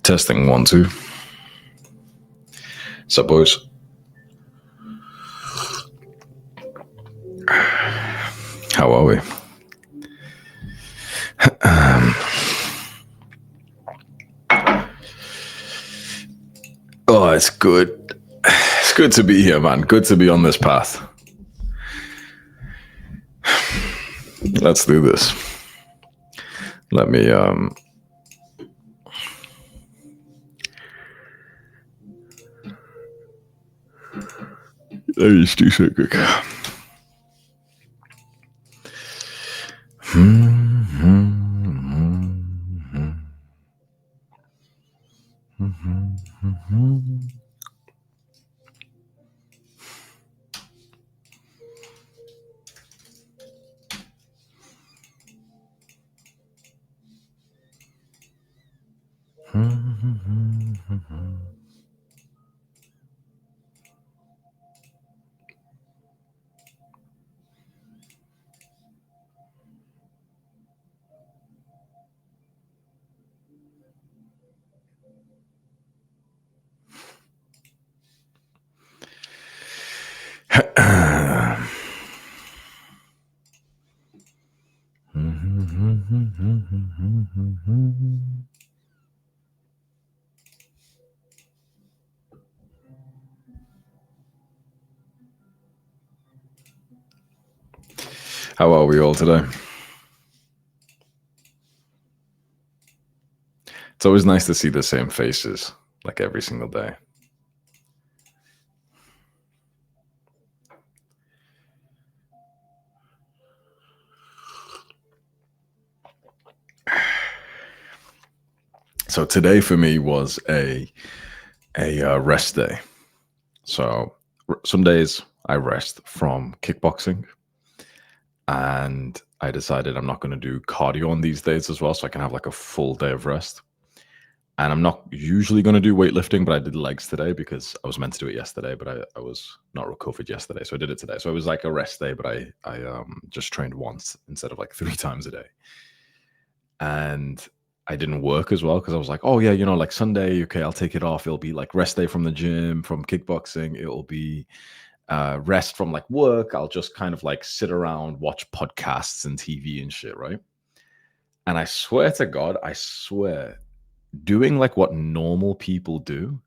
Testing 1, 2. What's up, boys? How are we? Oh, it's good. It's good to be here, man. Good to be on this path. Let's do this. Let me let me just do so quick. How are we all today? It's always nice to see the same faces, like every single day. So today for me was a rest day. So some days I rest from kickboxing, and I decided I'm not going to do cardio on these days as well, so I can have like a full day of rest. And I'm not usually going to do weightlifting, but I did legs today because I was meant to do it yesterday, but I was not recovered yesterday, so I did it today. So it was like a rest day, but I just trained once instead of like 3 times a day. And I didn't work as well because I was like, oh yeah, like Sunday, okay, I'll take it off. It'll be like rest day from the gym, from kickboxing. It'll be rest from like work. I'll just kind of like sit around, watch podcasts and TV and shit, right? And I swear to God, doing like what normal people do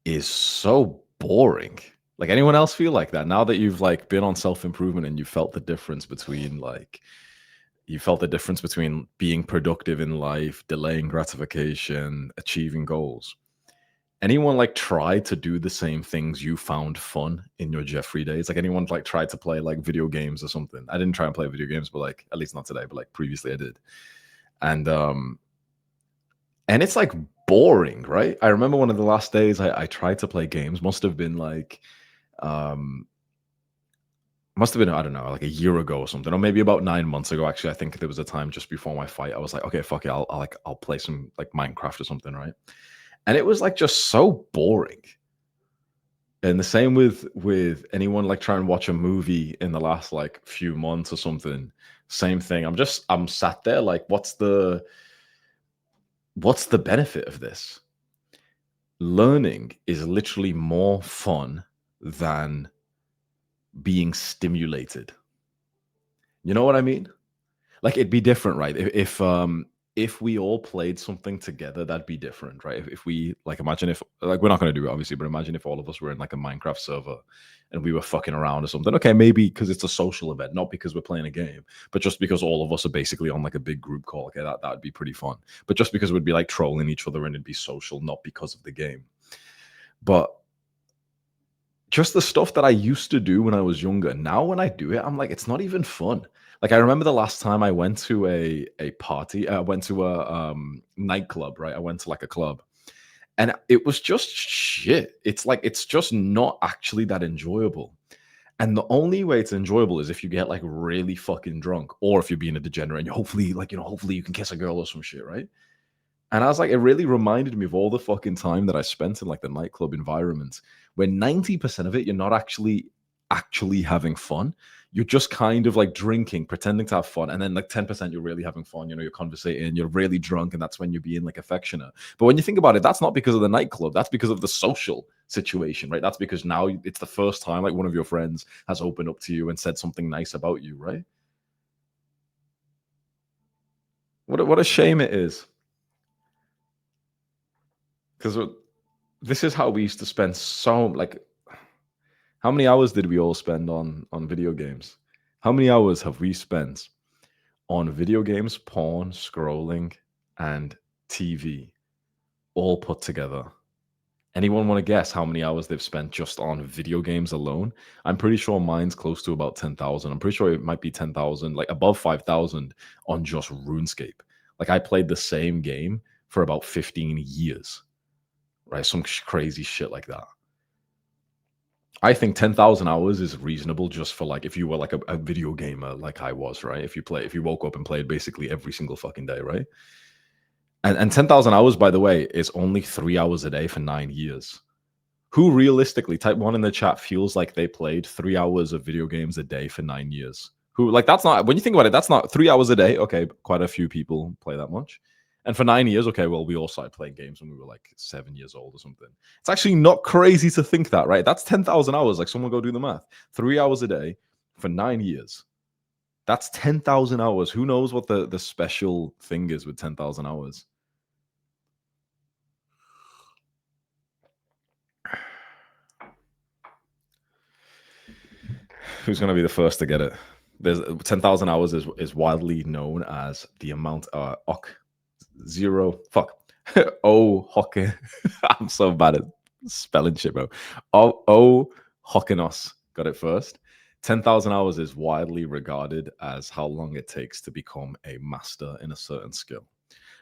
is so boring. Like, anyone else feel like that now that you've like been on self-improvement and you felt the difference between being productive in life, delaying gratification, achieving goals? Anyone like try to do the same things you found fun in your Jeffrey days? Like, anyone like tried to play like video games or something? I didn't try and play video games, but like, at least not today, but like previously I did. And it's like boring, right? I remember one of the last days I tried to play games, must have been, I don't know, like a year ago or something, or maybe about 9 months ago. Actually, I think there was a time just before my fight. I was like, okay, fuck it, I'll play some like Minecraft or something, right? And it was like just so boring. And the same with anyone like trying to watch a movie in the last like few months or something. Same thing. I'm sat there like, what's the benefit of this? Learning is literally more fun than being stimulated. You know what I mean? Like, it'd be different, right? If we all played something together, that'd be different, right? If we like, imagine if like, we're not going to do it obviously, but imagine if all of us were in like a Minecraft server and we were fucking around or something. Okay, maybe because it's a social event, not because we're playing a game, but just because all of us are basically on like a big group call. Okay, that would be pretty fun. But just because we'd be like trolling each other and it'd be social, not because of the game. But just the stuff that I used to do when I was younger, now when I do it, I'm like, it's not even fun. Like, I remember the last time I went to a party, I went to a nightclub, right? I went to like a club, and it was just shit. It's like, it's just not actually that enjoyable. And the only way it's enjoyable is if you get like really fucking drunk, or if you're being a degenerate and hopefully you can kiss a girl or some shit, right? And I was like, it really reminded me of all the fucking time that I spent in like the nightclub environment, where 90% of it, you're not actually actually having fun. You're just kind of like drinking, pretending to have fun, and then like 10% you're really having fun. You're conversating, you're really drunk, and that's when you're being like affectionate. But when you think about it, that's not because of the nightclub. That's because of the social situation, right? That's because now it's the first time like one of your friends has opened up to you and said something nice about you, right? What a shame it is, because this is how we used to spend so like how many hours did we all spend on video games? How many hours have we spent on video games, porn, scrolling, and TV all put together? Anyone want to guess how many hours they've spent just on video games alone? I'm pretty sure mine's close to about 10,000. I'm pretty sure it might be 10,000, like above 5,000 on just RuneScape. Like I played the same game for about 15 years, right? Some crazy shit like that. I think 10,000 hours is reasonable just for like if you were like a video gamer like I was, right? If you woke up and played basically every single fucking day, right? And 10,000 hours, by the way, is only 3 hours a day for 9 years. Who realistically, type one in the chat, feels like they played 3 hours of video games a day for 9 years? Who, like, that's not, when you think about it, that's not 3 hours a day. Okay, quite a few people play that much. And for 9 years, okay, well, we all started playing games when we were like 7 years old or something. It's actually not crazy to think that, right? That's 10,000 hours. Like, someone go do the math. 3 hours a day for 9 years. That's 10,000 hours. Who knows what the special thing is with 10,000 hours? Who's going to be the first to get it? There's 10,000 hours is widely known as the amount zero fuck oh hockey. I'm so bad at spelling shit, bro. Hockenos got it first. 10,000 hours is widely regarded as how long it takes to become a master in a certain skill.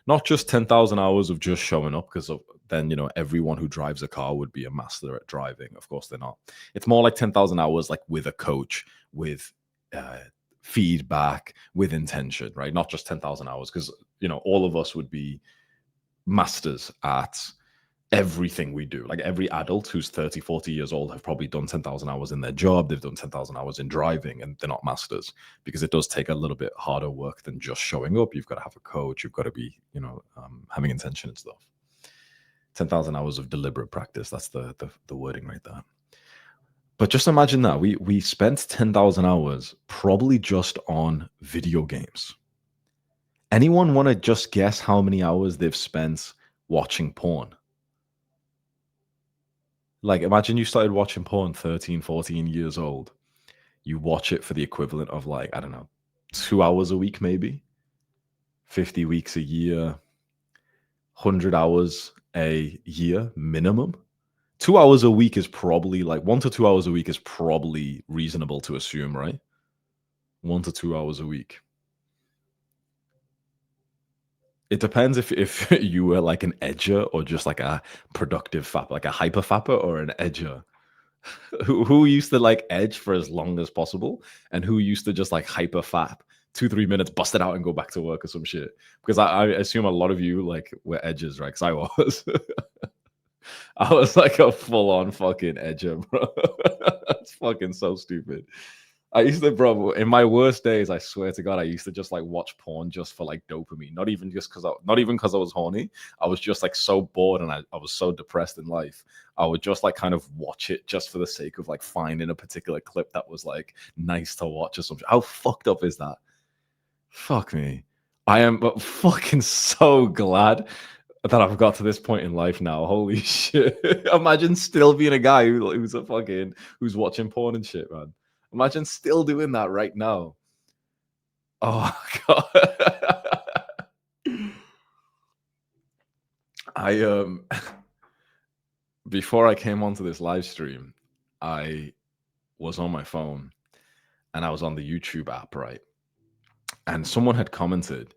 Not just 10,000 hours of just showing up, because then, everyone who drives a car would be a master at driving. Of course, they're not. It's more like 10,000 hours, like with a coach, with feedback, with intention, right? Not just 10,000 hours, because, all of us would be masters at everything we do. Like every adult who's 30, 40 years old have probably done 10,000 hours in their job. They've done 10,000 hours in driving, and they're not masters because it does take a little bit harder work than just showing up. You've got to have a coach. You've got to be, having intention and stuff. 10,000 hours of deliberate practice. That's the wording right there. But just imagine that we spent 10,000 hours probably just on video games. Anyone want to just guess how many hours they've spent watching porn? Like, imagine you started watching porn 13, 14 years old. You watch it for the equivalent of, like, I don't know, 2 hours a week, maybe 50 weeks a year, 100 hours a year minimum. 2 hours a week is probably like 1 to 2 hours a week is probably reasonable to assume, right? 1 to 2 hours a week. It depends if you were like an edger or just like a productive fapper, like a hyper fapper or an edger. Who used to like edge for as long as possible, and who used to just like hyper fap 2-3 minutes, bust it out, and go back to work or some shit. Because I assume a lot of you like were edges, right? Because I was, I was like a full on fucking edger, bro. That's fucking so stupid. I used to, bro, in my worst days, I swear to God, I used to just like watch porn just for like dopamine. Not even just because not even because I was horny. I was just like so bored, and I was so depressed in life. I would just like kind of watch it just for the sake of like finding a particular clip that was like nice to watch or something. How fucked up is that? Fuck me. I am fucking so glad that I've got to this point in life now. Holy shit. Imagine still being a guy who's watching porn and shit, man. Imagine still doing that right now. Oh god. I before I came onto this live stream, I was on my phone and I was on the YouTube app, right? And someone had commented,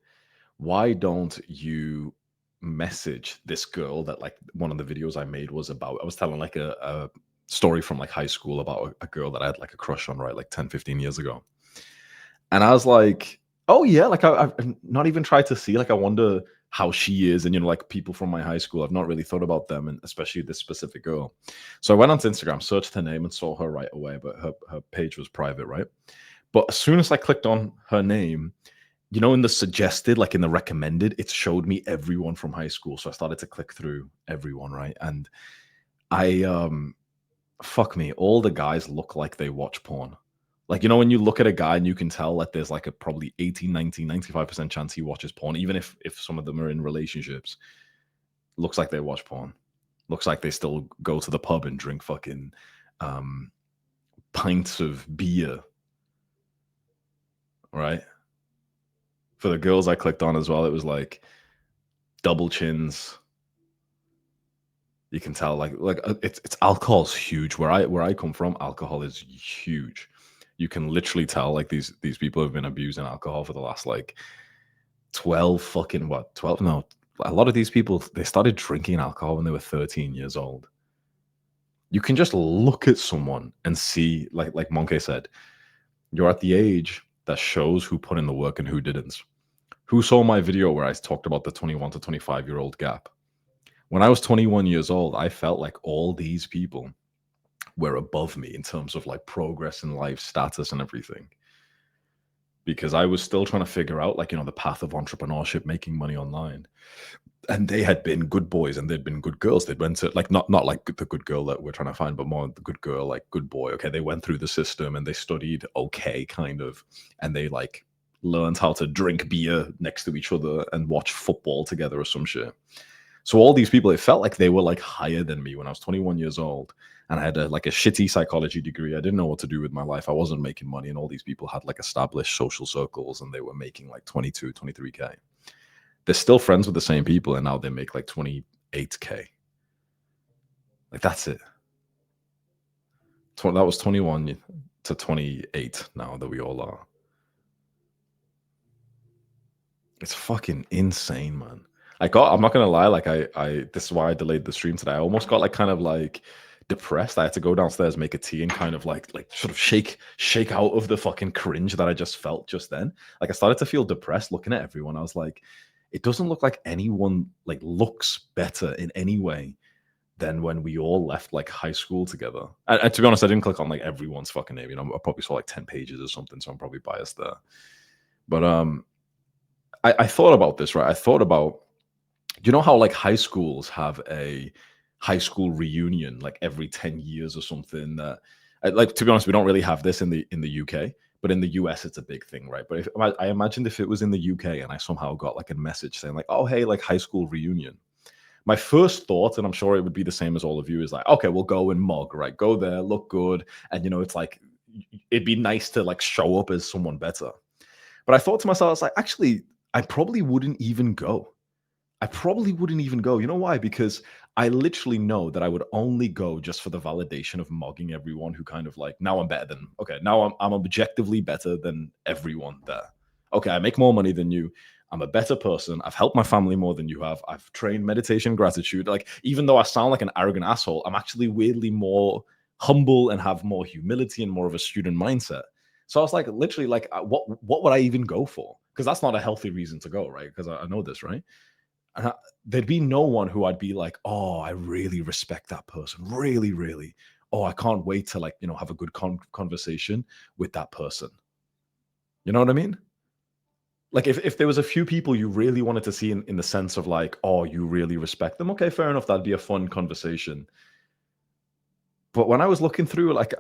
"Why don't you message this girl that like one of the videos I made was about?" I was telling like a story from like high school about a girl that I had like a crush on, right? Like 10, 15 years ago. And I was like, "Oh yeah, like I've not even tried to see. Like, I wonder how she is, and like people from my high school. I've not really thought about them, and especially this specific girl. So I went onto Instagram, searched her name, and saw her right away, but her page was private, right? But as soon as I clicked on her name, in the suggested, like in the recommended, it showed me everyone from high school. So I started to click through everyone, right? And I fuck me, all the guys look like they watch porn. Like, when you look at a guy and you can tell that there's like a probably 18, 19, 95% chance he watches porn, even if some of them are in relationships, looks like they watch porn. Looks like they still go to the pub and drink fucking um, pints of beer, right? For the girls I clicked on as well, it was like double chins. You can tell, it's alcohol's huge. Where I come from, alcohol is huge. You can literally tell, like, these people have been abusing alcohol for the last, like, 12 fucking what? 12? No, a lot of these people, they started drinking alcohol when they were 13 years old. You can just look at someone and see, like Monkey said, you're at the age that shows who put in the work and who didn't. Who saw my video where I talked about the 21 to 25-year-old gap? When I was 21 years old, I felt like all these people were above me in terms of like progress in life, status, and everything. Because I was still trying to figure out, like, the path of entrepreneurship, making money online. And they had been good boys and they'd been good girls. They'd went to, like, not like the good girl that we're trying to find, but more the good girl, like good boy. Okay, they went through the system and they studied okay, kind of, and they like learned how to drink beer next to each other and watch football together or some shit. So all these people, it felt like they were like higher than me when I was 21 years old. And I had a shitty psychology degree. I didn't know what to do with my life. I wasn't making money. And all these people had like established social circles and they were making like 22, 23K. They're still friends with the same people. And now they make like 28K. Like, that's it. That was 21 to 28 now that we all are. It's fucking insane, man. I'm not gonna lie, like this is why I delayed the stream today. I almost got like kind of like depressed. I had to go downstairs, make a tea, and kind of like sort of shake out of the fucking cringe that I just felt just then. Like, I started to feel depressed looking at everyone. I was like, it doesn't look like anyone like looks better in any way than when we all left like high school together. And to be honest, I didn't click on like everyone's fucking name. I probably saw like 10 pages or something, so I'm probably biased there. But I thought about this, right? I thought about, how like high schools have a high school reunion like every 10 years or something. That, like, to be honest, we don't really have this in the UK, but in the US it's a big thing, right? But if I imagined if it was in the UK and I somehow got like a message saying like, oh hey, like high school reunion, my first thought, and I'm sure it would be the same as all of you, is like, okay, we'll go and mug, right? Go there, look good, and it's like it'd be nice to like show up as someone better. But I thought to myself, I was like, actually, I probably wouldn't even go. I probably wouldn't even go. You know why? Because I literally know that I would only go just for the validation of mugging everyone who kind of like, now I'm better than, okay, now I'm objectively better than everyone there. Okay, I make more money than you. I'm a better person. I've helped my family more than you have. I've trained meditation, gratitude. Like, even though I sound like an arrogant asshole, I'm actually weirdly more humble and have more humility and more of a student mindset. So I was like, literally, like, what would I even go for? Because that's not a healthy reason to go, right? Because I know this, right? And there'd be no one who I'd be like, oh, I really respect that person, really, really. Oh, I can't wait to like, have a good conversation with that person. You know what I mean? Like, if there was a few people you really wanted to see in the sense of like, oh, you really respect them, okay, fair enough, that'd be a fun conversation. But when I was looking through, like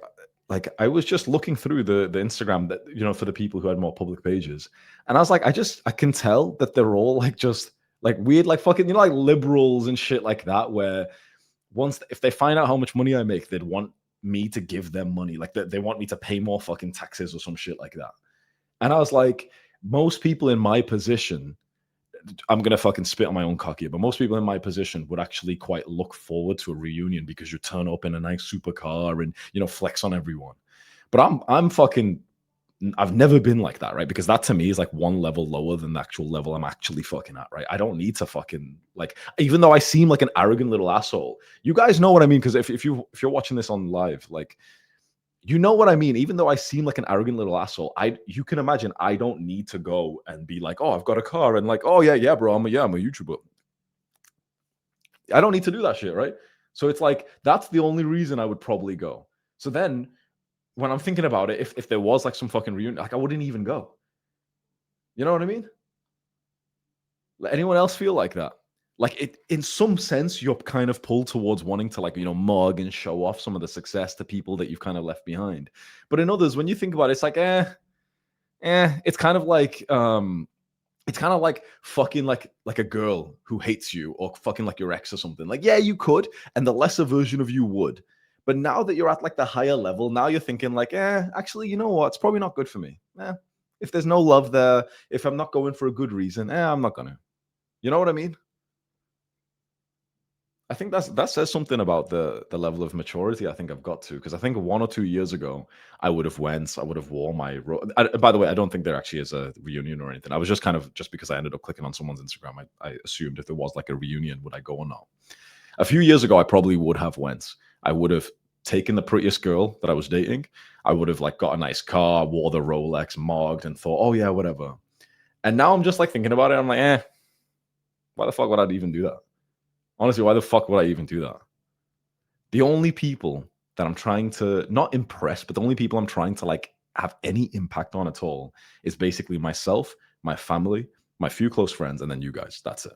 I was just looking through the Instagram that, for the people who had more public pages, and I was like, I can tell that they're all like just like weird, like fucking, like liberals and shit like that, where if they find out how much money I make, they'd want me to give them money, like they want me to pay more fucking taxes or some shit like that. And I was like, most people in my position, I'm gonna fucking spit on my own cock here, but most people in my position would actually quite look forward to a reunion because you turn up in a nice supercar and flex on everyone. But I'm fucking, I've never been like that, right? Because that to me is like one level lower than the actual level I'm actually fucking at, right? I don't need to fucking, like, even though I seem like an arrogant little asshole, you guys know what I mean. Because if you're watching this on live, like, You know what I mean? Even though I seem like an arrogant little asshole, you can imagine I don't need to go and be like, "Oh, I've got a car," and like, "Oh yeah, yeah, bro, I'm a YouTuber." I don't need to do that shit, right? So it's like that's the only reason I would probably go. So then when I'm thinking about it, if there was like some fucking reunion, like I wouldn't even go. You know what I mean? Anyone else feel like that? Like it, in some sense, you're kind of pulled towards wanting to like, mug and show off some of the success to people that you've kind of left behind. But in others, when you think about it, it's like, it's kind of like it's kind of like fucking like a girl who hates you or fucking like your ex or something. Like, yeah, you could, and the lesser version of you would. But now that you're at like the higher level, now you're thinking like, actually, you know what? It's probably not good for me. If there's no love there, if I'm not going for a good reason, I'm not gonna. You know what I mean? I think that says something about the level of maturity I think I've got to, because I think 1 or 2 years ago I would have went, I would have worn my. By the way, I don't think there actually is a reunion or anything. I was just kind of just because I ended up clicking on someone's Instagram, I assumed if there was like a reunion, would I go or not? A few years ago, I probably would have went. I would have taken the prettiest girl that I was dating. I would have like got a nice car, wore the Rolex, mogged, and thought, oh yeah, whatever. And now I'm just like thinking about it. I'm like, why the fuck would I even do that? Honestly, why the fuck would I even do that? The only people that I'm trying to not impress, but the only people I'm trying to like have any impact on at all is basically myself, my family, my few close friends, and then you guys. That's it.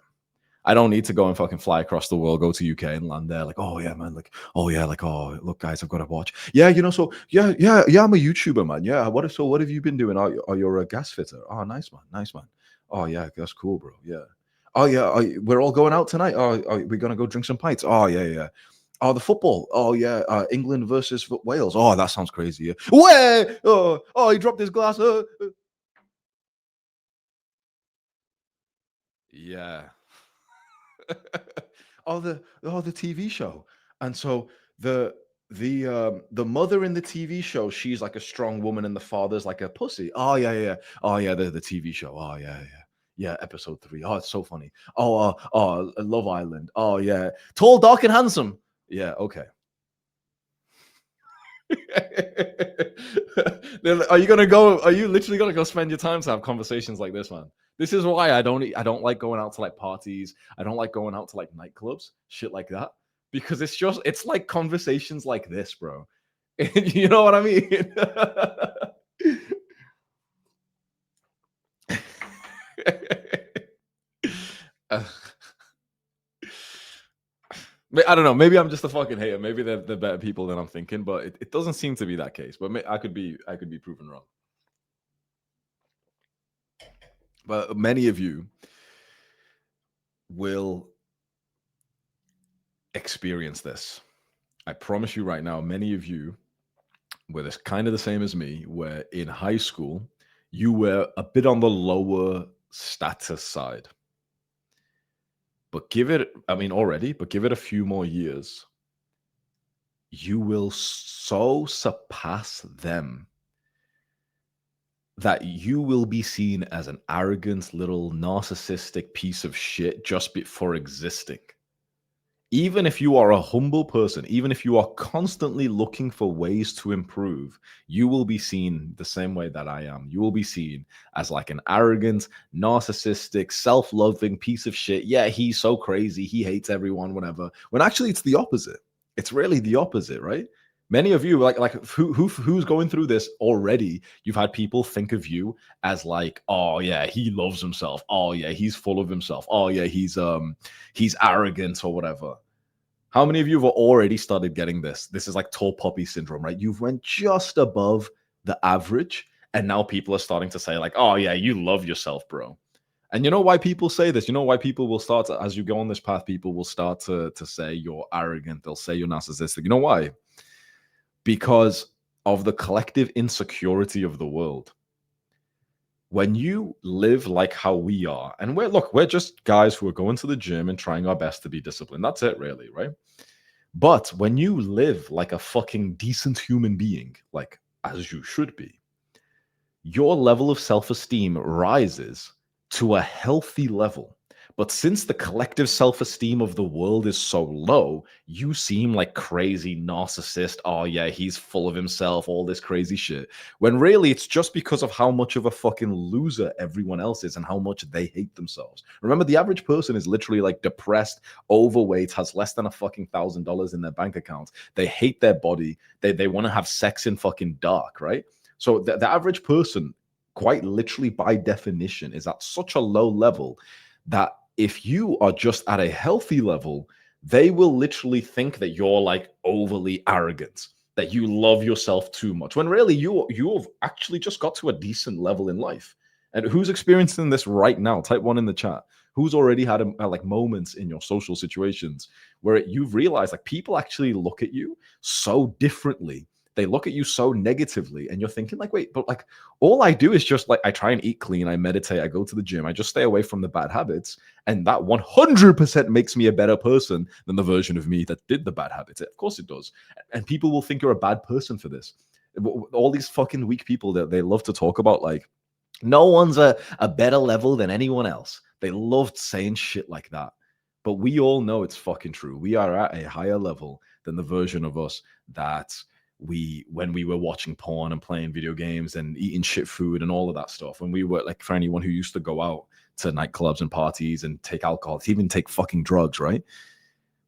I don't need to go and fucking fly across the world, go to UK and land there. Like, oh yeah, man. Like, oh yeah, like, oh look, guys, I've got to watch. Yeah, so yeah, yeah, yeah. I'm a YouTuber, man. Yeah. What have you been doing? Oh, you're a gas fitter. Oh, nice man, nice man. Oh yeah, that's cool, bro. Yeah. Oh yeah, we're all going out tonight. Oh, we're gonna go drink some pints. Oh yeah, yeah. Oh, the football. Oh yeah, England versus Wales. Oh, that sounds crazy. Yeah. Where? Oh, he dropped his glass. Yeah. The TV show. And so the mother in the TV show, she's like a strong woman, and the father's like a pussy. Oh yeah, yeah, yeah. Oh yeah, the TV show. Oh yeah, yeah. Yeah, episode 3. Oh, it's so funny. Love Island. Oh yeah. Tall, dark, and handsome. Yeah, okay. Then are you gonna go? Are you literally gonna go spend your time to have conversations like this, man? This is why I don't like going out to like parties. I don't like going out to like nightclubs, shit like that, because it's like conversations like this, bro. You know what I mean? Uh, I don't know. Maybe I'm just a fucking hater. Maybe they're better people than I'm thinking, but it doesn't seem to be that case. But I could be proven wrong. But many of you will experience this. I promise you right now, many of you were this kind of the same as me, where in high school you were a bit on the lower status side. But give it a few more years, you will so surpass them that you will be seen as an arrogant little narcissistic piece of shit just for existing. Even if you are a humble person, even if you are constantly looking for ways to improve, you will be seen the same way that I am. You will be seen as like an arrogant, narcissistic, self loathing piece of shit. Yeah, he's so crazy. He hates everyone, whatever. When actually, it's the opposite. It's really the opposite, right? Many of you, who's going through this already? You've had people think of you as like, oh yeah, he loves himself. Oh yeah, he's full of himself. Oh yeah, he's arrogant or whatever. How many of you have already started getting this? This is like tall poppy syndrome, right? You've went just above the average, and now people are starting to say like, "Oh yeah, you love yourself, bro." And you know why people say this? You know why people will start to, as you go on this path, people will start to say you're arrogant. They'll say you're narcissistic. You know why? Because of the collective insecurity of the world. When you live like how we are, and we're just guys who are going to the gym and trying our best to be disciplined. That's it, really, right? But when you live like a fucking decent human being, like as you should be, your level of self esteem rises to a healthy level But since the collective self esteem of the world is so low, you seem like crazy narcissist. Oh, yeah, he's full of himself, all this crazy shit. When really it's just because of how much of a fucking loser everyone else is and how much they hate themselves. Remember, the average person is literally like depressed, overweight, has less than a fucking $1,000 in their bank account. They hate their body. They want to have sex in fucking dark, right? So the average person, quite literally by definition, is at such a low level that if you are just at a healthy level, they will literally think that you're like overly arrogant, that you love yourself too much, when really you've actually just got to a decent level in life. And who's experiencing this right now? Type one in the chat. Who's already had like moments in your social situations where you've realized like people actually look at you so differently, they look at you so negatively, and you're thinking like, wait, but like all I do is just like I try and eat clean, I meditate, I go to the gym, I just stay away from the bad habits, and that 100% makes me a better person than the version of me that did the bad habits. Of course it does. And people will think you're a bad person for this. All these fucking weak people that they love to talk about, like, no one's a better level than anyone else. They loved saying shit like that. But we all know it's fucking true. We are at a higher level than the version of us that when we were watching porn and playing video games and eating shit food and all of that stuff. When we were like, for anyone who used to go out to nightclubs and parties and take alcohol, even take fucking drugs, right?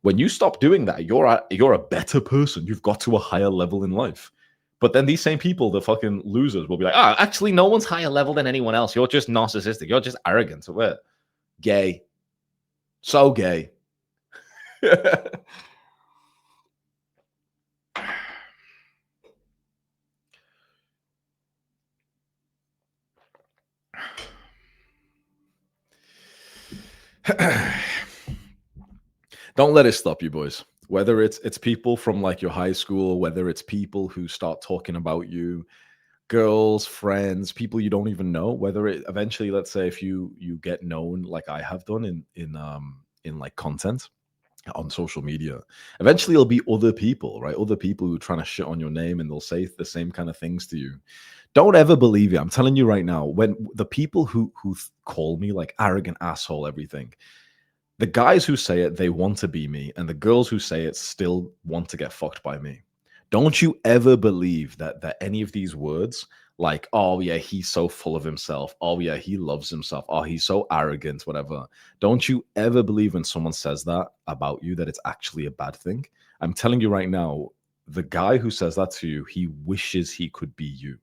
When you stop doing that, you're a better person. You've got to a higher level in life. But then these same people, the fucking losers, will be like, ah, actually, no one's higher level than anyone else. You're just narcissistic. You're just arrogant. So we're gay. So gay. Don't let it stop you, boys. Whether it's people from like your high school, whether it's people who start talking about you, girls, friends, people you don't even know, whether it eventually, let's say if you get known like I have done in like content on social media, eventually it'll be other people, right? Other people who are trying to shit on your name, and they'll say the same kind of things to you. Don't ever believe it. I'm telling you right now, when the people who call me like arrogant asshole, everything, the guys who say it, they want to be me, and the girls who say it still want to get fucked by me. Don't you ever believe that any of these words, like, oh yeah, he's so full of himself, oh yeah, he loves himself, oh he's so arrogant, whatever. Don't you ever believe when someone says that about you that it's actually a bad thing. I'm telling you right now, the guy who says that to you, he wishes he could be you.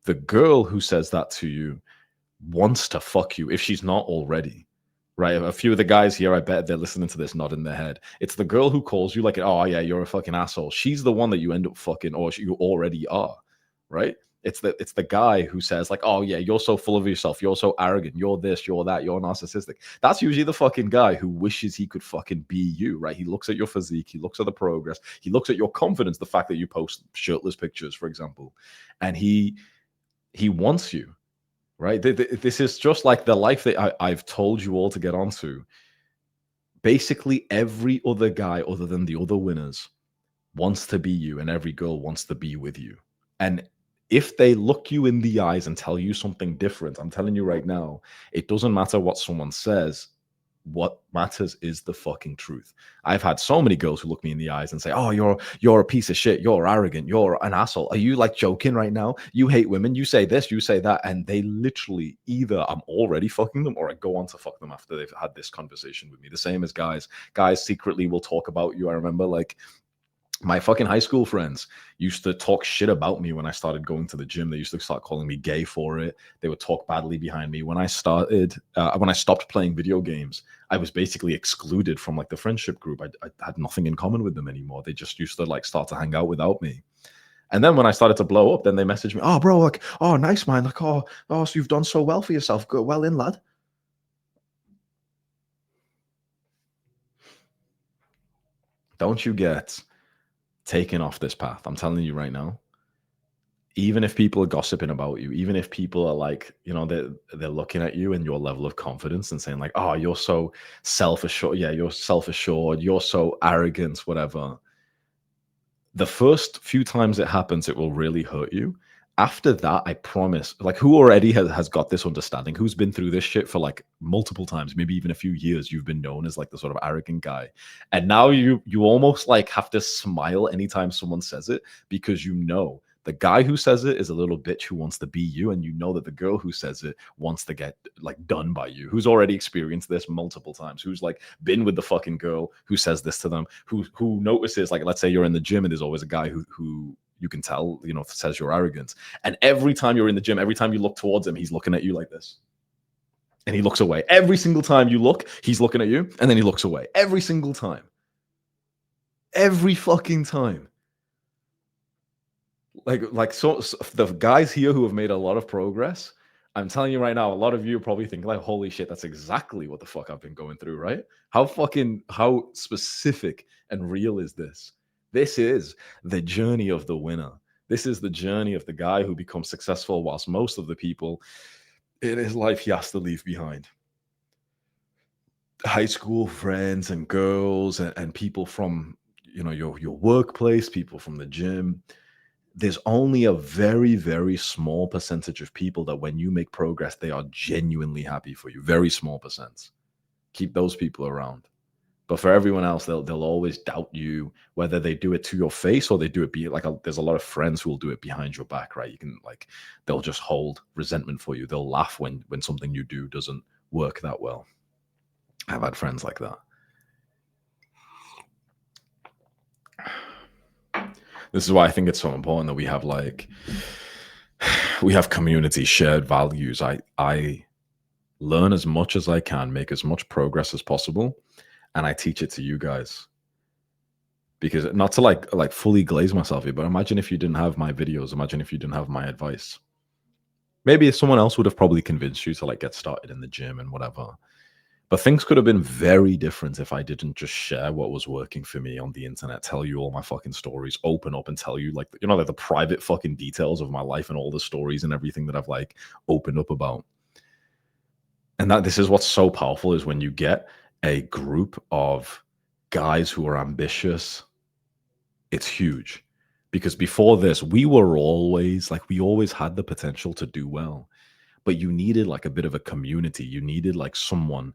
The girl who says that to you wants to fuck you if she's not already. Right? A few of the guys here, I bet they're listening to this nodding their head. It's the girl who calls you like, oh yeah, you're a fucking asshole. She's the one that you end up fucking, or you already are, right? It's the guy who says like, oh yeah, you're so full of yourself, you're so arrogant, you're this, you're that, you're narcissistic. That's usually the fucking guy who wishes he could fucking be you, right? He looks at your physique, he looks at the progress, he looks at your confidence, the fact that you post shirtless pictures, for example, and he wants you, right? This is just like the life that I've told you all to get onto. Basically, every other guy other than the other winners wants to be you, and every girl wants to be with you. And if they look you in the eyes and tell you something different, I'm telling you right now, it doesn't matter what someone says. What matters is the fucking truth. I've had so many girls who look me in the eyes and say, "Oh, you're a piece of shit. You're arrogant. You're an asshole. Are you like joking right now? You hate women. You say this. You say that." And they literally either I'm already fucking them or I go on to fuck them after they've had this conversation with me. The same as guys. Guys secretly will talk about you. I remember like my fucking high school friends used to talk shit about me when I started going to the gym. They used to start calling me gay for it. They would talk badly behind me. When I stopped playing video games, I was basically excluded from like the friendship group. I had nothing in common with them anymore. They just used to like start to hang out without me. And then when I started to blow up, then they messaged me, "Oh, bro, like, oh, nice man, like, so you've done so well for yourself. Good, well in, lad." Don't you get taken off this path? I'm telling you right now, even if people are gossiping about you, even if people are like, they're looking at you and your level of confidence and saying like, "Oh, you're so self-assured. Yeah, you're self-assured. You're so arrogant, whatever." The first few times it happens, it will really hurt you. After that, I promise, like, who already has got this understanding, who's been through this shit for like multiple times, maybe even a few years, you've been known as like the sort of arrogant guy. And now you almost like have to smile anytime someone says it, because you know the guy who says it is a little bitch who wants to be you, and you know that the girl who says it wants to get like done by you, who's already experienced this multiple times, who's like been with the fucking girl who says this to them, who notices, like, let's say you're in the gym and there's always a guy who you can tell, you know, says you're arrogant. And every time you're in the gym, every time you look towards him, he's looking at you like this. And he looks away. Every single time you look, he's looking at you, and then he looks away. Every single time. Every fucking time. So the guys here who have made a lot of progress, I'm telling you right now, a lot of you probably think like, holy shit, that's exactly what the fuck I've been going through, right? How specific and real is this? This is the journey of the winner. This is the journey of the guy who becomes successful, whilst most of the people in his life he has to leave behind. High school friends and girls, and people from, you know, your workplace, people from the gym. There's only a very, very small percentage of people that when you make progress, they are genuinely happy for you. Very small percent. Keep those people around. But for everyone else, they'll always doubt you, whether they do it to your face or they do it there's a lot of friends who will do it behind your back, right? You can like, they'll just hold resentment for you. They'll laugh when something you do doesn't work that well. I've had friends like that. This is why I think it's so important that we have community shared values. I learn as much as I can, make as much progress as possible, and I teach it to you guys. Because not to like fully glaze myself here, but imagine if you didn't have my videos, imagine if you didn't have my advice. Maybe someone else would have probably convinced you to like get started in the gym and whatever. But things could have been very different if I didn't just share what was working for me on the internet, tell you all my fucking stories, open up and tell you like, you know, like the private fucking details of my life and all the stories and everything that I've like opened up about. And that this is what's so powerful, is when you get a group of guys who are ambitious, it's huge. Because before this, we always had the potential to do well, but you needed like a bit of a community. You needed like someone's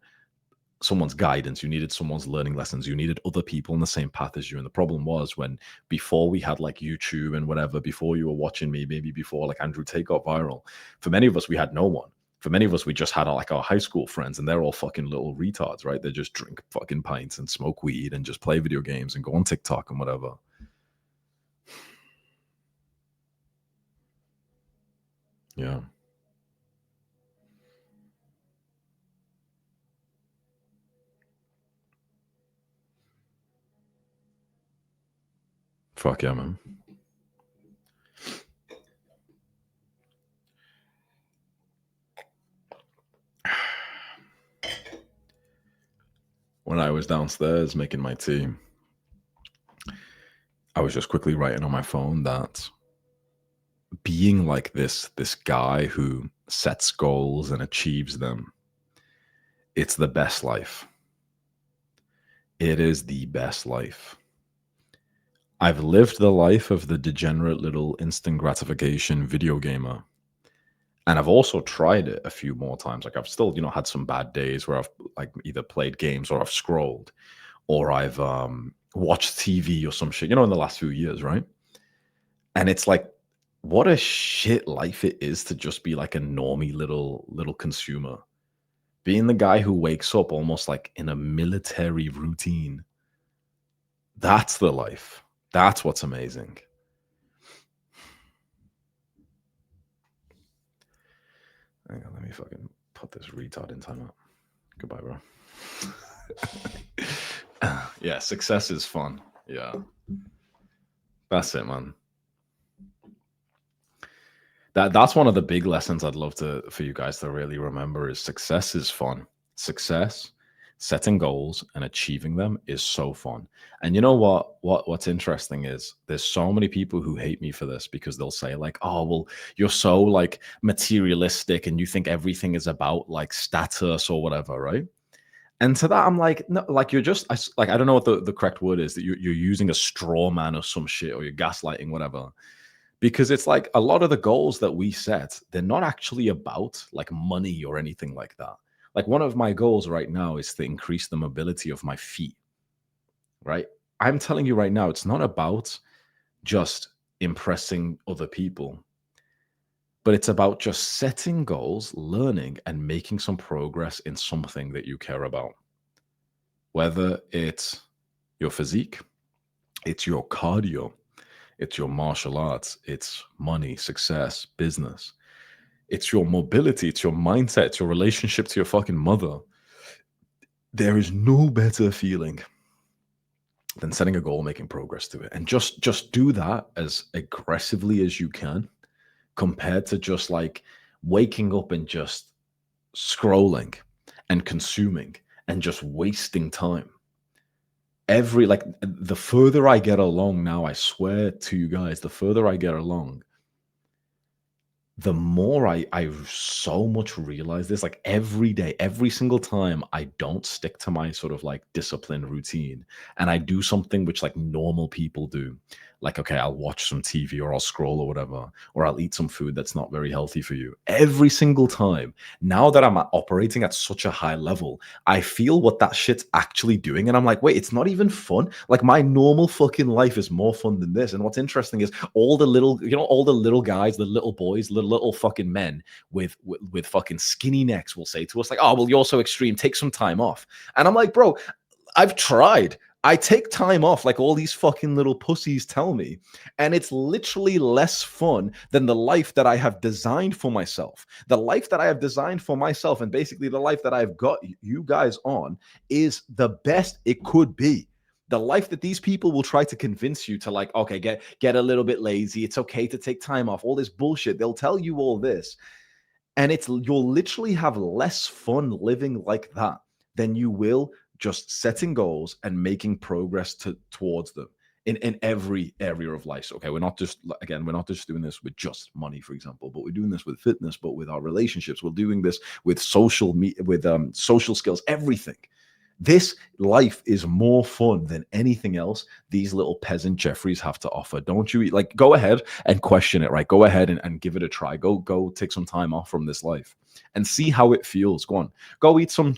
guidance, you needed someone's learning lessons, you needed other people on the same path as you. And the problem was, when before we had like YouTube and whatever, before you were watching me, maybe before like Andrew Tate got viral, for many of us we had no one. For many of us, we just had like our high school friends, and they're all fucking little retards, right? They just drink fucking pints and smoke weed and just play video games and go on TikTok and whatever. Yeah. Fuck yeah, man. When I was downstairs making my tea, I was just quickly writing on my phone that being like this guy who sets goals and achieves them, it's the best life. It is the best life. I've lived the life of the degenerate little instant gratification video gamer. And I've also tried it a few more times. Like, I've still, you know, had some bad days where I've like either played games or I've scrolled or I've watched TV or some shit, you know, in the last few years, right? And it's like, what a shit life it is to just be like a normie little consumer. Being the guy who wakes up almost like in a military routine. That's the life. That's what's amazing. Hang on, let me fucking put this retard in timeout. Goodbye, bro. Yeah, success is fun. Yeah. That's it, man. That's one of the big lessons I'd love for you guys to really remember, is success is fun. Success, setting goals and achieving them is so fun. And you know what's interesting is there's so many people who hate me for this, because they'll say like, "Oh, well, you're so like materialistic and you think everything is about like status or whatever, right?" And to that, I'm like, no, like you're just like, I don't know what the correct word is, that you're using a straw man or some shit, or you're gaslighting, whatever. Because it's like a lot of the goals that we set, they're not actually about like money or anything like that. Like one of my goals right now is to increase the mobility of my feet, right? I'm telling you right now, it's not about just impressing other people, but it's about just setting goals, learning, and making some progress in something that you care about. Whether it's your physique, it's your cardio, it's your martial arts, it's money, success, business, it's your mobility, it's your mindset, it's your relationship to your fucking mother. There is no better feeling than setting a goal, making progress to it, and just do that as aggressively as you can, compared to just like waking up and just scrolling and consuming and just wasting time. Every like the further I get along now, I swear to you guys, the further I get along, the more I so much realize this, like every day, every single time I don't stick to my sort of like disciplined routine and I do something which like normal people do. Like, okay, I'll watch some TV or I'll scroll or whatever, or I'll eat some food that's not very healthy for you. Every single time, now that I'm operating at such a high level, I feel what that shit's actually doing. And I'm like, wait, it's not even fun. Like my normal fucking life is more fun than this. And what's interesting is all the little, all the little guys, the little boys, the little fucking men with fucking skinny necks will say to us, like, oh, well, you're so extreme. Take some time off. And I'm like, bro, I've tried. I take time off like all these fucking little pussies tell me. And it's literally less fun than the life that I have designed for myself. The life that I have designed for myself, and basically the life that I've got you guys on, is the best it could be. The life that these people will try to convince you to, like, okay, get a little bit lazy. It's okay to take time off. All this bullshit. They'll tell you all this. And you'll literally have less fun living like that than you will just setting goals and making progress towards them in every area of life. So, okay, we're not just doing this with just money, for example, but we're doing this with fitness, but with our relationships. We're doing this with social skills, everything. This life is more fun than anything else these little peasant Jeffreys have to offer. Don't you, like, go ahead and question it, right? Go ahead and give it a try. Go take some time off from this life and see how it feels. Go on. Go eat some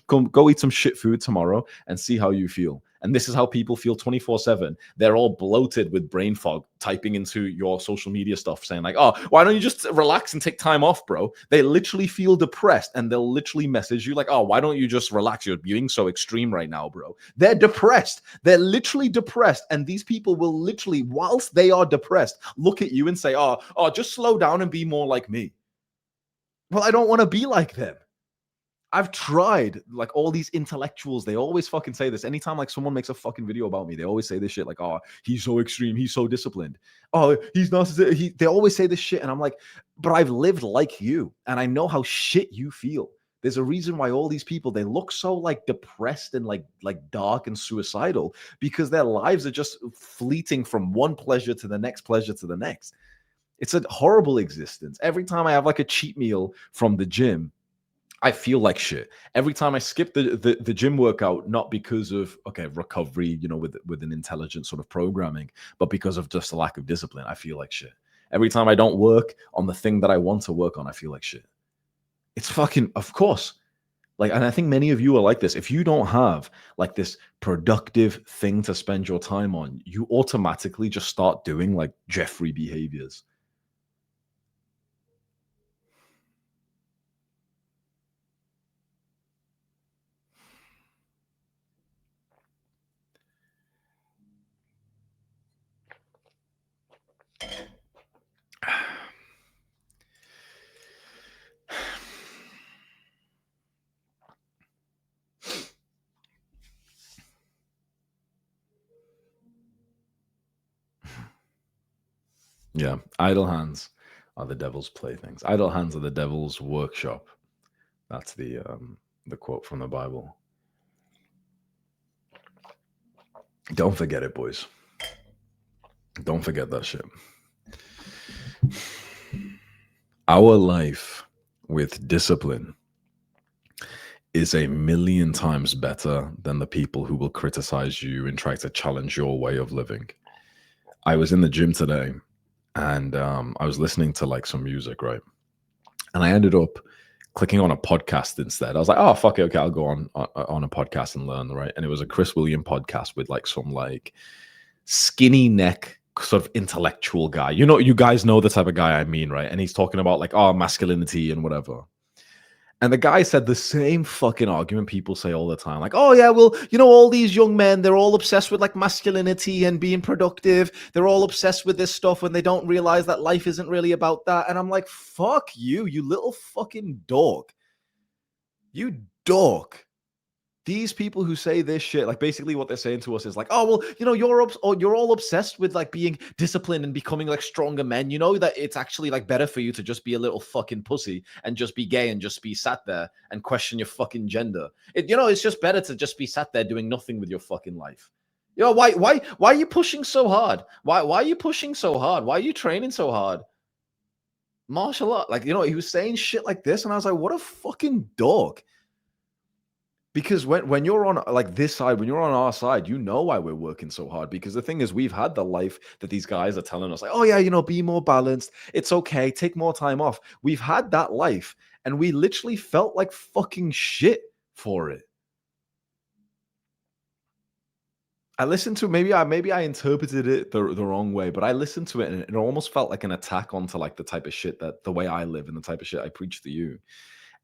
shit food tomorrow and see how you feel. And this is how people feel 24/7. They're all bloated with brain fog, typing into your social media stuff saying like, oh, why don't you just relax and take time off, bro? They literally feel depressed and they'll literally message you like, oh, why don't you just relax? You're being so extreme right now, bro. They're depressed. They're literally depressed. And these people will literally, whilst they are depressed, look at you and say, oh, just slow down and be more like me. Well, I don't want to be like them. I've tried, like, all these intellectuals, they always fucking say this. Anytime like someone makes a fucking video about me, they always say this shit like, oh, he's so extreme, he's so disciplined. Oh, he's not, they always say this shit. And I'm like, but I've lived like you and I know how shit you feel. There's a reason why all these people, they look so like depressed and like dark and suicidal, because their lives are just fleeting from one pleasure to the next pleasure to the next. It's a horrible existence. Every time I have like a cheat meal from the gym, I feel like shit. Every time I skip the gym workout, not because of, okay, recovery, with an intelligent sort of programming, but because of just a lack of discipline, I feel like shit. Every time I don't work on the thing that I want to work on, I feel like shit. It's fucking, of course. Like, and I think many of you are like this. If you don't have like this productive thing to spend your time on, you automatically just start doing like Jeffrey behaviors. Yeah, idle hands are the devil's playthings. Idle hands are the devil's workshop. That's the quote from the Bible. Don't forget it, boys. Don't forget that shit. Our life with discipline is a million times better than the people who will criticize you and try to challenge your way of living. I was in the gym today and I was listening to like some music, right? And I ended up clicking on a podcast instead. I was like, oh fuck it, okay, I'll go on a podcast and learn, right? And it was a Chris William podcast with like some like skinny neck sort of intellectual guy. You know, you guys know the type of guy I mean, right? And he's talking about like, oh, masculinity and whatever. And the guy said the same fucking argument people say all the time. Like, oh, yeah, well, you know, all these young men, they're all obsessed with like masculinity and being productive. They're all obsessed with this stuff when they don't realize that life isn't really about that. And I'm like, fuck you, you little fucking dog. You dog. These people who say this shit, like basically what they're saying to us is like, oh well, you know, you're all obsessed with like being disciplined and becoming like stronger men. You know that it's actually like better for you to just be a little fucking pussy and just be gay and just be sat there and question your fucking gender. You know, it's just better to just be sat there doing nothing with your fucking life. You know, why are you pushing so hard? Why are you pushing so hard? Why are you training so hard? Martial art, like, you know, he was saying shit like this, and I was like, what a fucking dog. Because when you're on like this side, when you're on our side, you know why we're working so hard. Because the thing is, we've had the life that these guys are telling us, like, oh yeah, you know, be more balanced. It's okay, take more time off. We've had that life, and we literally felt like fucking shit for it. I listened to maybe I interpreted it the wrong way, but I listened to it and it almost felt like an attack onto like the type of shit that the way I live and the type of shit I preach to you.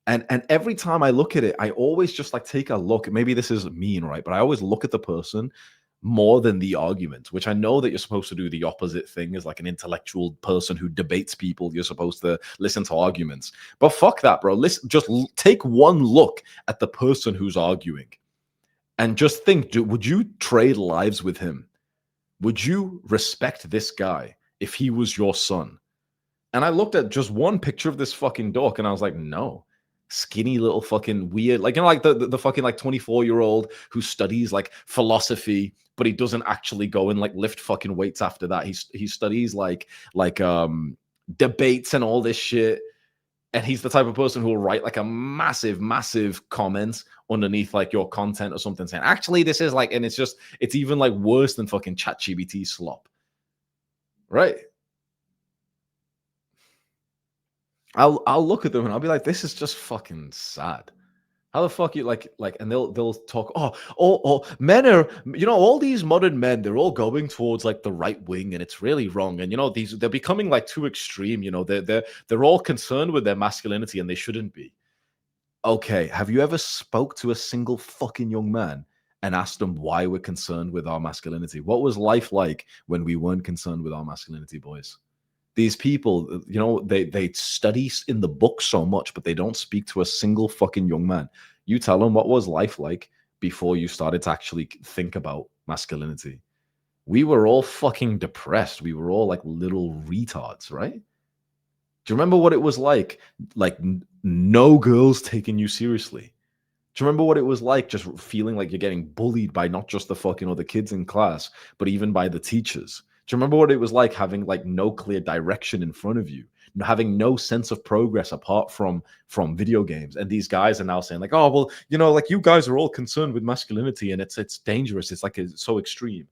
And every time I look at it, I always just like take a look. Maybe this is mean, right? But I always look at the person more than the argument, which I know that you're supposed to do the opposite thing as like an intellectual person who debates people. You're supposed to listen to arguments. But fuck that, bro. Listen, just take one look at the person who's arguing and just think, would you trade lives with him? Would you respect this guy if he was your son? And I looked at just one picture of this fucking dork and I was like, no. Skinny little fucking weird, like, you know, like the fucking like 24-year-old who studies like philosophy, but he doesn't actually go and like lift fucking weights after that. He studies like debates and all this shit. And he's the type of person who will write like a massive comment underneath like your content or something saying, actually, this is like, and it's even like worse than fucking ChatGPT slop. Right? I'll look at them and I'll be like, this is just fucking sad. How the fuck you like and they'll talk, oh men are, you know, all these modern men, they're all going towards like the right wing and it's really wrong. And you know, they're becoming like too extreme, you know, they're all concerned with their masculinity and they shouldn't be. Okay, have you ever spoke to a single fucking young man and asked them why we're concerned with our masculinity? What was life like when we weren't concerned with our masculinity, boys? These people, you know, they study in the book so much, but they don't speak to a single fucking young man. You tell them what was life like before you started to actually think about masculinity. We were all fucking depressed. We were all like little retards, right? Do you remember what it was like? Like no girls taking you seriously. Do you remember what it was like just feeling like you're getting bullied by not just the fucking other kids in class, but even by the teachers? Do you remember what it was like having like no clear direction in front of you, having no sense of progress apart from video games? And these guys are now saying like, oh well, you know, like you guys are all concerned with masculinity and it's dangerous. It's like it's so extreme.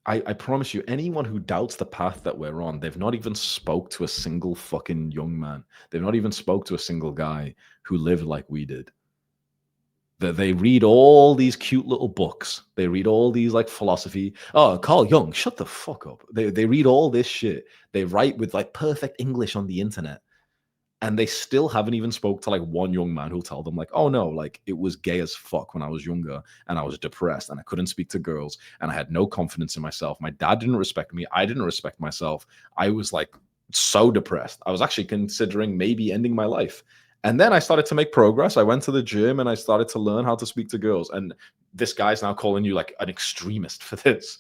I promise you, anyone who doubts the path that we're on, they've not even spoke to a single fucking young man. They've not even spoke to a single guy who lived like we did. That they read all these cute little books. They read all these like philosophy. Oh, Carl Jung, shut the fuck up. They read all this shit. They write with like perfect English on the internet. And they still haven't even spoke to like one young man who'll tell them like, oh no, like it was gay as fuck when I was younger and I was depressed and I couldn't speak to girls and I had no confidence in myself. My dad didn't respect me. I didn't respect myself. I was like so depressed. I was actually considering maybe ending my life. And then I started to make progress. I went to the gym and I started to learn how to speak to girls. And this guy's now calling you like an extremist for this.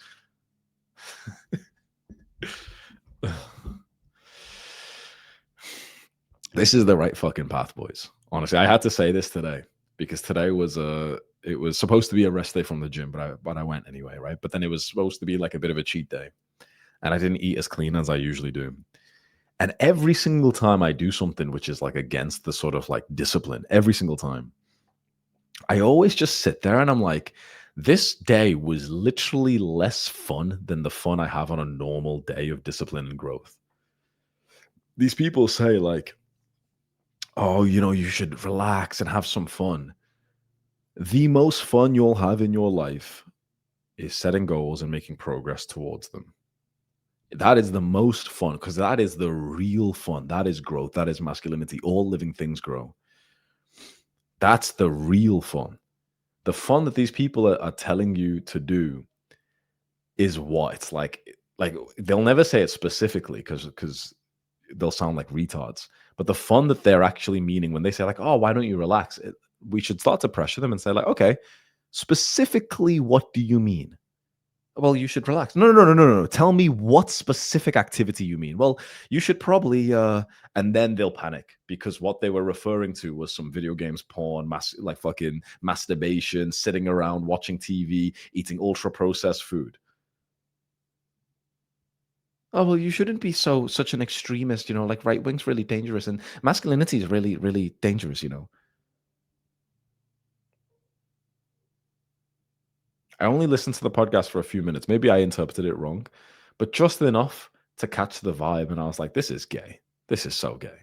This is the right fucking path, boys. Honestly, I had to say this today because today was it was supposed to be a rest day from the gym, but I went anyway, right? But then it was supposed to be like a bit of a cheat day, and I didn't eat as clean as I usually do. And every single time I do something which is like against the sort of like discipline, every single time, I always just sit there and I'm like, This day was literally less fun than the fun I have on a normal day of discipline and growth. These people say, like, oh, you should relax and have some fun. The most fun you'll have in your life is setting goals and making progress towards them. That is the most fun because that is the real fun. That is growth. That is masculinity. All living things grow. That's the real fun. The fun that these people are telling you to do is what it's like they'll never say it specifically because they'll sound like retards. But the fun that they're actually meaning when they say like, "Oh, why don't you relax?" We should start to pressure them and say like, "Okay, specifically, what do you mean?" Well, you should relax. No, no, no, no, no, no. Tell me what specific activity you mean. Well, you should probably, and then they'll panic because what they were referring to was some video games, porn, like fucking masturbation, sitting around watching TV, eating ultra processed food. Oh well, you shouldn't be such an extremist. Like right wing's really dangerous, and masculinity is really, really dangerous. I only listened to the podcast for a few minutes. Maybe I interpreted it wrong, but just enough to catch the vibe. And I was like, this is gay. This is so gay.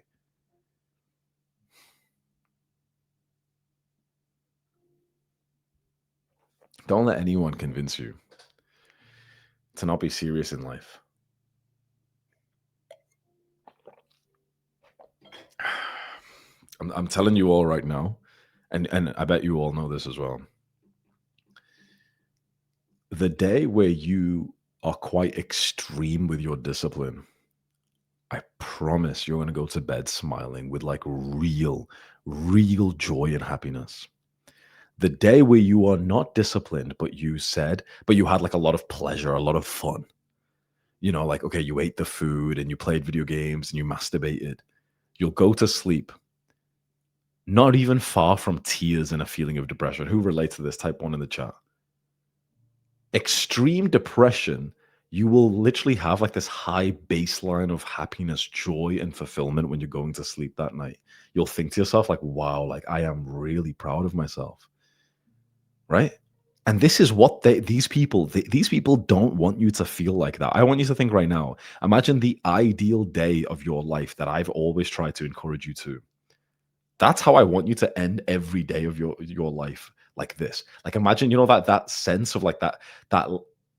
Don't let anyone convince you to not be serious in life. I'm telling you all right now, and I bet you all know this as well. The day where you are quite extreme with your discipline, I promise you're going to go to bed smiling with like real, real joy and happiness. The day where you are not disciplined, but you had like a lot of pleasure, a lot of fun. Like, okay, you ate the food and you played video games and you masturbated. You'll go to sleep, not even far from tears and a feeling of depression. Who relates to this? Type one in the chat. Extreme depression, you will literally have like this high baseline of happiness, joy, and fulfillment when you're going to sleep that night. You'll think to yourself, like, wow, like I am really proud of myself. Right? And this is what these people don't want you to feel like that. I want you to think right now. Imagine the ideal day of your life that I've always tried to encourage you to. That's how I want you to end every day of your life like this. Like imagine, that sense of like that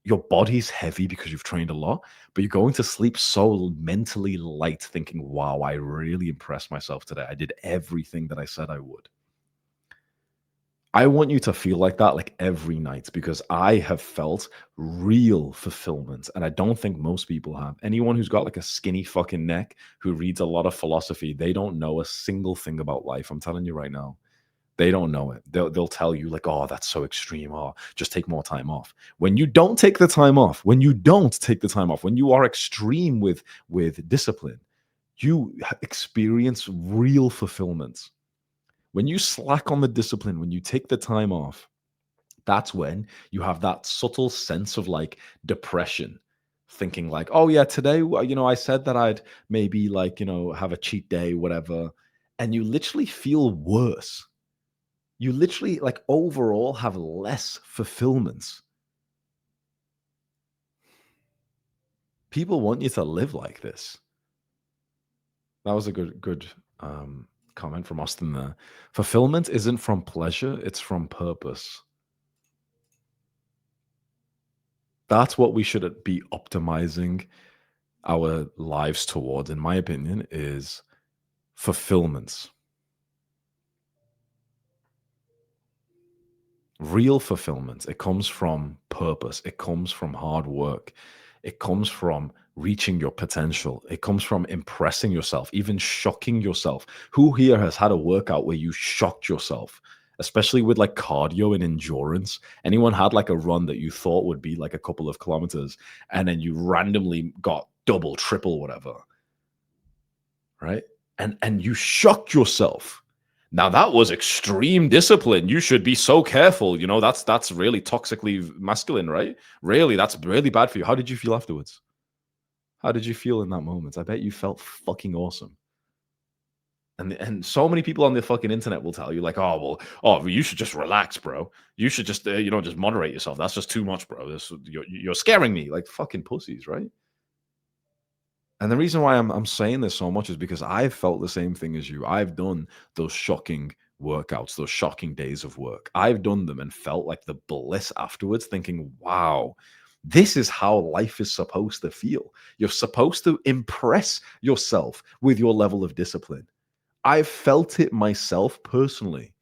your body's heavy because you've trained a lot, but you're going to sleep so mentally light, thinking, wow, I really impressed myself today. I did everything that I said I would. I want you to feel like that like every night because I have felt real fulfillment. And I don't think most people have. Anyone who's got like a skinny fucking neck who reads a lot of philosophy, they don't know a single thing about life. I'm telling you right now. They don't know it. They'll tell you like, oh, that's so extreme. Oh, just take more time off. When you don't take the time off, when you don't take the time off, when you are extreme with discipline, you experience real fulfillment. When you slack on the discipline, when you take the time off, that's when you have that subtle sense of like depression, thinking like, oh yeah, today, I said that I'd maybe like, have a cheat day, whatever. And you literally feel worse. You literally like overall have less fulfillment. People want you to live like this. That was a good comment from Austin there. Fulfillment isn't from pleasure, it's from purpose. That's what we should be optimizing our lives towards, in my opinion, is fulfillments. Real fulfillment. It comes from purpose. It comes from hard work. It comes from reaching your potential. It comes from impressing yourself, even shocking yourself. Who here has had a workout where you shocked yourself, especially with like cardio and endurance? Anyone had like a run that you thought would be like a couple of kilometers and then you randomly got double, triple, whatever, right? And you shocked yourself. Now that was extreme discipline. You should be so careful. That's really toxically masculine, right? Really, that's really bad for you. How did you feel afterwards? How did you feel in that moment? I bet you felt fucking awesome. And so many people on the fucking internet will tell you like, oh well, well, you should just relax, bro. You should just just moderate yourself. That's just too much, bro. You're scaring me, like fucking pussies, right? And the reason why I'm saying this so much is because I've felt the same thing as you. I've done those shocking workouts, those shocking days of work. I've done them and felt like the bliss afterwards, thinking, wow, this is how life is supposed to feel. You're supposed to impress yourself with your level of discipline. I've felt it myself personally.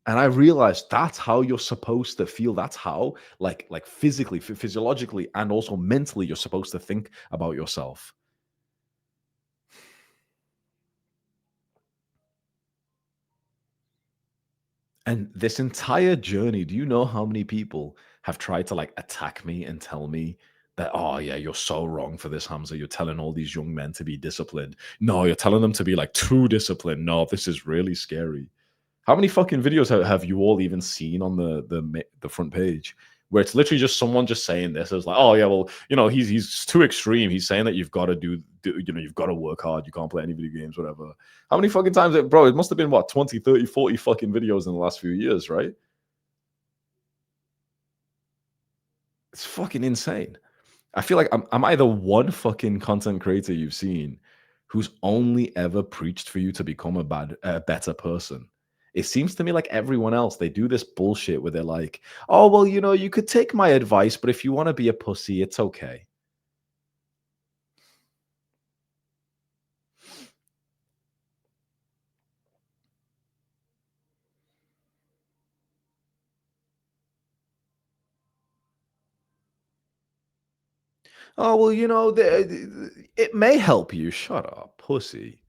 And I realized that's how you're supposed to feel. That's how, like physically, physiologically, and also mentally, you're supposed to think about yourself. And this entire journey, do you know how many people have tried to like attack me and tell me that, oh, yeah, you're so wrong for this, Hamza. You're telling all these young men to be disciplined. No, you're telling them to be like too disciplined. No, this is really scary. How many fucking videos have you all even seen on the front page where it's literally just someone just saying this? It's like, oh yeah, well, he's too extreme. He's saying that you've got to you've got to work hard. You can't play any video games, whatever. How many fucking times, bro? It must have been what 20, 30, 40 fucking videos in the last few years, right? It's fucking insane. I feel like I'm either one fucking content creator you've seen who's only ever preached for you to become a better person. It seems to me like everyone else, they do this bullshit where they're like, oh, well, you could take my advice, but if you want to be a pussy, it's okay. Oh, well, it may help you. Shut up, pussy.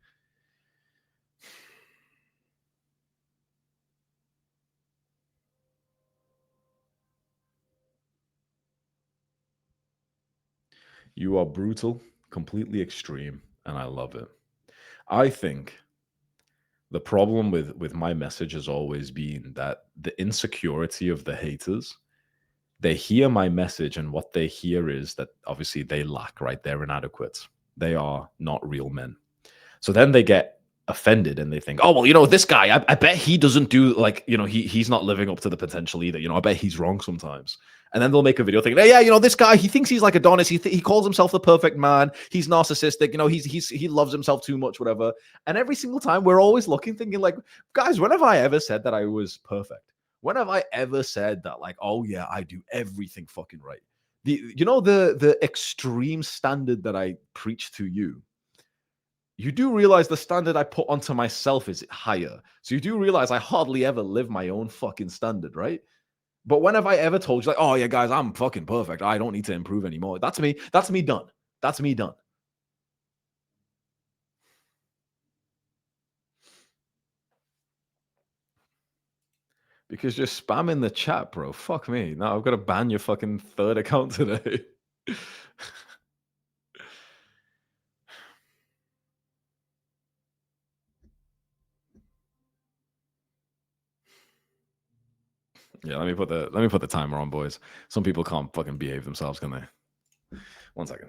You are brutal, completely extreme, and I love it. I think the problem with my message has always been that the insecurity of the haters, they hear my message and what they hear is that obviously they lack, right? They're inadequate. They are not real men. So then they get offended and they think, oh, well, this guy, I bet he doesn't do like, he's not living up to the potential either. I bet he's wrong sometimes. And then they'll make a video thinking, hey, yeah, this guy, he thinks he's like Adonis. He calls himself the perfect man. He's narcissistic. He loves himself too much, whatever. And every single time we're always looking, thinking like, guys, when have I ever said that I was perfect? When have I ever said that like, oh yeah, I do everything fucking right? The extreme standard that I preach to you, you do realize the standard I put onto myself is higher. So you do realize I hardly ever live my own fucking standard, right? But when have I ever told you like, oh yeah, guys, I'm fucking perfect. I don't need to improve anymore. That's me. That's me done. That's me done. Because you're spamming the chat, bro. Fuck me. Now I've got to ban your fucking third account today. Yeah, let me put the timer on, boys. Some people can't fucking behave themselves, can they? 1 second.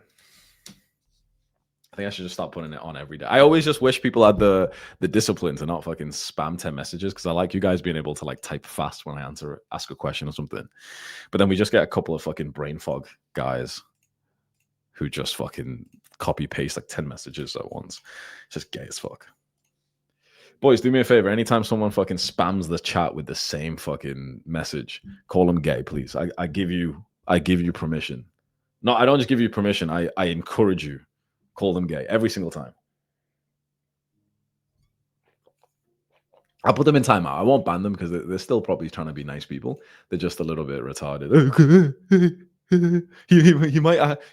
I think I should just start putting it on every day. I always just wish people had the discipline to not fucking spam 10 messages because I like you guys being able to like type fast when I ask a question or something. But then we just get a couple of fucking brain fog guys who just fucking copy paste like 10 messages at once. It's just gay as fuck. Boys, do me a favor. Anytime someone fucking spams the chat with the same fucking message, call them gay, please. I give you permission. No, I don't just give you permission. I encourage you. Call them gay every single time. I'll put them in timeout. I won't ban them because they're still probably trying to be nice people. They're just a little bit retarded.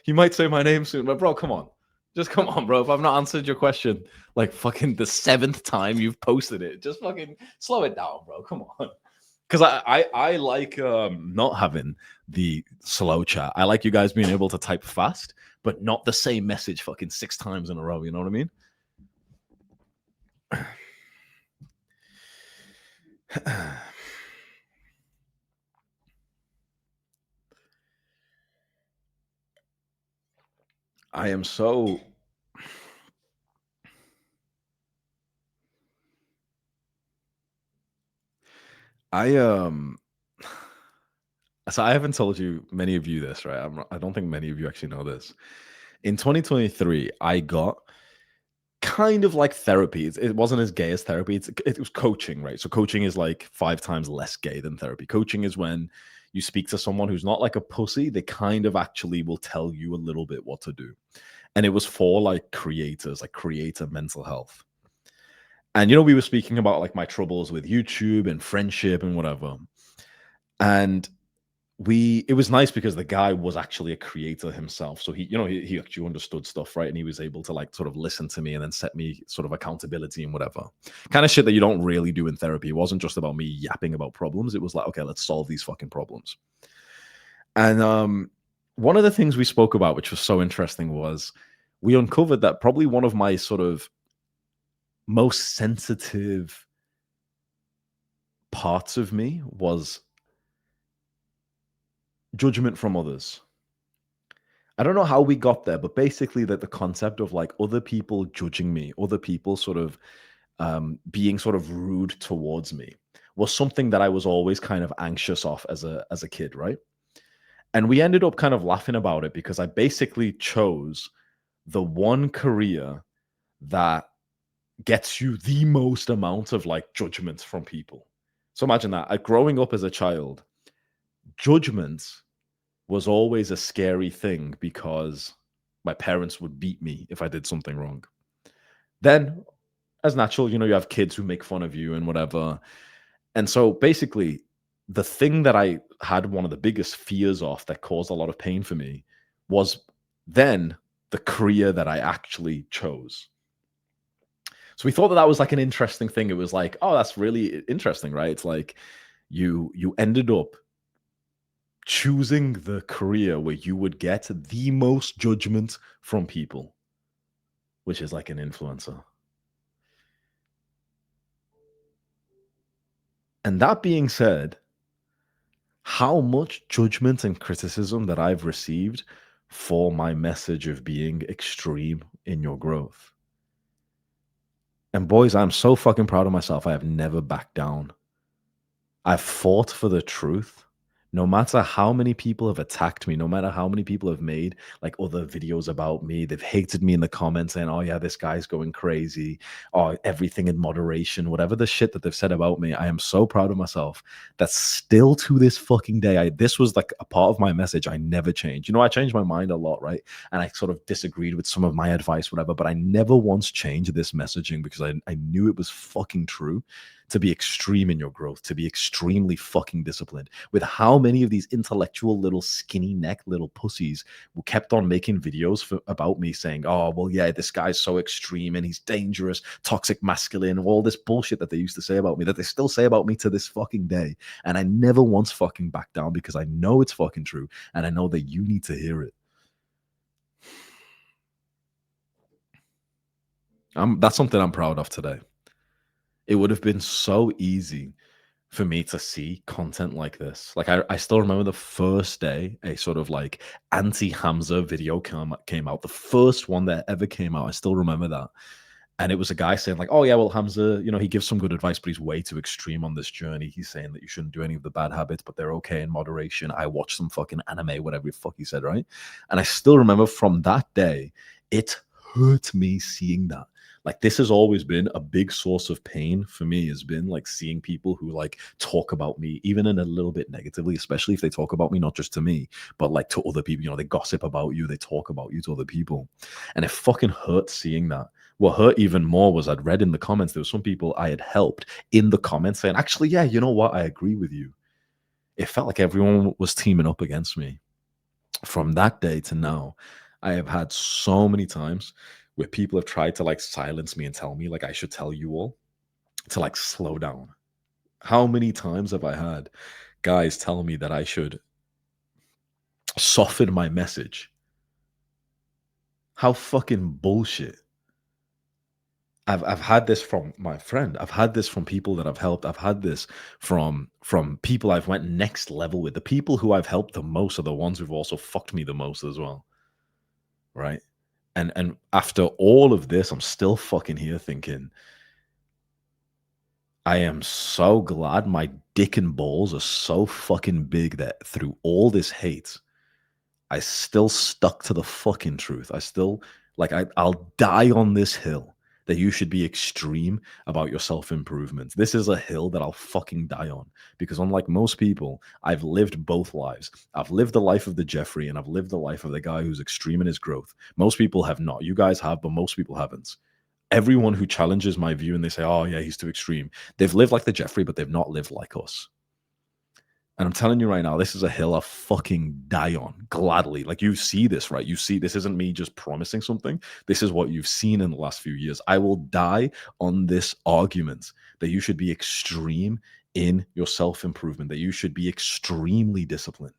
He might say my name soon, but bro, come on, just come on, bro. If I've not answered your question like fucking the seventh time you've posted it, just fucking slow it down, bro. Come on, because I like not having the slow chat. I like you guys being able to type fast, but not the same message fucking 6 times in a row. You know what I mean? I am so I so I haven't told you many of you this, right? I don't think many of you actually know this. In 2023, I got kind of like therapy. It wasn't as gay as therapy. It was coaching, right? So coaching is like 5 times less gay than therapy. Coaching is when you speak to someone who's not like a pussy. They kind of actually will tell you a little bit what to do. And it was for like creators, like creator mental health. And we were speaking about like my troubles with YouTube and friendship and whatever. And we it was nice because the guy was actually a creator himself, so he actually understood stuff, right? And he was able to like sort of listen to me and then set me sort of accountability and whatever kind of shit that you don't really do in therapy. It wasn't just about me yapping about problems. It was like, okay, let's solve these fucking problems. And one of the things we spoke about, which was so interesting, was we uncovered that probably one of my sort of most sensitive parts of me was judgment from others. I don't know how we got there, but basically that the concept of like other people judging me, other people sort of being sort of rude towards me was something that I was always kind of anxious of as a kid, right? And we ended up kind of laughing about it because I basically chose the one career that gets you the most amount of like judgments from people. So imagine that. Growing up as a child, judgment was always a scary thing because my parents would beat me if I did something wrong. Then, as natural, you have kids who make fun of you and whatever. And so basically, the thing that I had one of the biggest fears of that caused a lot of pain for me was then the career that I actually chose. So we thought that that was like an interesting thing. It was like, oh, that's really interesting, right? It's like you ended up choosing the career where you would get the most judgment from people, which is like an influencer. And that being said, how much judgment and criticism that I've received for my message of being extreme in your growth. And boys, I'm so fucking proud of myself. I have never backed down. I've fought for the truth. No matter how many people have attacked me, no matter how many people have made like other videos about me, they've hated me in the comments saying, oh, yeah, this guy's going crazy, or everything in moderation, whatever the shit that they've said about me. I am so proud of myself that still to this fucking day, this was like a part of my message. I never changed. I changed my mind a lot, right? And I sort of disagreed with some of my advice, whatever, but I never once changed this messaging because I knew it was fucking true to be extreme in your growth, to be extremely fucking disciplined. With how many of these intellectual little skinny neck little pussies who kept on making videos about me saying, oh, well, yeah, this guy's so extreme and he's dangerous, toxic masculine, all this bullshit that they used to say about me, that they still say about me to this fucking day. And I never once fucking back down because I know it's fucking true and I know that you need to hear it. That's something I'm proud of today. It would have been so easy for me to see content like this. Like I still remember the first day a sort of like anti-Hamza video came out. The first one that ever came out. I still remember that. And it was a guy saying, like, oh yeah, well, Hamza, he gives some good advice, but he's way too extreme on this journey. He's saying that you shouldn't do any of the bad habits, but they're okay in moderation. I watched some fucking anime, whatever the fuck he said, right? And I still remember from that day, it hurt me seeing that. Like this has always been a big source of pain for me, has been like seeing people who like talk about me, even in a little bit negatively, especially if they talk about me, not just to me, but like to other people. They gossip about you, they talk about you to other people. And it fucking hurt seeing that. What hurt even more was I'd read in the comments, there were some people I had helped in the comments saying, actually, yeah, you know what? I agree with you. It felt like everyone was teaming up against me. From that day to now, I have had so many times where people have tried to like silence me and tell me like I should tell you all to like slow down. How many times have I had guys tell me that I should soften my message? How fucking bullshit. I've had this from my friend. I've had this from people that I've helped. I've had this from people I've went next level with. The people who I've helped the most are the ones who've also fucked me the most as well, right? And after all of this, I'm still fucking here thinking, I am so glad my dick and balls are so fucking big that through all this hate, I still stuck to the fucking truth. I still I'll die on this hill that you should be extreme about your self-improvement. This is a hill that I'll fucking die on because unlike most people, I've lived both lives. I've lived the life of the Jeffrey and I've lived the life of the guy who's extreme in his growth. Most people have not. You guys have, but most people haven't. Everyone who challenges my view and they say, "Oh yeah, he's too extreme," they've lived like the Jeffrey, but they've not lived like us. And I'm telling you right now, this is a hill I fucking die on gladly. Like you see this, right? You see, this isn't me just promising something. This is what you've seen in the last few years. I will die on this argument that you should be extreme in your self improvement, that you should be extremely disciplined.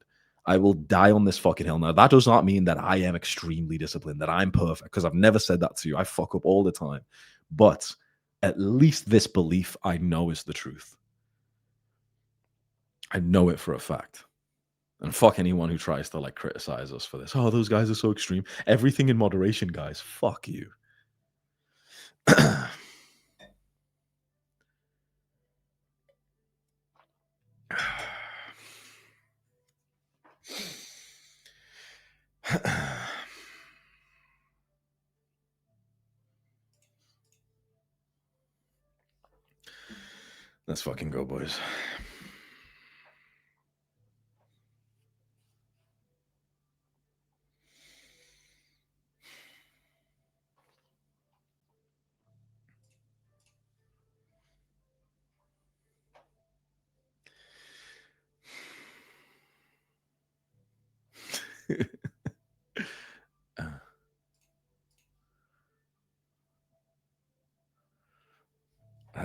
I will die on this fucking hill. Now, that does not mean that I am extremely disciplined, that I'm perfect, because I've never said that to you. I fuck up all the time. But at least this belief I know is the truth. I know it for a fact. And fuck anyone who tries to like criticize us for this. Oh, those guys are so extreme. Everything in moderation, guys. Fuck you. Let's fucking go, boys.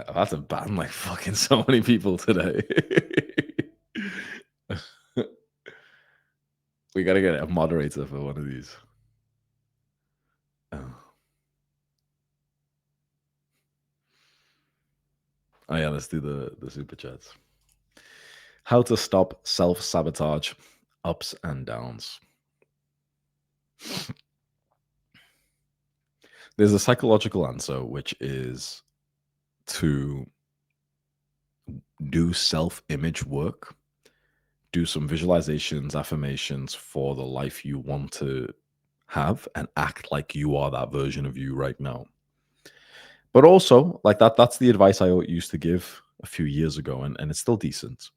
I've had to ban like fucking so many people today. We gotta get a moderator for one of these. Oh, oh yeah, let's do the super chats. How to stop self-sabotage, ups and downs. There's a psychological answer, which is to do self-image work, do some visualizations, affirmations for the life you want to have, and act like you are that version of you right now. But also, like that's the advice I used to give a few years ago, and it's still decent.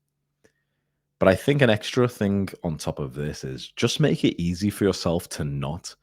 But I think an extra thing on top of this is just make it easy for yourself to not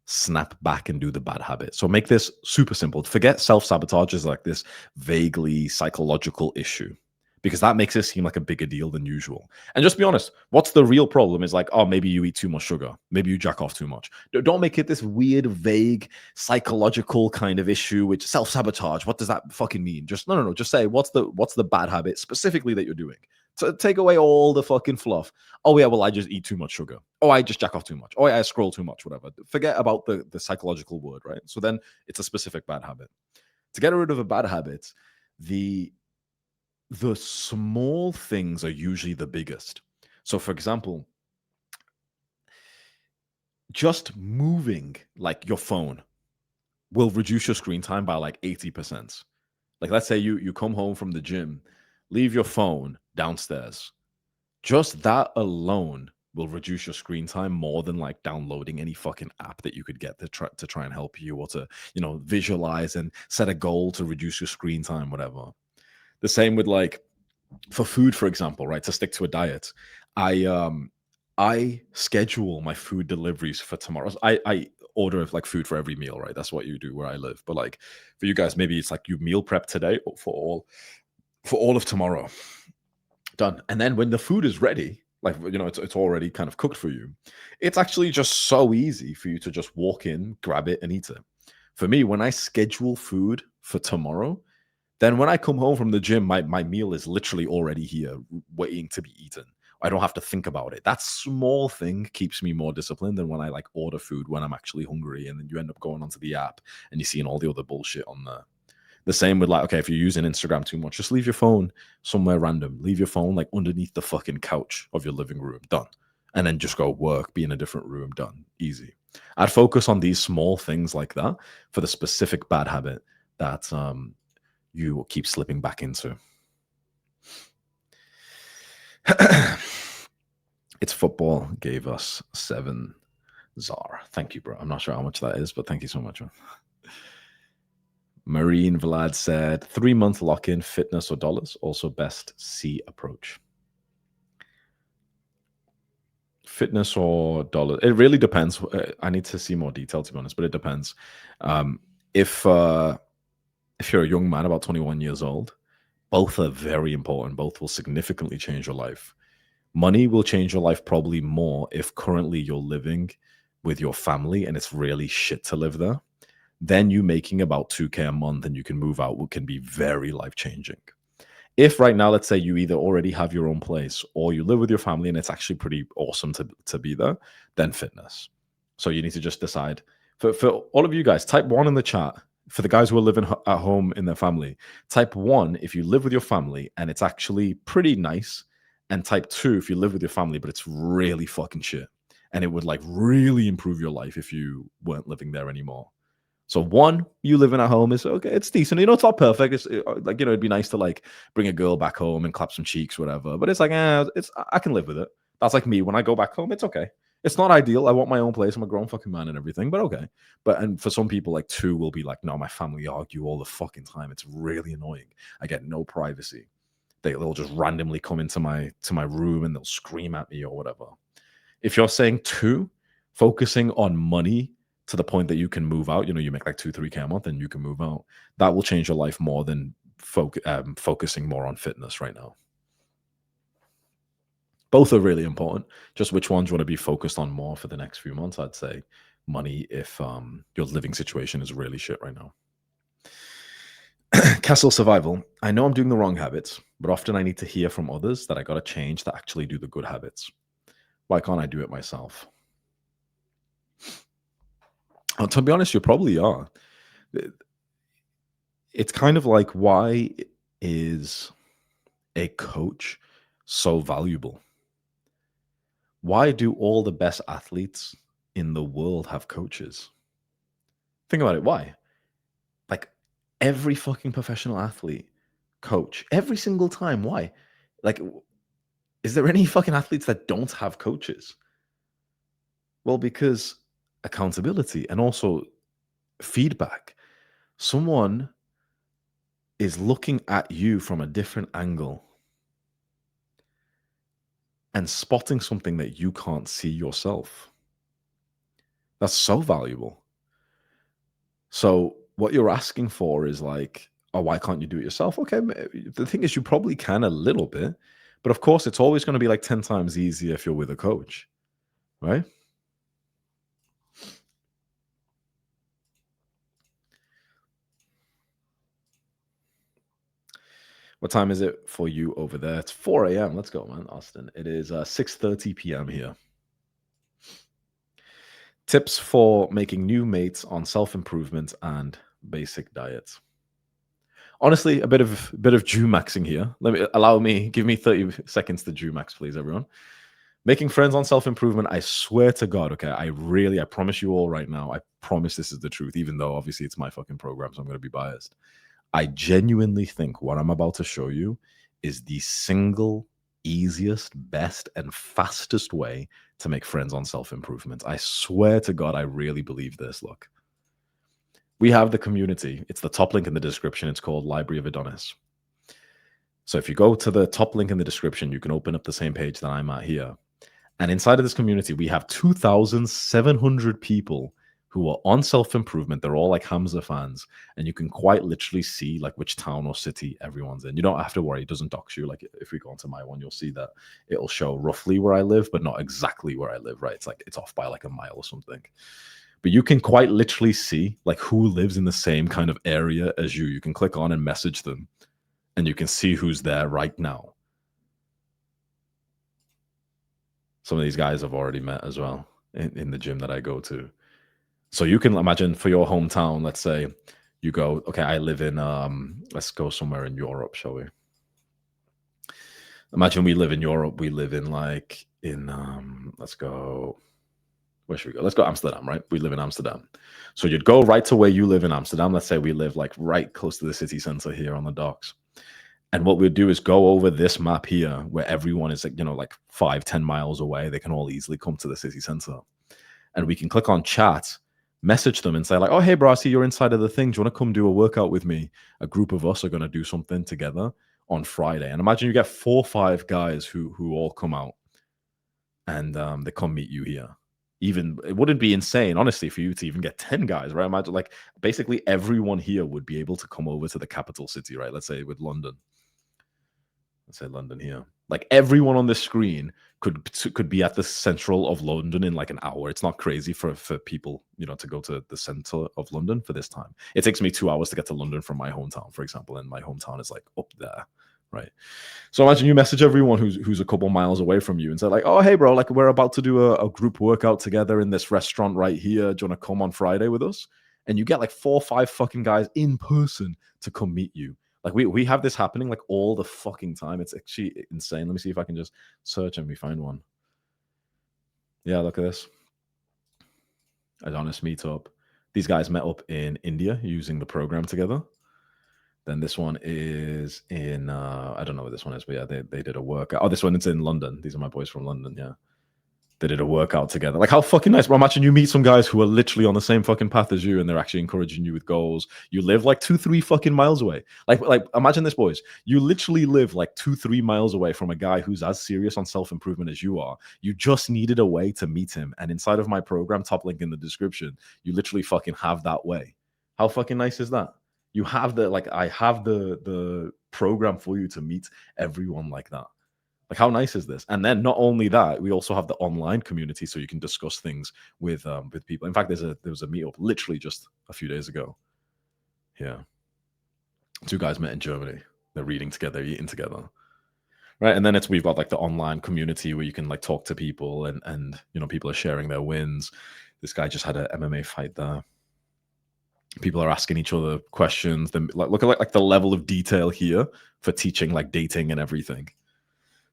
snap back and do the bad habit. So make this super simple. Forget self sabotage as like this vaguely psychological issue because that makes it seem like a bigger deal than usual. And just be honest, what's the real problem is like, oh, maybe you eat too much sugar. Maybe you jack off too much. Don't make it this weird, vague, psychological kind of issue, which self sabotage. What does that fucking mean? Just no. Just say what's the bad habit specifically that you're doing. So take away all the fucking fluff. Oh yeah, well I just eat too much sugar. Oh, I just jack off too much. Oh, I scroll too much. Whatever. Forget about the psychological word, right? So then it's a specific bad habit. To get rid of a bad habit, the the small things are usually the biggest. So, for example, just moving like your phone will reduce your screen time by like 80%. Like, let's say you come home from the gym, leave your phone downstairs. Just that alone will reduce your screen time more than like downloading any fucking app that you could get to try and help you or to, visualize and set a goal to reduce your screen time, whatever. The same with like for food, for example, right? To stick to a diet, I schedule my food deliveries for tomorrow. I order like food for every meal, right? That's what you do where I live. But like for you guys, maybe it's like you meal prep today for all of tomorrow. Done. And then when the food is ready, like it's already kind of cooked for you. It's actually just so easy for you to just walk in, grab it, and eat it. For me, when I schedule food for tomorrow, then when I come home from the gym, my meal is literally already here, waiting to be eaten. I don't have to think about it. That small thing keeps me more disciplined than when I like order food when I'm actually hungry, and then you end up going onto the app and you're seeing all the other bullshit on there. The same with like, okay, if you're using Instagram too much, just leave your phone somewhere random. Leave your phone like underneath the fucking couch of your living room. Done. And then just go work, be in a different room. Done. Easy. I'd focus on these small things like that for the specific bad habit that you keep slipping back into. Football gave us 7 ZAR. Thank you, bro. I'm not sure how much that is, but thank you so much. Marine Vlad said 3-month lock-in, fitness or dollars. Also best C approach. Fitness or dollars. It really depends. I need to see more detail, to be honest, but it depends. If you're a young man about 21 years old, both are very important. Both will significantly change your life. Money will change your life probably more if currently you're living with your family and it's really shit to live there. Then you making about 2K a month and you can move out can be very life changing. If right now, let's say you either already have your own place or you live with your family and it's actually pretty awesome to be there, then fitness. So you need to just decide. For all of you guys, type 1 in the chat. For the guys who are living at home in their family, type 1 if you live with your family and it's actually pretty nice, and type 2 if you live with your family but it's really fucking shit and it would like really improve your life if you weren't living there anymore. So 1, you living at home is okay. It's decent. It's not perfect. It's like, it'd be nice to like bring a girl back home and clap some cheeks, whatever. But it's like, I can live with it. That's like me when I go back home. It's okay. It's not ideal. I want my own place. I'm a grown fucking man and everything, but okay. And for some people, like 2 will be like, no, my family argue all the fucking time. It's really annoying. I get no privacy. They'll just randomly come into my room and they'll scream at me or whatever. If you're saying 2, focusing on money to the point that you can move out, you make like 2-3K a month and you can move out, that will change your life more than focusing more on fitness right now. Both are really important. Just which ones you want to be focused on more for the next few months? I'd say money if your living situation is really shit right now. Castle Survival. I know I'm doing the wrong habits, but often I need to hear from others that I got to change to actually do the good habits. Why can't I do it myself? To be honest, you probably are. It's kind of like, why is a coach so valuable? Why do all the best athletes in the world have coaches? Think about it. Why? Like every fucking professional athlete coach every single time. Why? Like, is there any fucking athletes that don't have coaches? Well, because accountability and also feedback. Someone is looking at you from a different angle and spotting something that you can't see yourself. That's so valuable. So what you're asking for is like, oh, why can't you do it yourself? Okay, the thing is, you probably can a little bit, but of course, it's always going to be like 10 times easier if you're with a coach, right? What time is it for you over there? It's 4 a.m. Let's go, man, Austin. It is 6:30 p.m. here. Tips for making new mates on self-improvement and basic diets. Honestly, a bit of Jew maxing here. Give me 30 seconds to Jew max, please, everyone. Making friends on self-improvement, I swear to God, okay, I promise you all right now, I promise this is the truth, even though obviously it's my fucking program, so I'm going to be biased. I genuinely think what I'm about to show you is the single easiest, best, and fastest way to make friends on self-improvement. I swear to God, I really believe this. Look, we have the community. It's the top link in the description. It's called Library of Adonis. So if you go to the top link in the description, you can open up the same page that I'm at here. And inside of this community, we have 2,700 people who are on self-improvement. They're all like Hamza fans. And you can quite literally see like which town or city everyone's in. You don't have to worry. It doesn't dox you. Like if we go into my one, you'll see that it'll show roughly where I live, but not exactly where I live, right? It's like it's off by like a mile or something. But you can quite literally see like who lives in the same kind of area as you. You can click on and message them and you can see who's there right now. Some of these guys I've already met as well in the gym that I go to. So you can imagine for your hometown, let's say you go, okay, I live in, let's go somewhere in Europe, shall we? Imagine we live in Europe. We live in like let's go, where should we go? Let's go Amsterdam, right? We live in Amsterdam. So you'd go right to where you live in Amsterdam. Let's say we live like right close to the city center here on the docks. And what we'll do is go over this map here where everyone is like, like 5-10 miles away. They can all easily come to the city center. And we can click on chat, message them and say, like, oh, hey, bro, I see you're inside of the thing. Do you want to come do a workout with me? A group of us are going to do something together on Friday. And imagine you get 4 or 5 guys who all come out and they come meet you here. Even it wouldn't be insane, honestly, for you to even get 10 guys, right? Imagine like basically everyone here would be able to come over to the capital city, right? Let's say with London. Let's say London here. Like everyone on the screen could be at the central of London in like an hour. It's not crazy for people, to go to the center of London for this time. It takes me 2 hours to get to London from my hometown, for example, and my hometown is like up there, right? So imagine you message everyone who's a couple miles away from you and say like, oh, hey, bro, like we're about to do a group workout together in this restaurant right here. Do you want to come on Friday with us? And you get like 4 or 5 fucking guys in person to come meet you. Like we have this happening like all the fucking time. It's actually insane. Let me see if I can just search and we find one. Yeah, look at this. Adonis meetup. These guys met up in India using the program together. Then this one is in I don't know where this one is, but yeah, they did a workout. Oh, this one is in London. These are my boys from London. Yeah. They did a workout together. Like how fucking nice, bro. Imagine you meet some guys who are literally on the same fucking path as you and they're actually encouraging you with goals. You live like 2-3 fucking miles away. Like imagine this, boys. You literally live like 2-3 miles away from a guy who's as serious on self-improvement as you are. You just needed a way to meet him. And inside of my program, top link in the description, you literally fucking have that way. How fucking nice is that? You have I have the program for you to meet everyone like that. Like, how nice is this? And then not only that, we also have the online community, so you can discuss things with people. In fact, there was a meetup literally just a few days ago. Yeah, 2 guys met in Germany. They're reading together, eating together, right? And then we've got like the online community where you can like talk to people, and people are sharing their wins. This guy just had an MMA fight there. People are asking each other questions. Then look at like the level of detail here for teaching like dating and everything.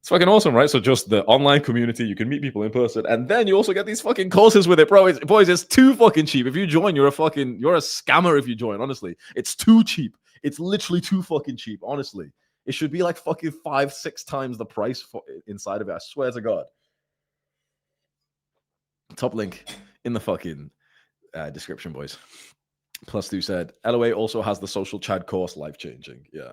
It's fucking awesome, right? So just the online community, you can meet people in person, and then you also get these fucking courses with it, bro. Boys, it's too fucking cheap. If you join, you're a scammer if you join, honestly. It's too cheap. It's literally too fucking cheap, honestly. It should be like fucking 5-6 times the price for inside of it. I swear to God. Top link in the fucking description, boys. Plus, Stu said, LOA also has the social Chad course, life-changing. Yeah.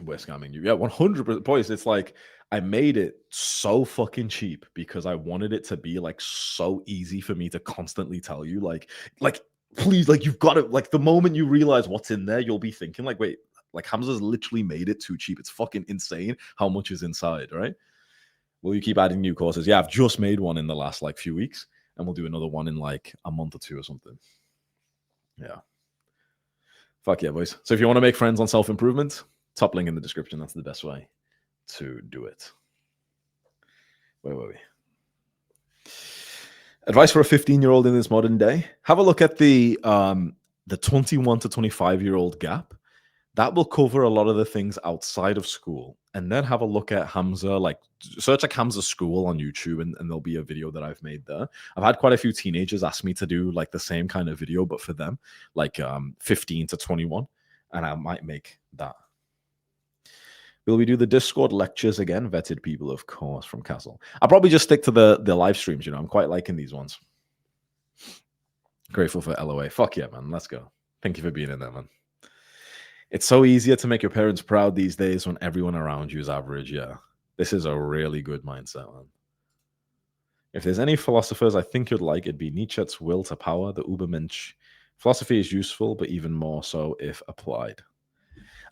We're scamming you. Yeah, 100%. Boys, it's like I made it so fucking cheap because I wanted it to be like so easy for me to constantly tell you, like, please, like, you've got to, like, the moment you realize what's in there, you'll be thinking, like, wait, like, Hamza's literally made it too cheap. It's fucking insane how much is inside, right? Will you keep adding new courses? Yeah, I've just made one in the last like few weeks, and we'll do another one in like a month or 2 or something. Yeah. Fuck yeah, boys. So if you want to make friends on self-improvement, top link in the description. That's the best way to do it. Where were we? Advice for a 15-year-old in this modern day. Have a look at the 21 to 25-year-old gap. That will cover a lot of the things outside of school. And then have a look at Hamza, like search like Hamza School on YouTube, and there'll be a video that I've made there. I've had quite a few teenagers ask me to do like the same kind of video, but for them, like 15 to 21. And I might make that. Will we do the Discord lectures again? Vetted people, of course, from Castle. I'll probably just stick to the live streams. I'm quite liking these ones. Grateful for LOA. Fuck yeah, man. Let's go. Thank you for being in there, man. It's so easier to make your parents proud these days when everyone around you is average. Yeah. This is a really good mindset, man. If there's any philosophers I think you'd like, it'd be Nietzsche's will to power, the Übermensch. Philosophy is useful, but even more so if applied.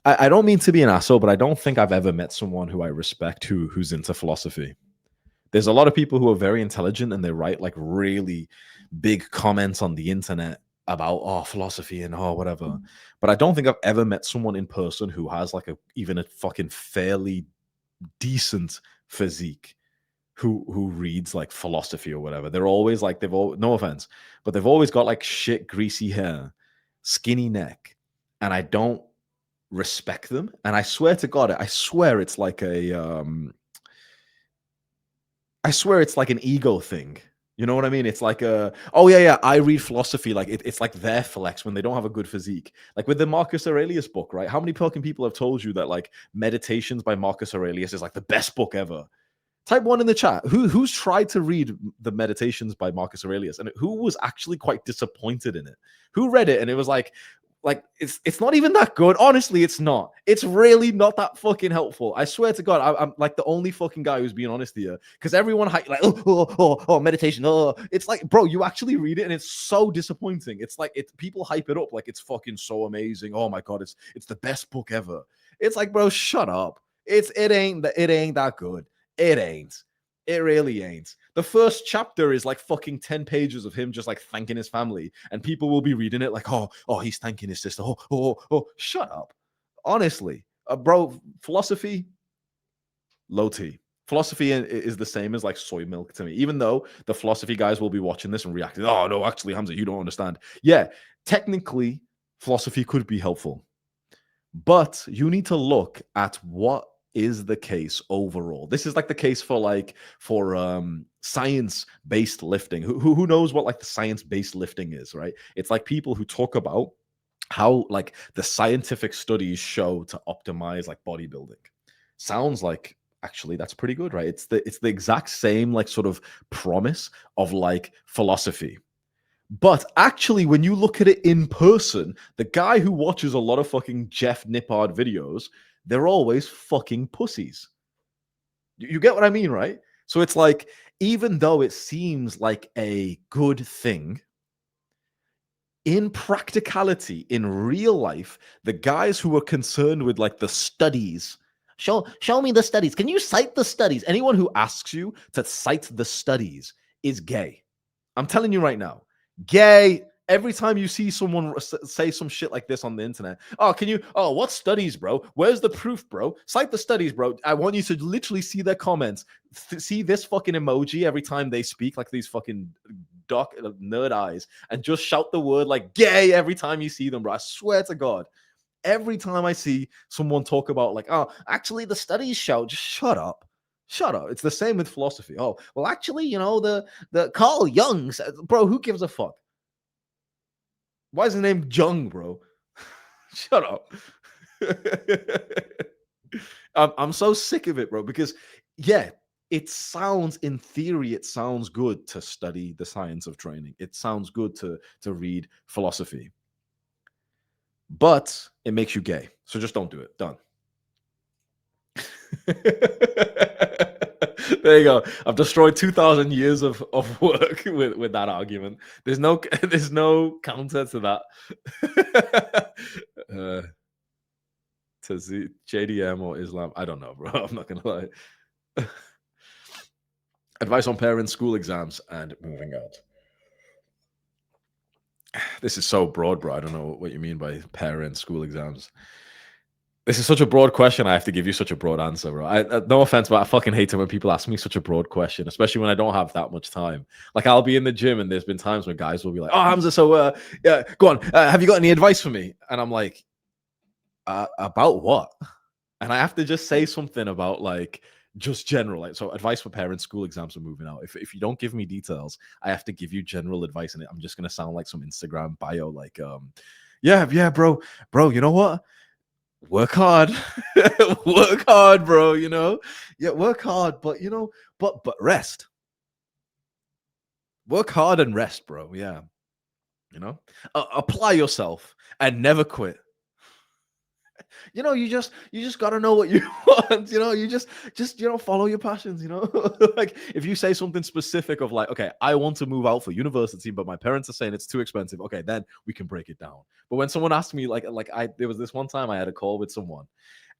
I don't mean to be an asshole, but I don't think I've ever met someone who I respect who's into philosophy. There's a lot of people who are very intelligent and they write like really big comments on the internet about philosophy and whatever. But I don't think I've ever met someone in person who has like even a fucking fairly decent physique who reads like philosophy or whatever. They're always like no offense, but they've always got like shit greasy hair, skinny neck, and I don't respect them. And I swear to God, I swear it's like an ego thing. You know what I mean? It's like oh yeah, yeah. I read philosophy like it's like their flex when they don't have a good physique. Like with the Marcus Aurelius book, right? How many fucking people have told you that like Meditations by Marcus Aurelius is like the best book ever? Type one in the chat. Who's tried to read the Meditations by Marcus Aurelius and who was actually quite disappointed in it? Who read it and it was like it's not even that good. Honestly, it's not. It's really not that fucking helpful. I swear to God, I'm like the only fucking guy who's being honest here because everyone like meditation. Oh, it's like, bro, you actually read it and it's so disappointing. It's like people hype it up like it's fucking so amazing. Oh my God, it's the best book ever. It's like, bro, shut up. It ain't that good. It ain't. It really ain't. The first chapter is like fucking 10 pages of him just like thanking his family, and people will be reading it like, oh, he's thanking his sister. Oh, shut up. Honestly, bro, philosophy, low T. Philosophy is the same as like soy milk to me, even though the philosophy guys will be watching this and reacting. Oh, no, actually, Hamza, you don't understand. Yeah, technically, philosophy could be helpful. But you need to look at what is the case overall. This is like the case for science-based lifting. Who knows what like the science-based lifting is, right? It's like people who talk about how like the scientific studies show to optimize like bodybuilding. Sounds like actually that's pretty good, right? It's the exact same like sort of promise of like philosophy. But actually, when you look at it in person, the guy who watches a lot of fucking Jeff Nippard videos, they're always fucking pussies. You get what I mean, right? So it's like, even though it seems like a good thing, in practicality, in real life, the guys who are concerned with like the studies, show me the studies. Can you cite the studies? Anyone who asks you to cite the studies is gay. I'm telling you right now, gay. Every time you see someone say some shit like this on the internet, what studies, bro? Where's the proof, bro? Cite the studies, bro. I want you to literally see their comments. See this fucking emoji every time they speak, like these fucking dark nerd eyes, and just shout the word like gay every time you see them, bro. I swear to God. Every time I see someone talk about like, oh, actually the studies show, just shut up. Shut up. It's the same with philosophy. Oh, well, actually, the Carl Jung, bro, who gives a fuck? Why is his name Jung, bro? Shut up. I'm so sick of it, bro, because yeah, in theory, it sounds good to study the science of training. It sounds good to read philosophy. But it makes you gay. So just don't do it. Done. There you go. I've destroyed 2,000 years of work with that argument. There's no counter to that. To JDM or Islam, I don't know, bro. I'm not gonna lie. Advice on parents, school exams, and moving out. This is so broad, bro. I don't know what you mean by parents, school exams. This is such a broad question. I have to give you such a broad answer, bro. No offense, but I fucking hate it when people ask me such a broad question, especially when I don't have that much time. Like I'll be in the gym, and there's been times when guys will be like, "Oh, Hamza, so yeah, go on. Have you got any advice for me?" And I'm like, "About what?" And I have to just say something about like just general, like so advice for parents, school exams, are moving out. If you don't give me details, I have to give you general advice, and I'm just gonna sound like some Instagram bio, like yeah, bro, you know what? Work hard. Work hard, bro, yeah, work hard, but but rest. Work hard and rest, bro. Yeah, apply yourself and never quit. You just got to know what you want. You just follow your passions. Like if you say something specific of like, okay, I want to move out for university, but my parents are saying it's too expensive, okay, then we can break it down. But when someone asked me there was this one time I had a call with someone,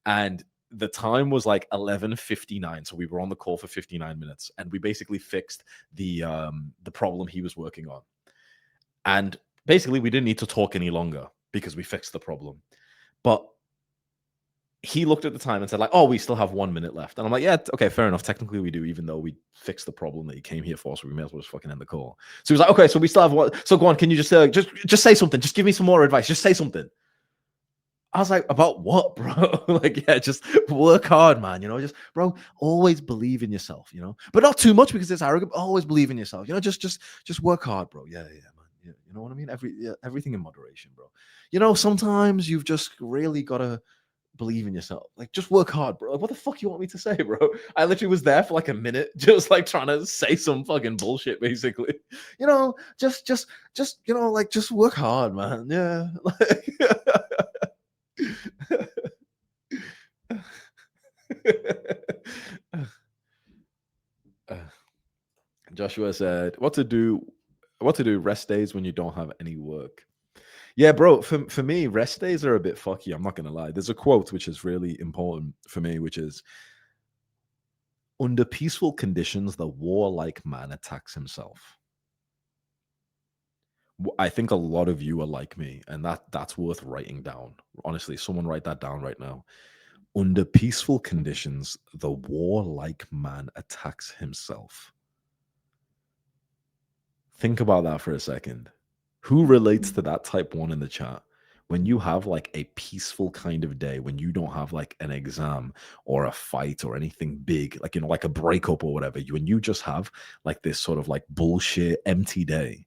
and the time was like 11:59, so we were on the call for 59 minutes, and we basically fixed the problem he was working on. And basically we didn't need to talk any longer because we fixed the problem. But he looked at the time and said like, "Oh, we still have 1 minute left." And I'm like, "Yeah, okay, fair enough. Technically we do, even though we fixed the problem that you came here for, so we may as well just fucking end the call." So he was like, "Okay, so we still have what? So go on, can you just say something? Just give me some more advice. Just say something." I was like, about what, bro? Like, yeah, just work hard, man. Just bro, always believe in yourself, but not too much because it's arrogant. But always believe in yourself, just work hard, bro. Yeah, yeah, man. Yeah, you know what I mean? Everything in moderation, bro. Sometimes you've just really gotta believe in yourself. Like, just work hard, bro. Like, what the fuck you want me to say, bro? I literally was there for like a minute, just like trying to say some fucking bullshit, basically. Like, just work hard, man. Yeah. Joshua said, "What to do rest days when you don't have any work?" Yeah, bro. For me, rest days are a bit fucky. I'm not gonna lie. There's a quote which is really important for me, which is, "Under peaceful conditions, the warlike man attacks himself." I think a lot of you are like me, and that's worth writing down. Honestly, someone write that down right now. Under peaceful conditions, the warlike man attacks himself. Think about that for a second. Who relates to that type one in the chat? When you have like a peaceful kind of day, when you don't have like an exam or a fight or anything big, like, like a breakup or whatever, when you just have like this sort of like bullshit empty day,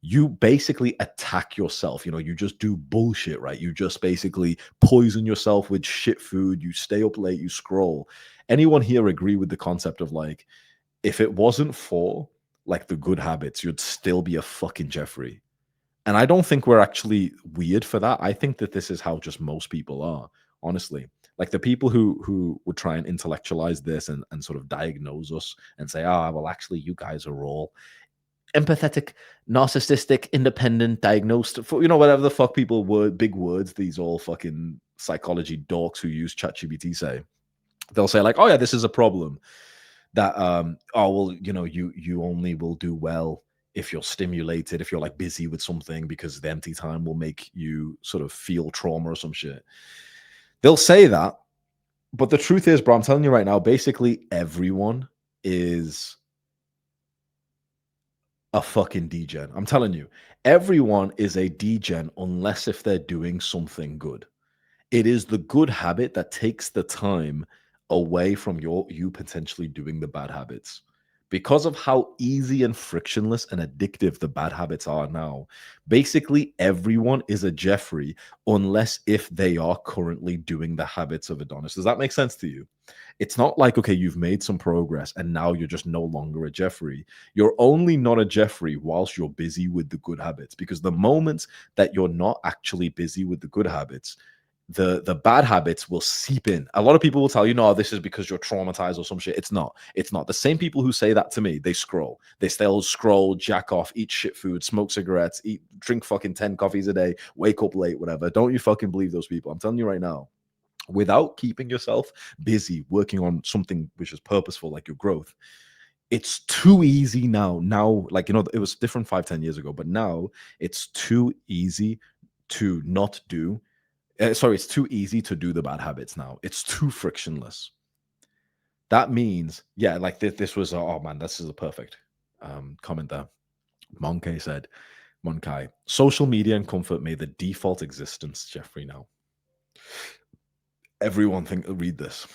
you basically attack yourself. You just do bullshit, right? You just basically poison yourself with shit food. You stay up late, you scroll. Anyone here agree with the concept of like, if it wasn't for like the good habits, you'd still be a fucking Jeffrey. And I don't think we're actually weird for that. I think that this is how just most people are, honestly. Like the people who would try and intellectualize this and sort of diagnose us and say, "Ah, well, actually, you guys are all empathetic, narcissistic, independent, diagnosed," for whatever the fuck people big words these all fucking psychology dorks who use ChatGPT say. They'll say like, "Oh yeah, this is a problem that oh well, you only will do well if you're stimulated, if you're like busy with something, because the empty time will make you sort of feel trauma or some shit." They'll say that, but the truth is, bro, I'm telling you right now, basically everyone is a fucking degen. I'm telling you, everyone is a degen unless if they're doing something good. It is the good habit that takes the time away from you potentially doing the bad habits. Because of how easy and frictionless and addictive the bad habits are now, basically everyone is a Jeffrey unless if they are currently doing the habits of Adonis. Does that make sense to you? It's not like, okay, you've made some progress and now you're just no longer a Jeffrey. You're only not a Jeffrey whilst you're busy with the good habits, because the moment that you're not actually busy with the good habits, the bad habits will seep in. A lot of people will tell you, "No, this is because you're traumatized or some shit." It's not. It's not. The same people who say that to me, they scroll. They still scroll, jack off, eat shit food, smoke cigarettes, drink fucking 10 coffees a day, wake up late, whatever. Don't you fucking believe those people. I'm telling you right now, without keeping yourself busy working on something which is purposeful, like your growth, it's too easy now, like, it was different 5-10 years ago, but now it's too easy to not do sorry, it's too easy to do the bad habits now. It's too frictionless. That means, yeah, like this was, oh man, this is a perfect comment there. Monkai, social media and comfort made the default existence, Jeffrey. Now everyone read this.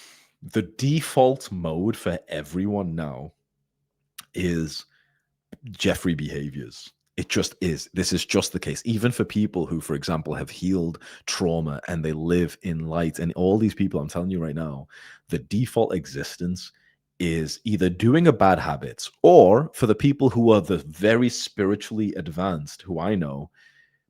The default mode for everyone now is Jeffrey behaviors. It just is. This is just the case. Even for people who, for example, have healed trauma and they live in light, and all these people, I'm telling you right now, the default existence is either doing a bad habit, or for the people who are the very spiritually advanced, who I know,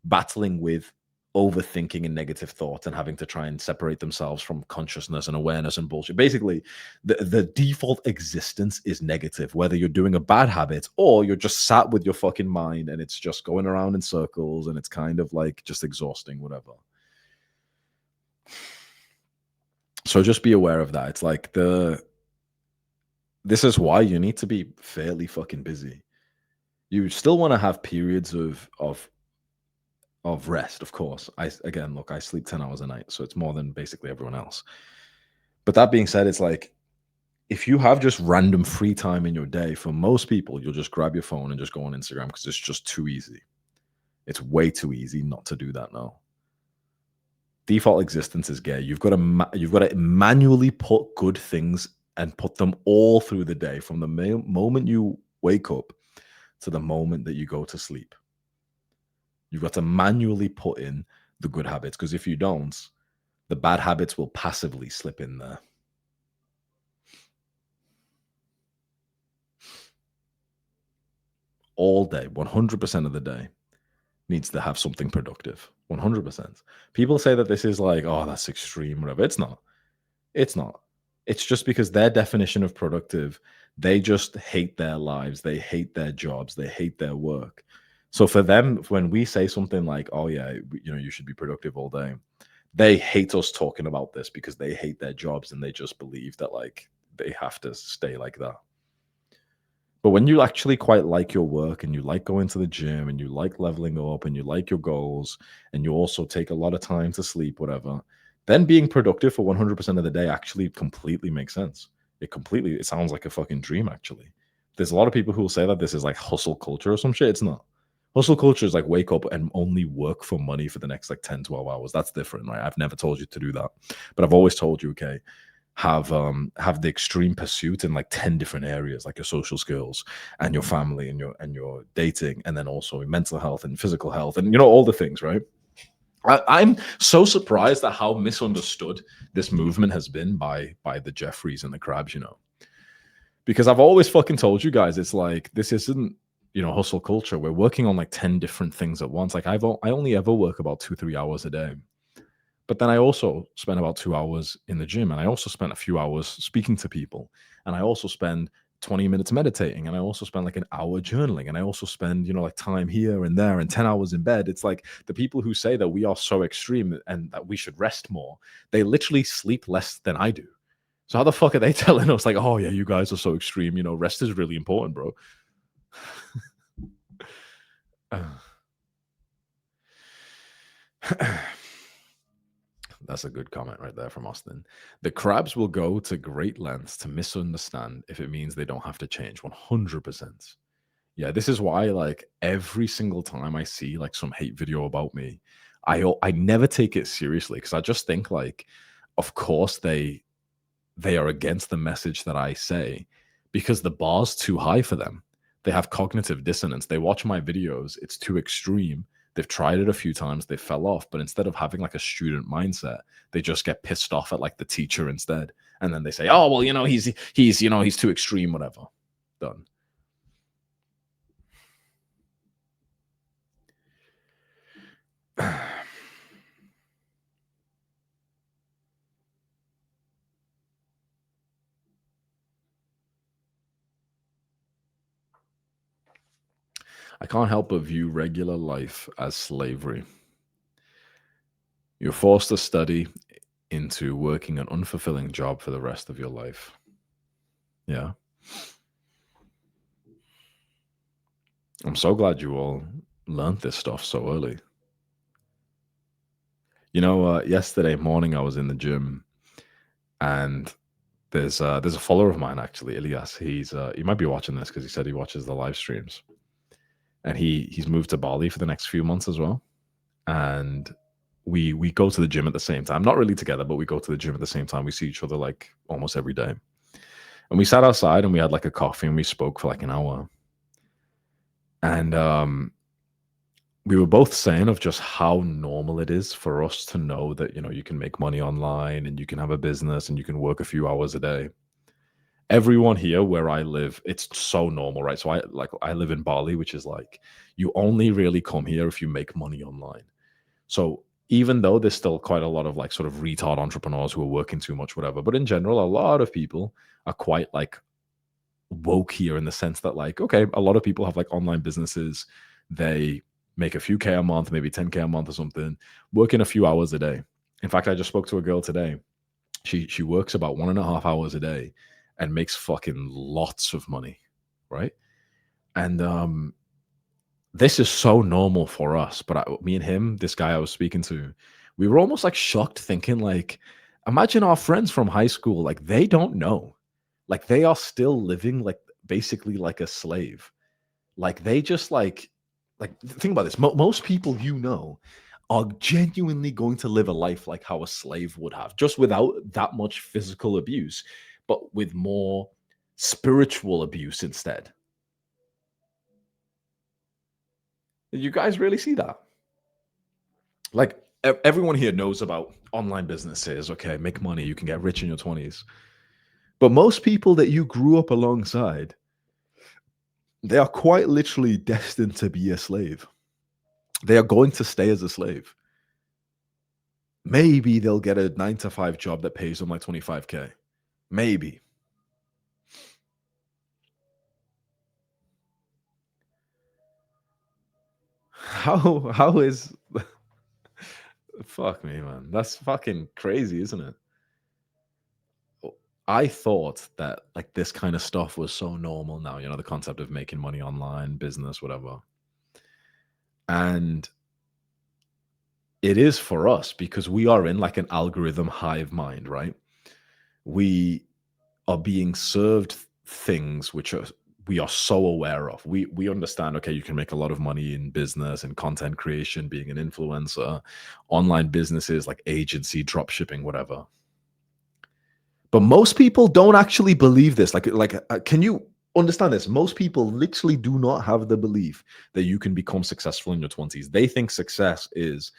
battling with overthinking and negative thoughts and having to try and separate themselves from consciousness and awareness and bullshit. Basically, the default existence is negative, whether you're doing a bad habit or you're just sat with your fucking mind and it's just going around in circles and it's kind of like just exhausting, whatever. So just be aware of that. It's like this is why you need to be fairly fucking busy. You still want to have periods of rest, of course. I sleep 10 hours a night, so it's more than basically everyone else. But that being said, it's like, if you have just random free time in your day, for most people, you'll just grab your phone and just go on Instagram because it's just too easy. It's way too easy not to do that now. Default existence is gay. You've got to manually put good things and put them all through the day from the moment you wake up to the moment that you go to sleep. You've got to manually put in the good habits because if you don't, the bad habits will passively slip in there. All day, 100% of the day needs to have something productive. 100%. People say that this is like, oh, that's extreme, whatever. It's not. It's not. It's just because their definition of productive, they just hate their lives. They hate their jobs. They hate their work. So for them, when we say something like, oh, yeah, you should be productive all day, they hate us talking about this because they hate their jobs and they just believe that like they have to stay like that. But when you actually quite like your work and you like going to the gym and you like leveling up and you like your goals and you also take a lot of time to sleep, whatever, then being productive for 100% of the day actually completely makes sense. It sounds like a fucking dream, actually. There's a lot of people who will say that this is like hustle culture or some shit. It's not. Hustle culture is like wake up and only work for money for the next like 10, 12 hours. That's different, right? I've never told you to do that. But I've always told you, okay, have the extreme pursuit in like 10 different areas, like your social skills and your family and your dating, and then also in mental health and physical health and all the things, right? I'm so surprised at how misunderstood this movement has been by the Jeffreys and the Crabs, because I've always fucking told you guys it's like this isn't hustle culture. We're working on like 10 different things at once. Like I only ever work about 2-3 hours a day. But then I also spend about 2 hours in the gym, and I also spend a few hours speaking to people, and I also spend 20 minutes meditating, and I also spend like an hour journaling, and I also spend like time here and there, and 10 hours in bed. It's like the people who say that we are so extreme and that we should rest more, they literally sleep less than I do. So how the fuck are they telling us like, oh yeah, you guys are so extreme? Rest is really important, bro. That's a good comment right there from Austin. The Crabs will go to great lengths to misunderstand if it means they don't have to change. 100%. Yeah, this is why like every single time I see like some hate video about me, I never take it seriously because I just think like, of course they are against the message that I say because the bar's too high for them. They have cognitive dissonance. They watch my videos, it's too extreme. They've tried it a few times, they fell off, but instead of having like a student mindset, they just get pissed off at like the teacher instead. And then they say, "Oh, well, he's too extreme, whatever." Done. I can't help but view regular life as slavery. You're forced to study into working an unfulfilling job for the rest of your life. Yeah. I'm so glad you all learned this stuff so early. Yesterday morning I was in the gym and there's a follower of mine actually, Elias. He might be watching this because he said he watches the live streams. And he's moved to Bali for the next few months as well. And we go to the gym at the same time. Not really together, but we go to the gym at the same time. We see each other like almost every day. And we sat outside and we had like a coffee and we spoke for like an hour. And we were both saying of just how normal it is for us to know that you can make money online and you can have a business and you can work a few hours a day. Everyone here where I live, it's so normal, right? So I live in Bali, which is like you only really come here if you make money online. So even though there's still quite a lot of like sort of retard entrepreneurs who are working too much, whatever, but in general, a lot of people are quite like woke here in the sense that like, okay, a lot of people have like online businesses. They make a few K a month, maybe 10K a month or something, working a few hours a day. In fact, I just spoke to a girl today. She works about 1.5 hours a day and makes fucking lots of money, right? And this is so normal for us. But me and him, this guy I was speaking to, we were almost like shocked, thinking like, imagine our friends from high school, like they don't know, like they are still living like basically like a slave. Like they just like think about this. Most people are genuinely going to live a life like how a slave would have, just without that much physical abuse, but with more spiritual abuse instead. You guys really see that? Like everyone here knows about online businesses. Okay, make money, you can get rich in your 20s. But most people that you grew up alongside, they are quite literally destined to be a slave. They are going to stay as a slave. Maybe they'll get a 9 to 5 job that pays them like 25K. Maybe. How is fuck me, man. That's fucking crazy, isn't it? I thought that like this kind of stuff was so normal now, the concept of making money online, business, whatever. And it is for us because we are in like an algorithm hive mind, right? We are being served things which are we are so aware of. We understand, okay, you can make a lot of money in business and content creation, being an influencer, online businesses like agency, drop shipping, whatever. But most people don't actually believe this. Can you understand this? Most people literally do not have the belief that you can become successful in your 20s. They think success is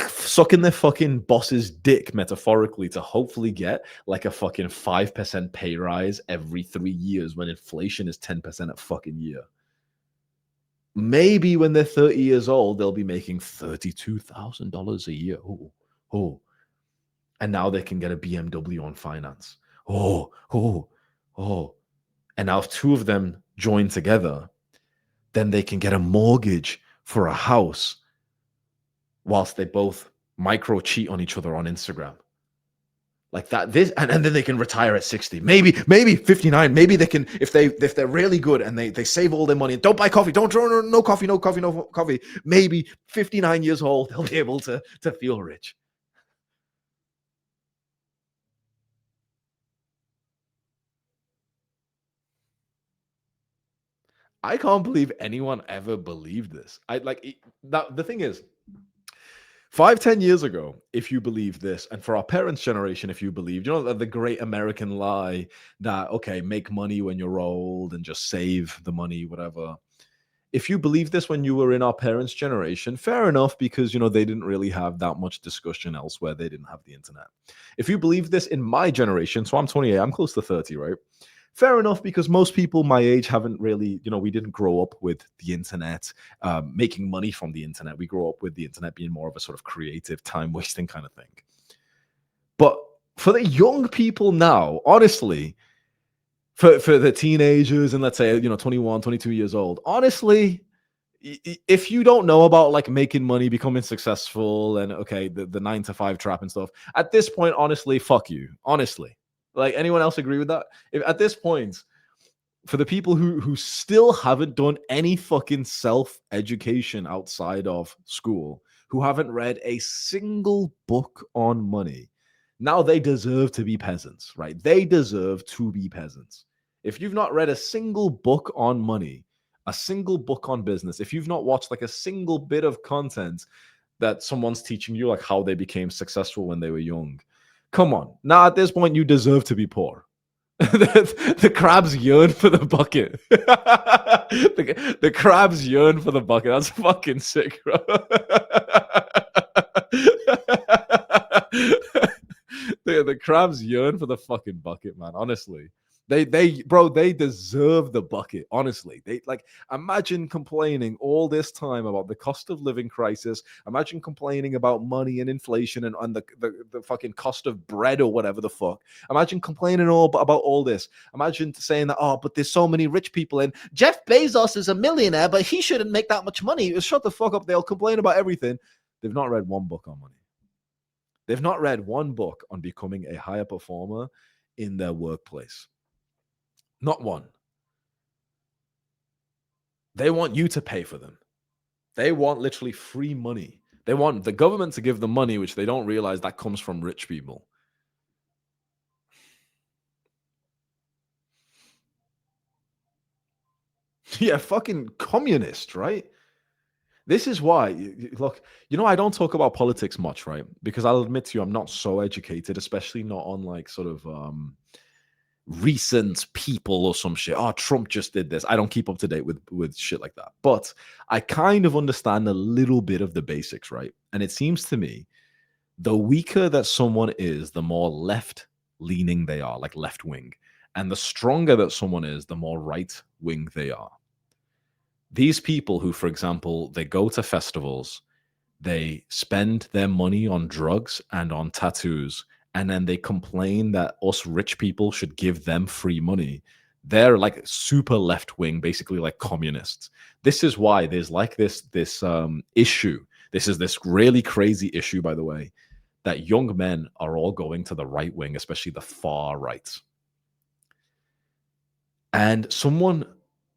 sucking their fucking boss's dick metaphorically to hopefully get like a fucking 5% pay rise every 3 years when inflation is 10% a fucking year. Maybe when they're 30 years old, they'll be making $32,000 a year. Oh, and now they can get a BMW on finance. Oh, oh, oh. And now if two of them join together, then they can get a mortgage for a house whilst they both micro cheat on each other on Instagram. Like that, and then they can retire at 60, maybe 59. Maybe they can, if they're really good and they save all their money and don't buy coffee, don't no coffee, no coffee, no coffee. Maybe 59 years old, they'll be able to feel rich. I can't believe anyone ever believed this. I like now. The thing is, 5, 10 years ago, if you believed this, and for our parents' generation, if you believed, the great American lie that, okay, make money when you're old and just save the money, whatever. If you believe this when you were in our parents' generation, fair enough, because, they didn't really have that much discussion elsewhere. They didn't have the internet. If you believe this in my generation, so I'm 28, I'm close to 30, right? Fair enough, because most people my age haven't really, we didn't grow up with the internet, making money from the internet. We grew up with the internet being more of a sort of creative, time wasting kind of thing. But for the young people now, honestly, for the teenagers and let's say, 21, 22 years old, honestly, if you don't know about like making money, becoming successful, and okay, the 9 to 5 trap and stuff, at this point, honestly, fuck you. Honestly. Like, anyone else agree with that? If at this point, for the people who still haven't done any fucking self education outside of school, who haven't read a single book on money, now they deserve to be peasants, right? They deserve to be peasants. If you've not read a single book on money, a single book on business, if you've not watched like a single bit of content that someone's teaching you, like how they became successful when they were young, come on. Now at this point, you deserve to be poor. The crabs yearn for the bucket. The crabs yearn for the bucket. That's fucking sick, bro. The crabs yearn for the fucking bucket, man. Honestly, they deserve the bucket. Honestly, they like imagine complaining all this time about the cost of living crisis. Imagine complaining about money and inflation and the fucking cost of bread or whatever the fuck. Imagine complaining all about all this. Imagine saying that, oh, but there's so many rich people and Jeff Bezos is a millionaire, but he shouldn't make that much money. Shut the fuck up. They'll complain about everything. They've not read one book on money. They've not read one book on becoming a higher performer in their workplace. Not one. They want you to pay for them. They want literally free money. They want the government to give them money, which they don't realize that comes from rich people. Yeah, fucking communist, right? This is why, look, I don't talk about politics much, right? Because I'll admit to you, I'm not so educated, especially not on like sort of recent people or some shit. Oh, Trump just did this. I don't keep up to date with shit like that. But I kind of understand a little bit of the basics, right? And it seems to me the weaker that someone is, the more left leaning they are, like left wing. And the stronger that someone is, the more right wing they are. These people who, for example, they go to festivals, they spend their money on drugs and on tattoos, and then they complain that us rich people should give them free money. They're like super left wing, basically like communists. This is why there's like this issue. This is this really crazy issue, by the way, that young men are all going to the right wing, especially the far right. And someone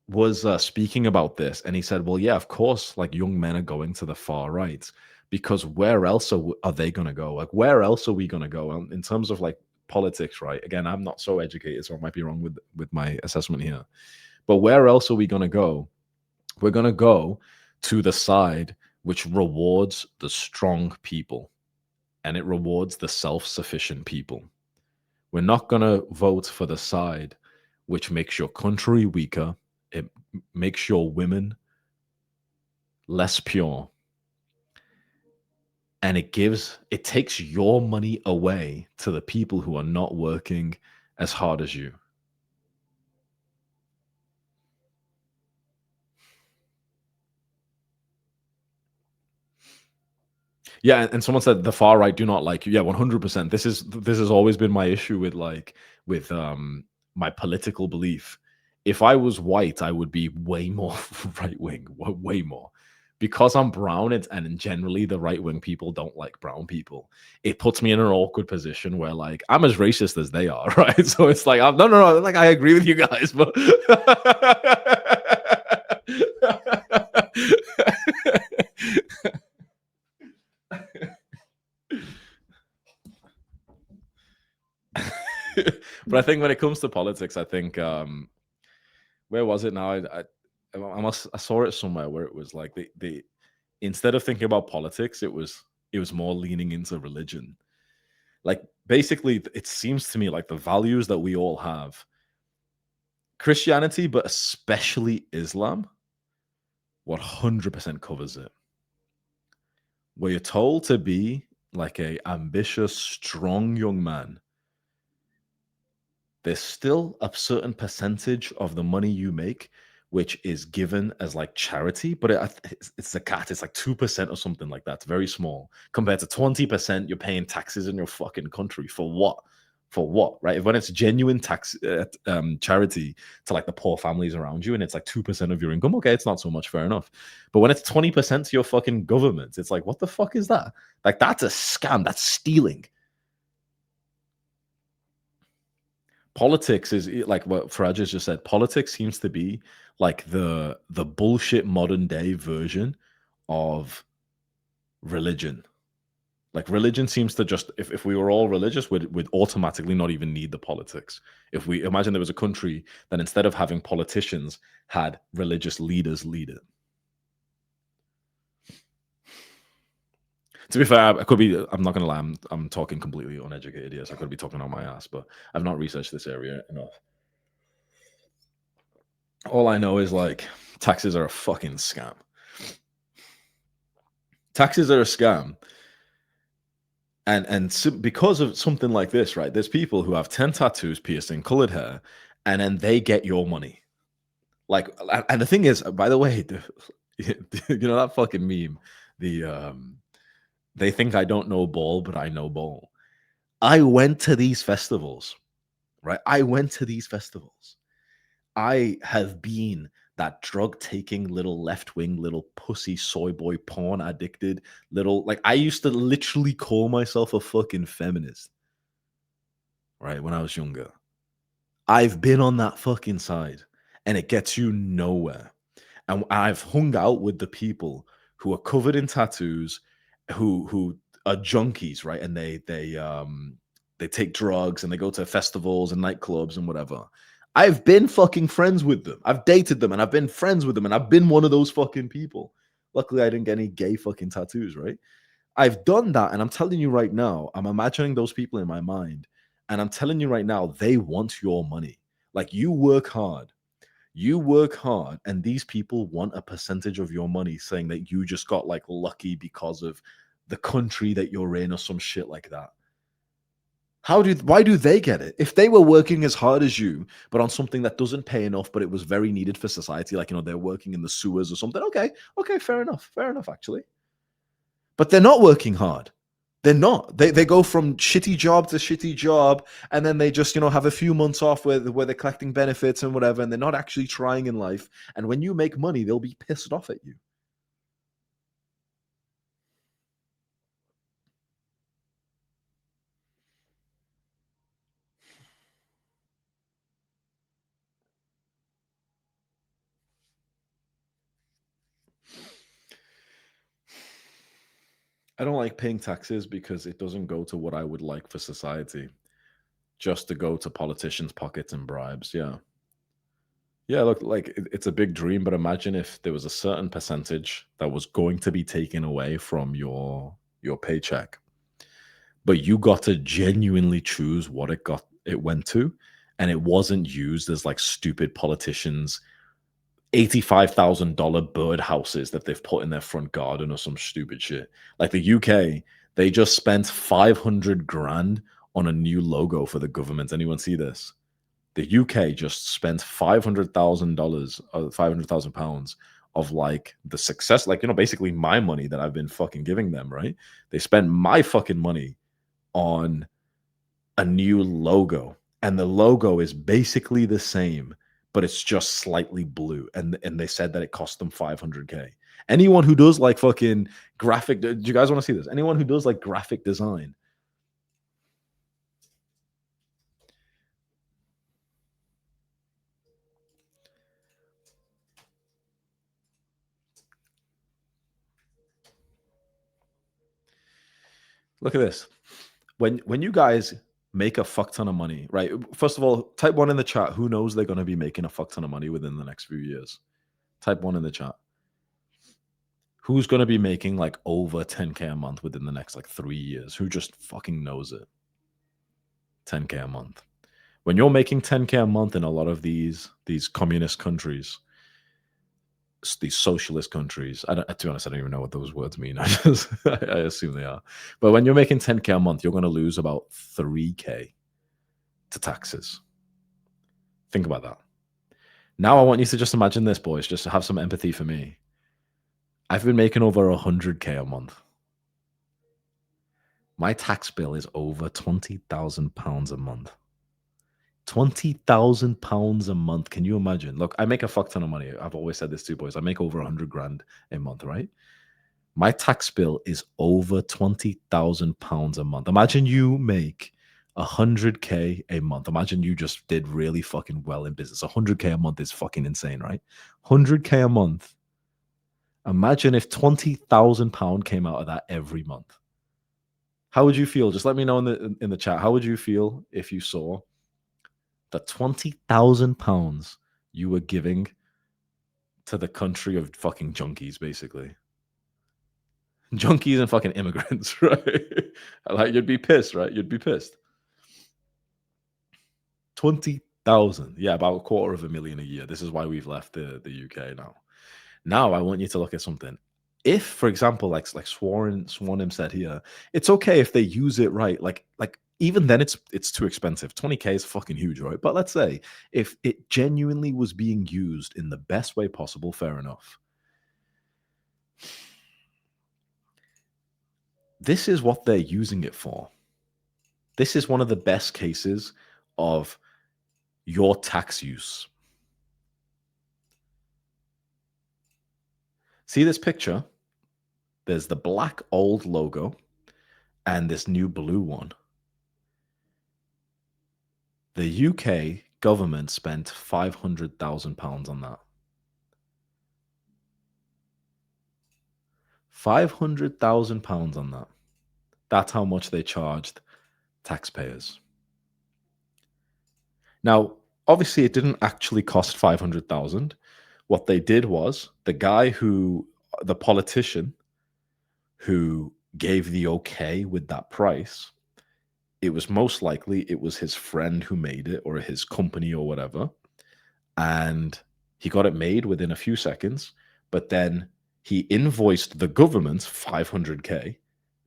was speaking about this, and he said, "Well, yeah, of course, like young men are going to the far right because where else are they going to go? Like, where else are we going to go in terms of like politics, right? Again, I'm not so educated, so I might be wrong with my assessment here. But where else are we going to go? We're going to go to the side which rewards the strong people, and it rewards the self-sufficient people. We're not going to vote for the side which makes your country weaker. It makes your women less pure. And it takes your money away to the people who are not working as hard as you." Yeah, and someone said the far right do not like you. Yeah, 100%. This has always been my issue with my political belief. If I was white, I would be way more right wing, way more. Because I'm brown, and generally the right wing people don't like brown people. It puts me in an awkward position where like I'm as racist as they are, right? So it's like no, no, no. Like I agree with you guys, but but I think when it comes to politics, I think where was it now? I saw it somewhere where it was like the instead of thinking about politics, it was more leaning into religion. Like basically, it seems to me like the values that we all have, Christianity, but especially Islam, 100% covers it. Where you're told to be like a ambitious, strong young man, there's still a certain percentage of the money you make which is given as like charity, but it's zakat. It's like 2% or something like that. It's very small compared to 20% you're paying taxes in your fucking country for what? For what, right? When it's genuine tax charity to like the poor families around you, and it's like 2% of your income, okay, it's not so much, fair enough. But when it's 20% to your fucking government, it's like, what the fuck is that? Like that's a scam. That's stealing. Politics is like what Faraj just said. Politics seems to be like the bullshit modern day version of religion. Like religion seems to just if we were all religious, we'd automatically not even need the politics. If we imagine there was a country that instead of having politicians had religious leaders lead it. To be fair, I could be. I'm not gonna lie. I'm talking completely uneducated. Yes, I could be talking on my ass, but I've not researched this area enough. All I know is like taxes are a fucking scam. Taxes are a scam, and because of something like this, right? There's people who have 10 tattoos, piercing, colored hair, and then they get your money. Like, and the thing is, by the way, that fucking meme. The They think I don't know ball, but I know ball. I went to these festivals, right? I went to these festivals. I have been that drug taking little left wing, little pussy soy boy porn addicted little like I used to literally call myself a fucking feminist, right? When I was younger. I've been on that fucking side and it gets you nowhere. And I've hung out with the people who are covered in tattoos, who are junkies, right? And they take drugs and they go to festivals and nightclubs and whatever. I've been fucking friends with them. I've dated them and I've been friends with them and I've been one of those fucking people. Luckily, I didn't get any gay fucking tattoos, right? I've done that, and I'm telling you right now, I'm imagining those people in my mind, and I'm telling you right now, they want your money. Like you work hard, and these people want a percentage of your money, saying that you just got like lucky because of the country that you're in or some shit like that. Why do they get it? If they were working as hard as you, but on something that doesn't pay enough, but it was very needed for society, like they're working in the sewers or something. Okay, okay, fair enough, actually. But they're not working hard. They're not. They go from shitty job to shitty job, and then they just have a few months off where they're collecting benefits and whatever, and they're not actually trying in life. And when you make money, they'll be pissed off at you. I don't like paying taxes because it doesn't go to what I would like for society, just to go to politicians' pockets and bribes. Yeah. Yeah, look, like it's a big dream, but imagine if there was a certain percentage that was going to be taken away from your paycheck, but you got to genuinely choose what it went to, and it wasn't used as like stupid politicians $85,000 bird houses that they've put in their front garden or some stupid shit. Like the UK, they just spent 500 grand on a new logo for the government. Anyone see this? The UK just spent $500,000, £500,000 of like the success, like basically my money that I've been fucking giving them, right? They spent my fucking money on a new logo, and the logo is basically the same, but it's just slightly blue. And they said that it cost them 500K. Anyone who does like fucking graphic, do you guys want to see this? Anyone who does like graphic design, look at this. When you guys make a fuck ton of money, right? First of all, type one in the chat. Who knows they're going to be making a fuck ton of money within the next few years? Type one in the chat. Who's going to be making like over 10K a month within the next like 3 years? Who just fucking knows it? 10K a month. When you're making 10K a month in a lot of these communist countries, these socialist countries, to be honest, I don't even know what those words mean. I assume they are. But when you're making 10K a month, you're going to lose about 3K to taxes. Think about that. Now I want you to just imagine this, boys, just to have some empathy for me. I've been making over 100K a month. My tax bill is over £20,000 a month. £20,000 a month. Can you imagine? Look, I make a fuck ton of money. I've always said this too, boys. I make over 100 grand a month, right? My tax bill is over £20,000 a month. Imagine you make 100K a month. Imagine you just did really fucking well in business. 100K a month is fucking insane, right? 100K a month. Imagine if £20,000 came out of that every month. How would you feel? Just let me know in the chat. How would you feel if you saw the £20,000 you were giving to the country of fucking junkies, basically? Junkies and fucking immigrants, right? Like you'd be pissed, right? You'd be pissed. 20,000, yeah, about a quarter of a million a year. This is why we've left the UK now. Now I want you to look at something. If, for example, like Swarnim said here, it's okay if they use it right. Like even then, it's too expensive. 20K is fucking huge, right? But let's say if it genuinely was being used in the best way possible, fair enough. This is what they're using it for. This is one of the best cases of your tax use. See this picture? There's the black old logo and this new blue one. The UK government spent £500,000 on that. £500,000 on that. That's how much they charged taxpayers. Now, obviously, it didn't actually cost 500,000. What they did was the guy who the politician who gave the okay with that price, it was most likely it was his friend who made it or his company or whatever. And he got it made within a few seconds, but then he invoiced the government 500K.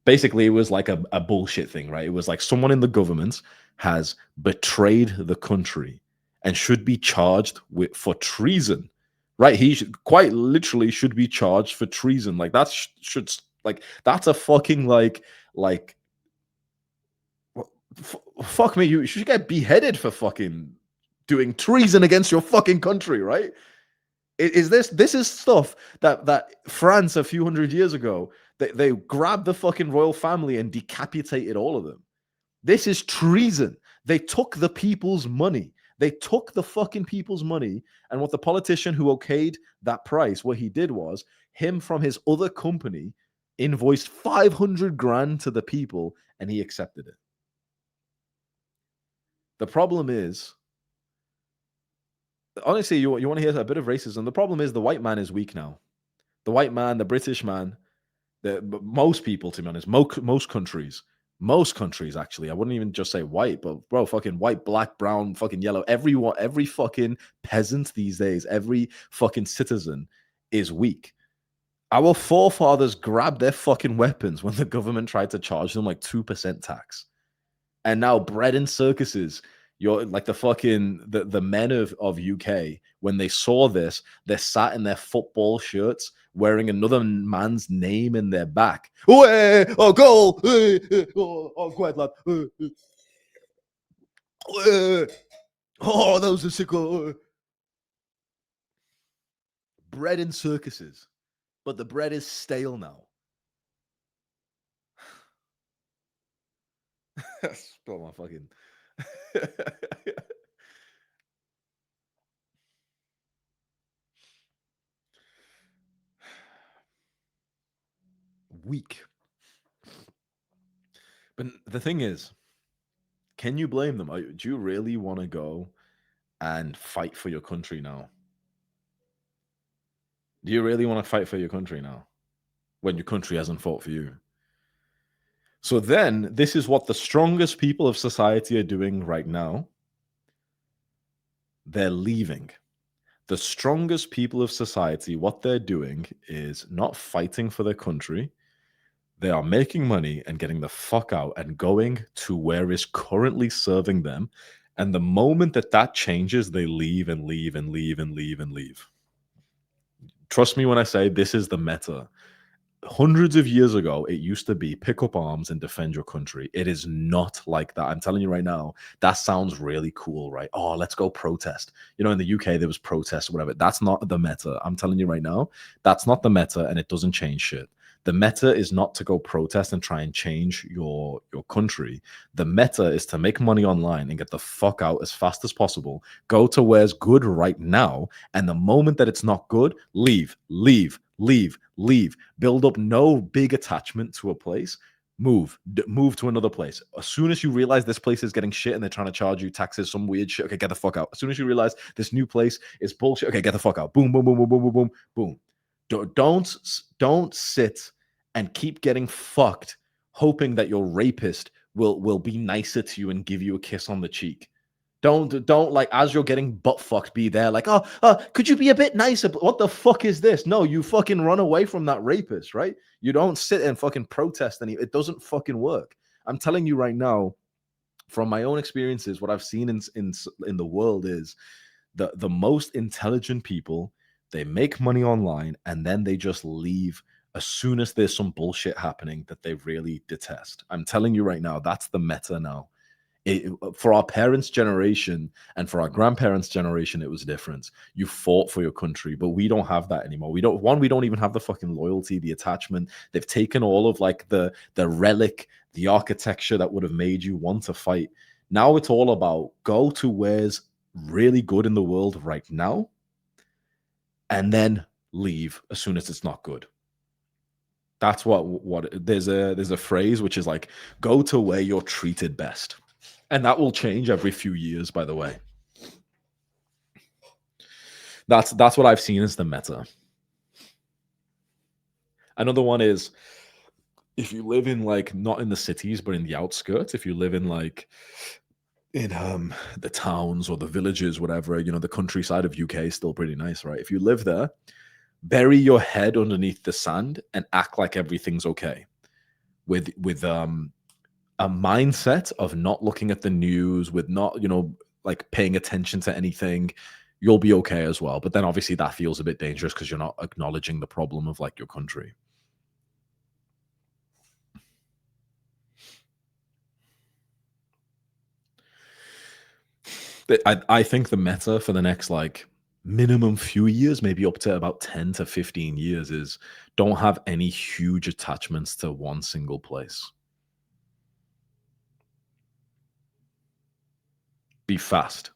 Basically, it was like a bullshit thing, right? It was like someone in the government has betrayed the country and should be charged with for treason, right? He quite literally should be charged for treason. Like that should like that's a fucking like fuck me. You should get beheaded for fucking doing treason against your fucking country, right? Is this is stuff that France a few hundred years ago they grabbed the fucking royal family and decapitated all of them. This is treason. They took the people's money. They took the fucking people's money. And what the politician who okayed that price, what he did was him from his other company invoiced 500 grand to the people and he accepted it. The problem is, honestly, you want to hear a bit of racism. The problem is the white man is weak now. The white man, the British man, most people, to be honest, most countries actually. I wouldn't even just say white, but bro, fucking white, black, brown, fucking yellow. Everyone, every fucking peasant these days, every fucking citizen is weak. Our forefathers grabbed their fucking weapons when the government tried to charge them like 2% tax. And now bread and circuses, you're like the men of UK, when they saw this, they sat in their football shirts wearing another man's name in their back. Oh, oh goal! Oh, go ahead, lad. Oh, that was a sick goal. Bread and circuses, but the bread is stale now. Spill my fucking. Weak. But the thing is, can you blame them? Do you really want to go and fight for your country now? Do you really want to fight for your country now when your country hasn't fought for you? So then, this is what the strongest people of society are doing right now. They're leaving. The strongest people of society, what they're doing is not fighting for their country. They are making money and getting the fuck out and going to where is currently serving them. And the moment that that changes, they leave and leave and leave and leave and leave. Trust me when I say this is the meta. Hundreds of years ago, it used to be pick up arms and defend your country. It is not like that. I'm telling you right now, that sounds really cool, right? Oh, let's go protest. You know, in the UK, there was protests or whatever. That's not the meta. I'm telling you right now, that's not the meta, and it doesn't change shit. The meta is not to go protest and try and change your country. The meta is to make money online and get the fuck out as fast as possible. Go to where's good right now, and the moment that it's not good, leave, leave, leave, leave. Build up no big attachment to a place. Move to another place. As soon as you realize this place is getting shit and they're trying to charge you taxes, some weird shit, okay, get the fuck out. As soon as you realize this new place is bullshit, okay, get the fuck out. Boom, boom, boom, boom, boom, boom, boom, boom. Don't sit and keep getting fucked, hoping that your rapist will be nicer to you and give you a kiss on the cheek. Don't like as you're getting butt fucked, be there like, oh, could you be a bit nicer? What the fuck is this? No, you fucking run away from that rapist, right? You don't sit and fucking protest it doesn't fucking work. I'm telling you right now, from my own experiences, what I've seen in the world is the most intelligent people, they make money online and then they just leave as soon as there's some bullshit happening that they really detest. I'm telling you right now, that's the meta now. For our parents' generation and for our grandparents' generation, it was different. You fought for your country, but we don't have that anymore. We don't even have the fucking loyalty, the attachment. They've taken all of like the relic, the architecture that would have made you want to fight. Now it's all about go to where's really good in the world right now, and then leave as soon as it's not good. That's what there's a phrase which is like go to where you're treated best. And that will change every few years, by the way. That's what I've seen as the meta. Another one is if you live in like not in the cities but in the outskirts, if you live in like in the towns or the villages, whatever, the countryside of UK is still pretty nice, right? If you live there, bury your head underneath the sand and act like everything's okay. With a mindset of not looking at the news, with not, like paying attention to anything, you'll be okay as well. But then obviously that feels a bit dangerous because you're not acknowledging the problem of like your country. I think the meta for the next like minimum few years, maybe up to about 10 to 15 years, is don't have any huge attachments to one single place. Be fast.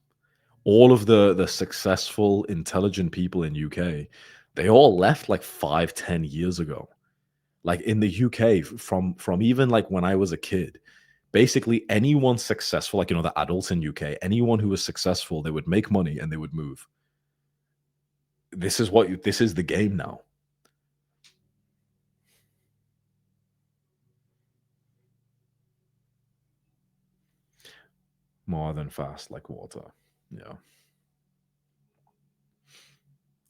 All of the successful, intelligent people in UK, they all left like 5, 10 years ago. Like in the UK, from even like when I was a kid, basically anyone successful, like the adults in UK, anyone who was successful, they would make money and they would move. This is the game now. More than fast, like water. Yeah.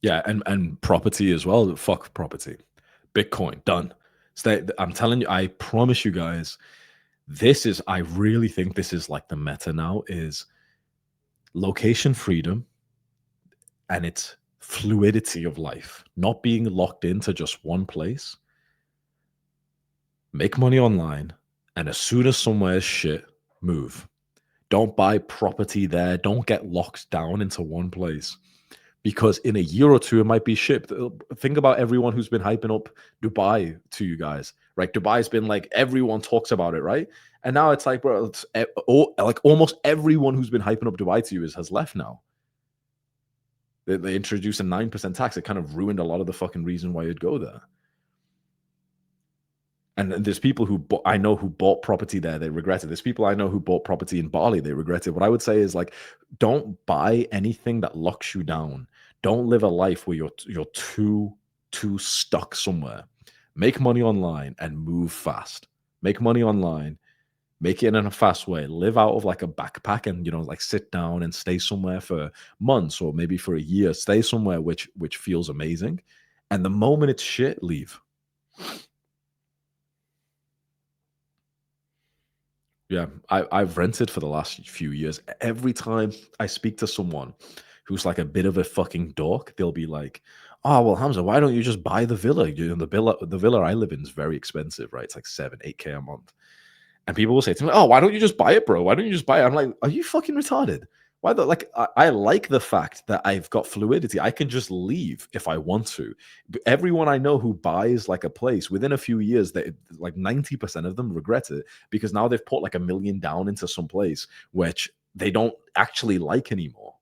Yeah, and property as well. Fuck property. Bitcoin, done. I'm telling you, I promise you guys, I really think this is like the meta now is location freedom and its fluidity of life, not being locked into just one place. Make money online, and as soon as somewhere is shit, move. Don't buy property there. Don't get locked down into one place because in a year or two it might be shipped. Think about everyone who's been hyping up Dubai to you guys, right? Dubai's been like everyone talks about it, right? And now it's like, bro, like almost everyone who's been hyping up Dubai to you has left now. They introduced a 9% tax. It kind of ruined a lot of the fucking reason why you'd go there. And there's people I know who bought property there, they regret it. There's people I know who bought property in Bali, they regret it. What I would say is like, don't buy anything that locks you down. Don't live a life where you're too stuck somewhere. Make money online and move fast. Make money online, make it in a fast way. Live out of like a backpack and like sit down and stay somewhere for months or maybe for a year. Stay somewhere which feels amazing. And the moment it's shit, leave. Yeah, I've rented for the last few years. Every time I speak to someone who's like a bit of a fucking dork, they'll be like, "Oh, well, Hamza, why don't you just buy the villa? The villa I live in is very expensive, right? It's like 7, 8K a month." And people will say to me, "Oh, why don't you just buy it, bro? Why don't you just buy it?" I'm like, "Are you fucking retarded? Why the like? I like the fact that I've got fluidity. I can just leave if I want to. Everyone I know who buys like a place within a few years, they like 90% of them regret it because now they've put like a million down into some place which they don't actually like anymore.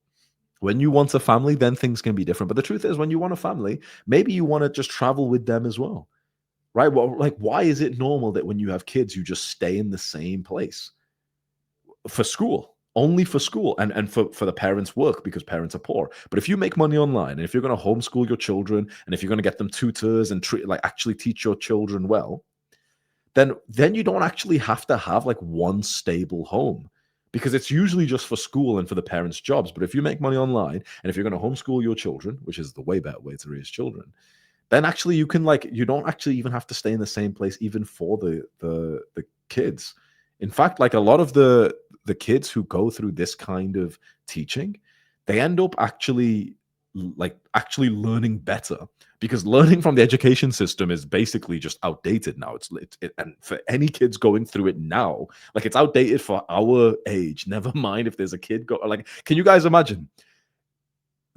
When you want a family, then things can be different. But the truth is, when you want a family, maybe you want to just travel with them as well, right? Well, like, why is it normal that when you have kids, you just stay in the same place for school? Only for school and for the parents' work because parents are poor. But if you make money online and if you're going to homeschool your children and if you're going to get them tutors and like actually teach your children well, then you don't actually have to have like one stable home because it's usually just for school and for the parents' jobs. But if you make money online and if you're going to homeschool your children, which is the way better way to raise children, then actually you can like you don't actually even have to stay in the same place even for the kids. In fact, like a lot of the kids who go through this kind of teaching, they end up actually learning better because learning from the education system is basically just outdated now. And for any kids going through it now, like it's outdated for our age. Never mind if there's a kid go like, can you guys imagine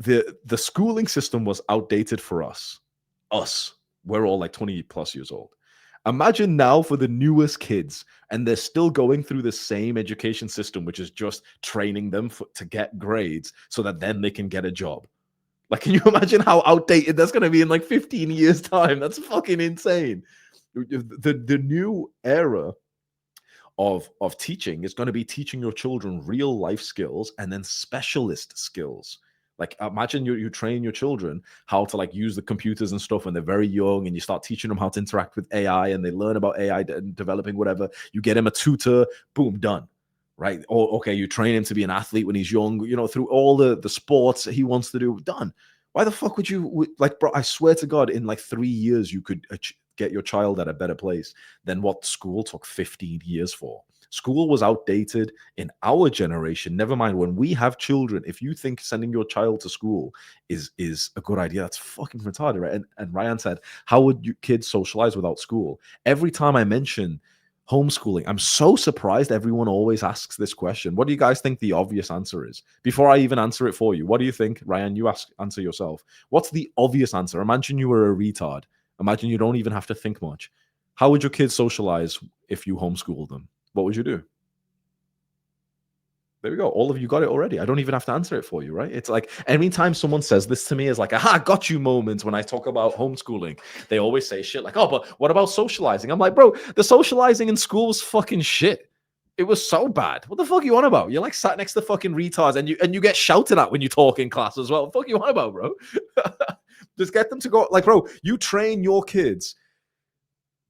the schooling system was outdated for us, we're all like 20 plus years old. Imagine now for the newest kids, and they're still going through the same education system, which is just training them to get grades so that then they can get a job. Like, can you imagine how outdated that's going to be in like 15 years' time? That's fucking insane. The new era of teaching is going to be teaching your children real life skills and then specialist skills Like imagine you train your children how to like use the computers and stuff when they're very young, and you start teaching them how to interact with AI, and they learn about AI and developing whatever. You get him a tutor, boom, done. Right? Or okay, you train him to be an athlete when he's young, through all the sports he wants to do, done. Why the fuck would you like, bro? I swear to God, in like 3 years, you could get your child at a better place than what school took 15 years for. School was outdated in our generation. Never mind when we have children. If you think sending your child to school is a good idea, that's fucking retarded, right? And Ryan said, "How would you kids socialize without school?" Every time I mention homeschooling, I'm so surprised everyone always asks this question. What do you guys think the obvious answer is? Before I even answer it for you, what do you think, Ryan? You answer yourself. What's the obvious answer? Imagine you were a retard. Imagine you don't even have to think much. How would your kids socialize if you homeschooled them? What would you do? There we go. All of you got it already. I don't even have to answer it for you, right? It's like anytime someone says this to me is like, aha, got you moments when I talk about homeschooling. They always say shit like, oh, but what about socializing? I'm like, bro, the socializing in school was fucking shit. It was so bad. What the fuck are you on about? You're like sat next to fucking retards and you get shouted at when you talk in class as well. What the fuck are you on about, bro? Just get them to go. Like, bro, you train your kids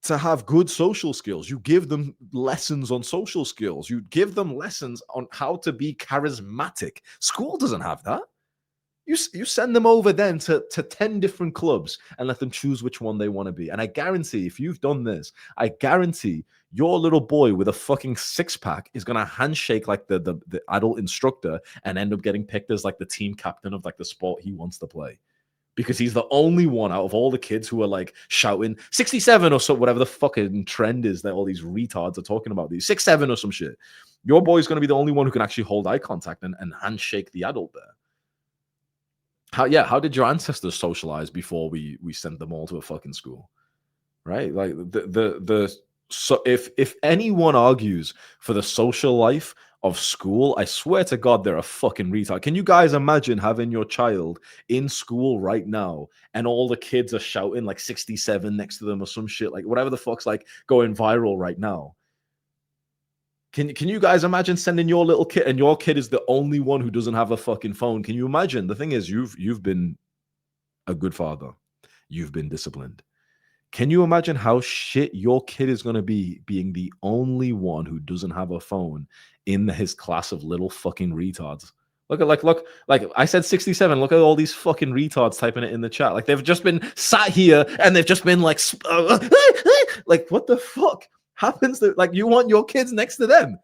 to have good social skills. You give them lessons on social skills. You give them lessons on how to be charismatic. School doesn't have that. You send them over then to 10 different clubs and let them choose which one they want to be. And I guarantee if you've done this, I guarantee your little boy with a fucking six-pack is going to handshake like the adult instructor and end up getting picked as like the team captain of like the sport he wants to play, because he's the only one out of all the kids who are like shouting 67 or so, whatever the fucking trend is that all these retards are talking about, these 6'7" or some shit. Your boy's going to be the only one who can actually hold eye contact and handshake the adult there. How did your ancestors socialize before we sent them all to a fucking school? Right? Like so if anyone argues for the social life of school, I swear to God, they're a fucking retard. Can you guys imagine having your child in school right now and all the kids are shouting like 67 next to them or some shit, like whatever the fuck's like going viral right now? Can you guys imagine sending your little kid, and your kid is the only one who doesn't have a fucking phone? Can you imagine? The thing is, you've been a good father. You've been disciplined. Can you imagine how shit your kid is going to be being the only one who doesn't have a phone in his class of little fucking retards? Look, I said 67. Look at all these fucking retards typing it in the chat. Like they've just been sat here and they've just been like, like what the fuck happens? Like you want your kids next to them?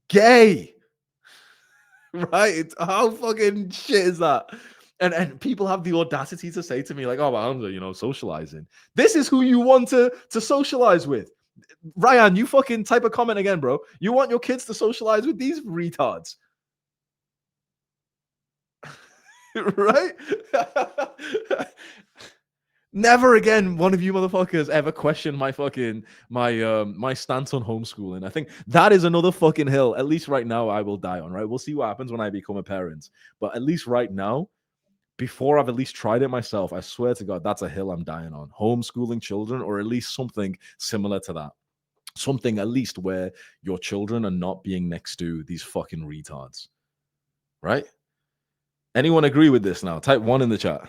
Gay, right? How fucking shit is that? And people have the audacity to say to me like, "Oh, but Hamza, socializing. This is who you want to socialize with." Ryan, you fucking type a comment again, bro. You want your kids to socialize with these retards, right? Never again one of you motherfuckers ever question my fucking my stance on homeschooling. I think that is another fucking hill. At least right now, I will die on. Right, we'll see what happens when I become a parent. But at least right now, before I've at least tried it myself, I swear to God, that's a hill I'm dying on. Homeschooling children, or at least something similar to that. Something at least where your children are not being next to these fucking retards. Right? Anyone agree with this now? Type 1 in the chat.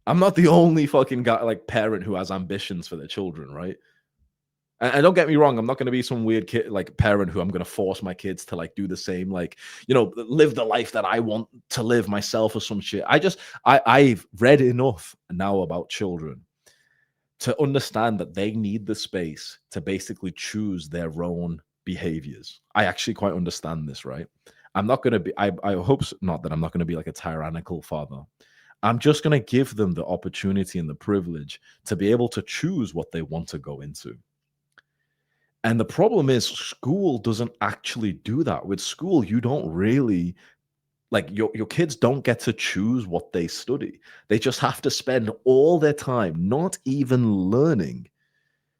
I'm not the only fucking guy, like parent who has ambitions for their children, right? And don't get me wrong, I'm not going to be some weird kid like parent who I'm going to force my kids to like do the same, like live the life that I want to live myself or some shit. I've read enough now about children to understand that they need the space to basically choose their own behaviors. I actually quite understand this, right? I'm not going to be. I hope not that I'm not going to be like a tyrannical father. I'm just going to give them the opportunity and the privilege to be able to choose what they want to go into. And the problem is school doesn't actually do that. With school, you don't really like your kids don't get to choose what they study. They just have to spend all their time not even learning.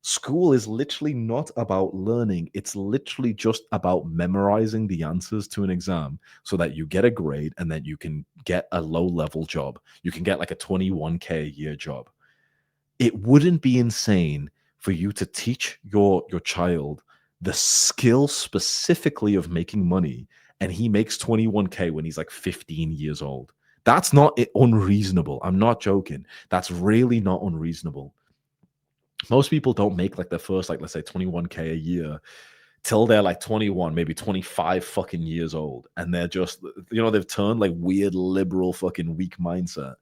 School is literally not about learning. It's literally just about memorizing the answers to an exam so that you get a grade and then you can get a low level job. You can get like a 21K a year job. It wouldn't be insane for you to teach your child the skill specifically of making money and he makes 21K when he's like 15 years old. That's not unreasonable. I'm not joking. That's really not unreasonable. Most people don't make like their first, like, let's say 21K a year till they're like 21, maybe 25 fucking years old. And they're just, they've turned like weird liberal fucking weak mindset.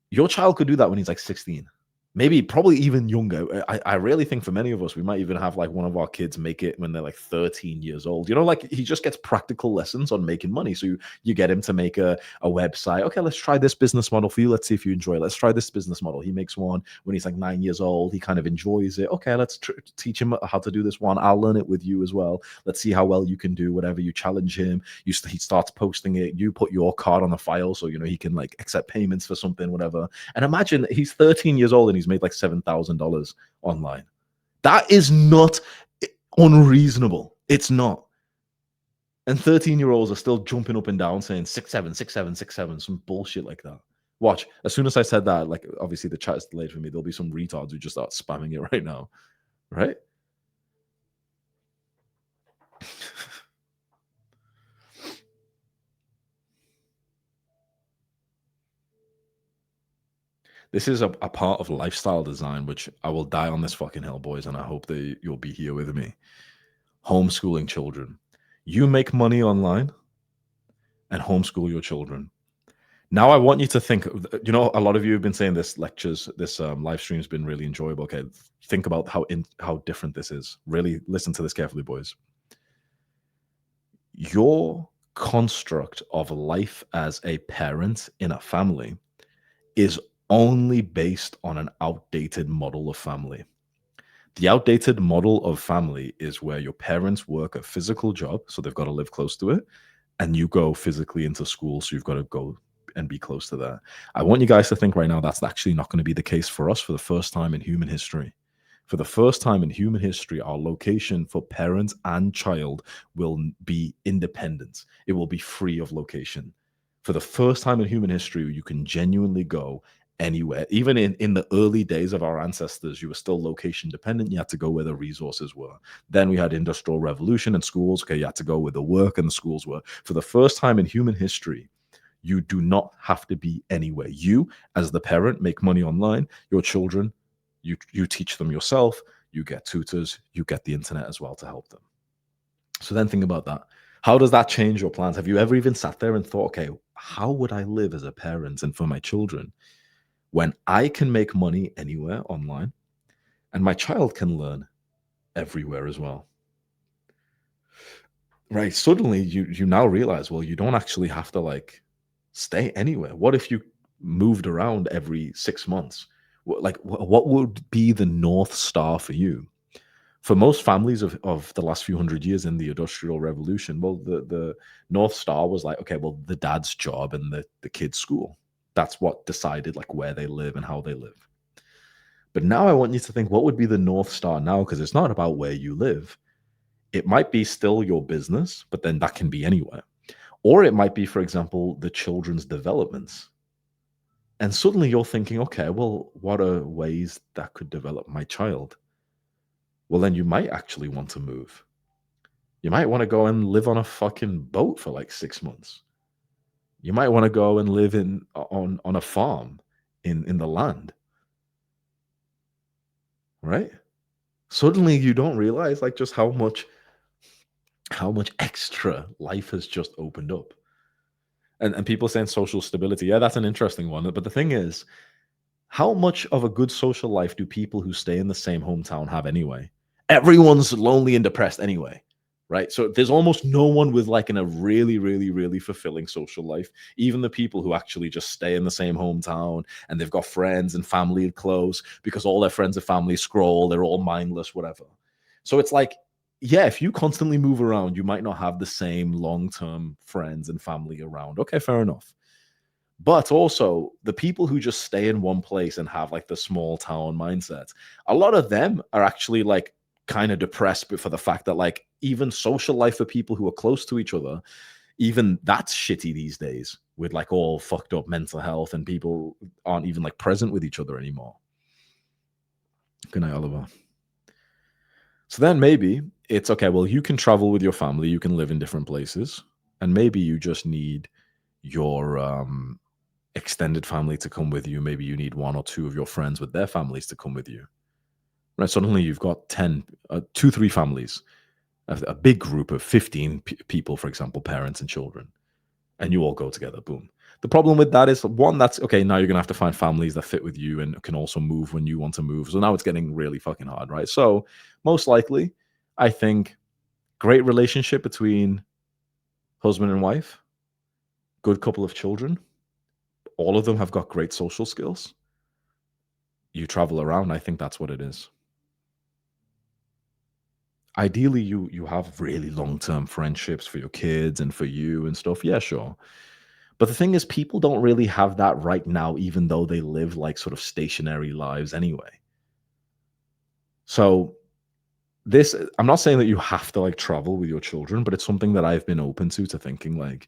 Your child could do that when he's like 16. Maybe, probably even younger. I really think for many of us, we might even have like one of our kids make it when they're like 13 years old. Like he just gets practical lessons on making money. So you get him to make a website. Okay, let's try this business model for you. Let's see if you enjoy it. Let's try this business model. He makes one when he's like 9 years old. He kind of enjoys it. Okay, let's teach him how to do this one. I'll learn it with you as well. Let's see how well you can do whatever you challenge him. He starts posting it. You put your card on the file so he can like accept payments for something, whatever. And imagine he's 13 years old and he's made like $7,000 online. That is not unreasonable. It's not. And 13-year-olds are still jumping up and down saying 6'7", 6'7", 6'7", some bullshit like that. Watch. As soon as I said that, like obviously the chat is delayed for me. There'll be some retards who just start spamming it right now. Right? This is a part of lifestyle design, which I will die on this fucking hill, boys, and I hope that you'll be here with me. Homeschooling children. You make money online and homeschool your children. Now I want you to think, a lot of you have been saying this live stream has been really enjoyable. Okay, think about how different this is. Really listen to this carefully, boys. Your construct of life as a parent in a family is only based on an outdated model of family. The outdated model of family is where your parents work a physical job, so they've got to live close to it, and you go physically into school, so you've got to go and be close to that. I want you guys to think right now that's actually not going to be the case for us for the first time in human history. For the first time in human history, our location for parent and child will be independent. It will be free of location. For the first time in human history, you can genuinely go anywhere. Even in the early days of our ancestors, you were still location dependent. You had to go where the resources were. Then we had industrial revolution and schools. Okay, you had to go where the work and the schools were. For the first time in human history, you do not have to be anywhere. You, as the parent, make money online. Your children, you teach them yourself. You get tutors. You get the internet as well to help them. So then think about that. How does that change your plans? Have you ever even sat there and thought, okay, how would I live as a parent and for my children when I can make money anywhere online and my child can learn everywhere as well? Right. Suddenly you now realize, well, you don't actually have to like stay anywhere. What if you moved around every 6 months? What would be the North Star for you? For most families of the last few hundred years in the Industrial Revolution, well, the North Star was like, okay, well, the dad's job and the kid's school. That's what decided like where they live and how they live. But now I want you to think, what would be the North Star now? Because it's not about where you live. It might be still your business, but then that can be anywhere. Or it might be, for example, the children's developments. And suddenly you're thinking, okay, well, what are ways that could develop my child? Well, then you might actually want to move. You might want to go and live on a fucking boat for like 6 months. You might want to go and live on a farm in the land. Right? Suddenly you don't realize like just how much extra life has just opened up. And people saying social stability. Yeah, that's an interesting one. But the thing is, how much of a good social life do people who stay in the same hometown have anyway? Everyone's lonely and depressed anyway, right? So there's almost no one with like a really, really, really fulfilling social life. Even the people who actually just stay in the same hometown and they've got friends and family close because all their friends and family scroll, they're all mindless, whatever. So it's like, yeah, if you constantly move around, you might not have the same long-term friends and family around. Okay, fair enough. But also the people who just stay in one place and have like the small town mindset, a lot of them are actually like kind of depressed but for the fact that like even social life for people who are close to each other, even that's shitty these days with like all fucked up mental health and people aren't even like present with each other anymore. Good night, Oliver. So then maybe it's okay. Well, you can travel with your family, you can live in different places, and maybe you just need your extended family to come with you. Maybe you need one or two of your friends with their families to come with you. Right? Suddenly, you've got 10, two, three families, a big group of 15 people, for example, parents and children, and you all go together. Boom. The problem with that is one, that's okay. Now you're gonna have to find families that fit with you and can also move when you want to move. So now it's getting really fucking hard, right? So most likely, I think great relationship between husband and wife, good couple of children. All of them have got great social skills. You travel around. I think that's what it is. Ideally, you have really long term friendships for your kids and for you and stuff. Yeah, sure. But the thing is, people don't really have that right now, even though they live like sort of stationary lives anyway. So this, I'm not saying that you have to like travel with your children, but it's something that I've been open to thinking like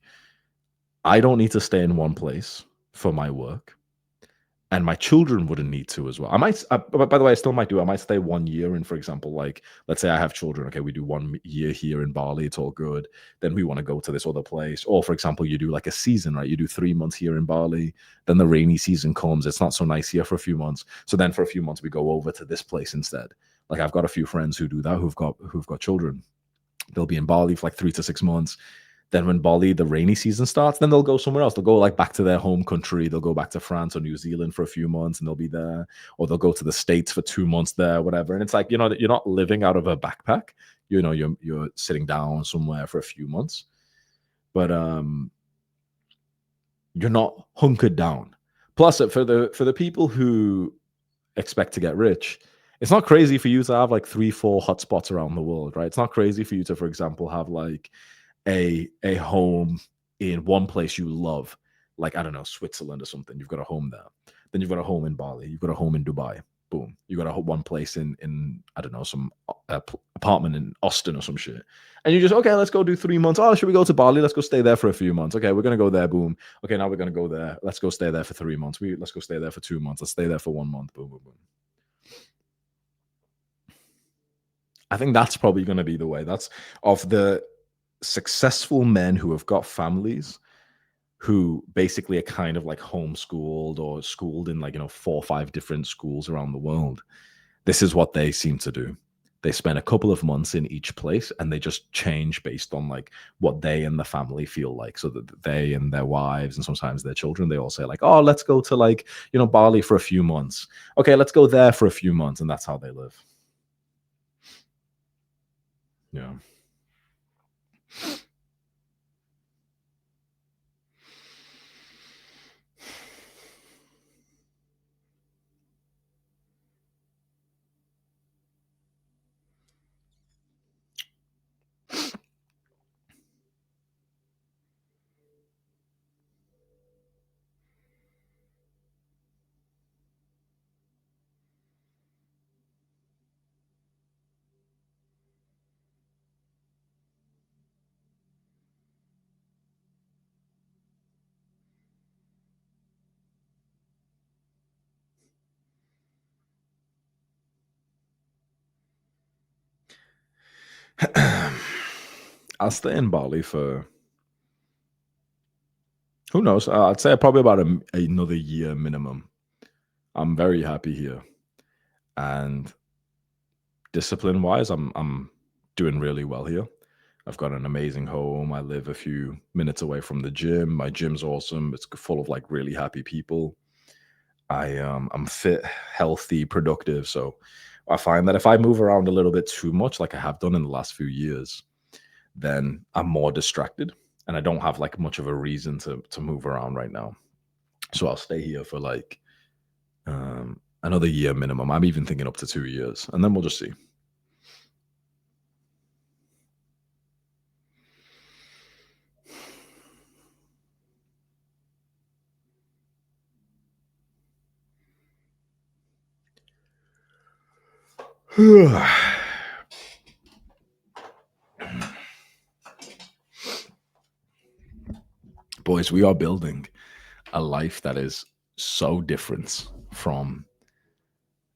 I don't need to stay in one place for my work. And my children wouldn't need to as well. I might, but by the way, I still might do. I might stay 1 year. And for example, like, let's say I have children. Okay, we do 1 year here in Bali. It's all good. Then we want to go to this other place. Or for example, you do like a season, right? You do 3 months here in Bali. Then the rainy season comes. It's not so nice here for a few months. So then for a few months, we go over to this place instead. Like I've got a few friends who do that who've got children. They'll be in Bali for like 3 to 6 months. Then when Bali, the rainy season starts, then they'll go somewhere else. They'll go like back to their home country. They'll go back to France or New Zealand for a few months and they'll be there. Or they'll go to the States for 2 months there, whatever. And it's like, you're not living out of a backpack. You're sitting down somewhere for a few months. But you're not hunkered down. Plus, for the people who expect to get rich, it's not crazy for you to have like 3, 4 hotspots around the world, right? It's not crazy for you to, for example, have like a home in one place you love, like I don't know, Switzerland or something. You've got a home there. Then you've got a home in Bali. You've got a home in Dubai. Boom. You got one place in I don't know, some apartment in Austin or some shit. And you just okay, let's go do 3 months. Oh, should we go to Bali? Let's go stay there for a few months. Okay, we're gonna go there. Boom. Okay, now we're gonna go there. Let's go stay there for 3 months. Let's go stay there for 2 months. Let's stay there for 1 month. Boom, boom, boom. I think that's probably going to be the way. That's of the successful men who have got families who basically are kind of like homeschooled or schooled in like 4 or 5 different schools around the world. This is what they seem to do. They spend a couple of months in each place and they just change based on like what they and the family feel like. So that they and their wives and sometimes their children, they all say like, oh, let's go to like Bali for a few months. Okay, let's go there for a few months. And that's how they live. Yeah. I'll stay in Bali for who knows. I'd say probably about another year minimum. I'm very happy here, and discipline wise, I'm doing really well here. I've got an amazing home. I live a few minutes away from the gym. My gym's awesome. It's full of like really happy people. I'm fit, healthy, productive. So I find that if I move around a little bit too much, like I have done in the last few years, then I'm more distracted and I don't have like much of a reason to move around right now. So I'll stay here for like another year minimum. I'm even thinking up to 2 years, and then we'll just see. Boys, we are building a life that is so different from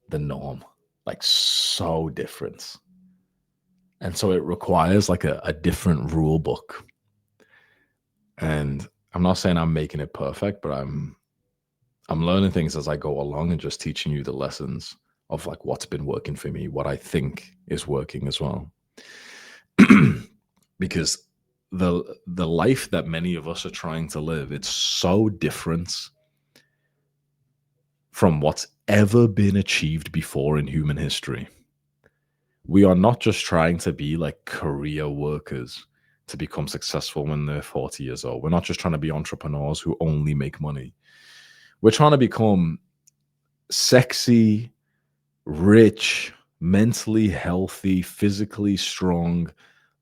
the norm, like so different. And so it requires like a different rule book. And I'm not saying I'm making it perfect, but I'm learning things as I go along and just teaching you the lessons of like what's been working for me, what I think is working as well. Because the life that many of us are trying to live, it's so different from what's ever been achieved before in human history. We are not just trying to be like career workers to become successful when they're 40 years old. We're not just trying to be entrepreneurs who only make money. We're trying to become sexy, rich, mentally healthy, physically strong,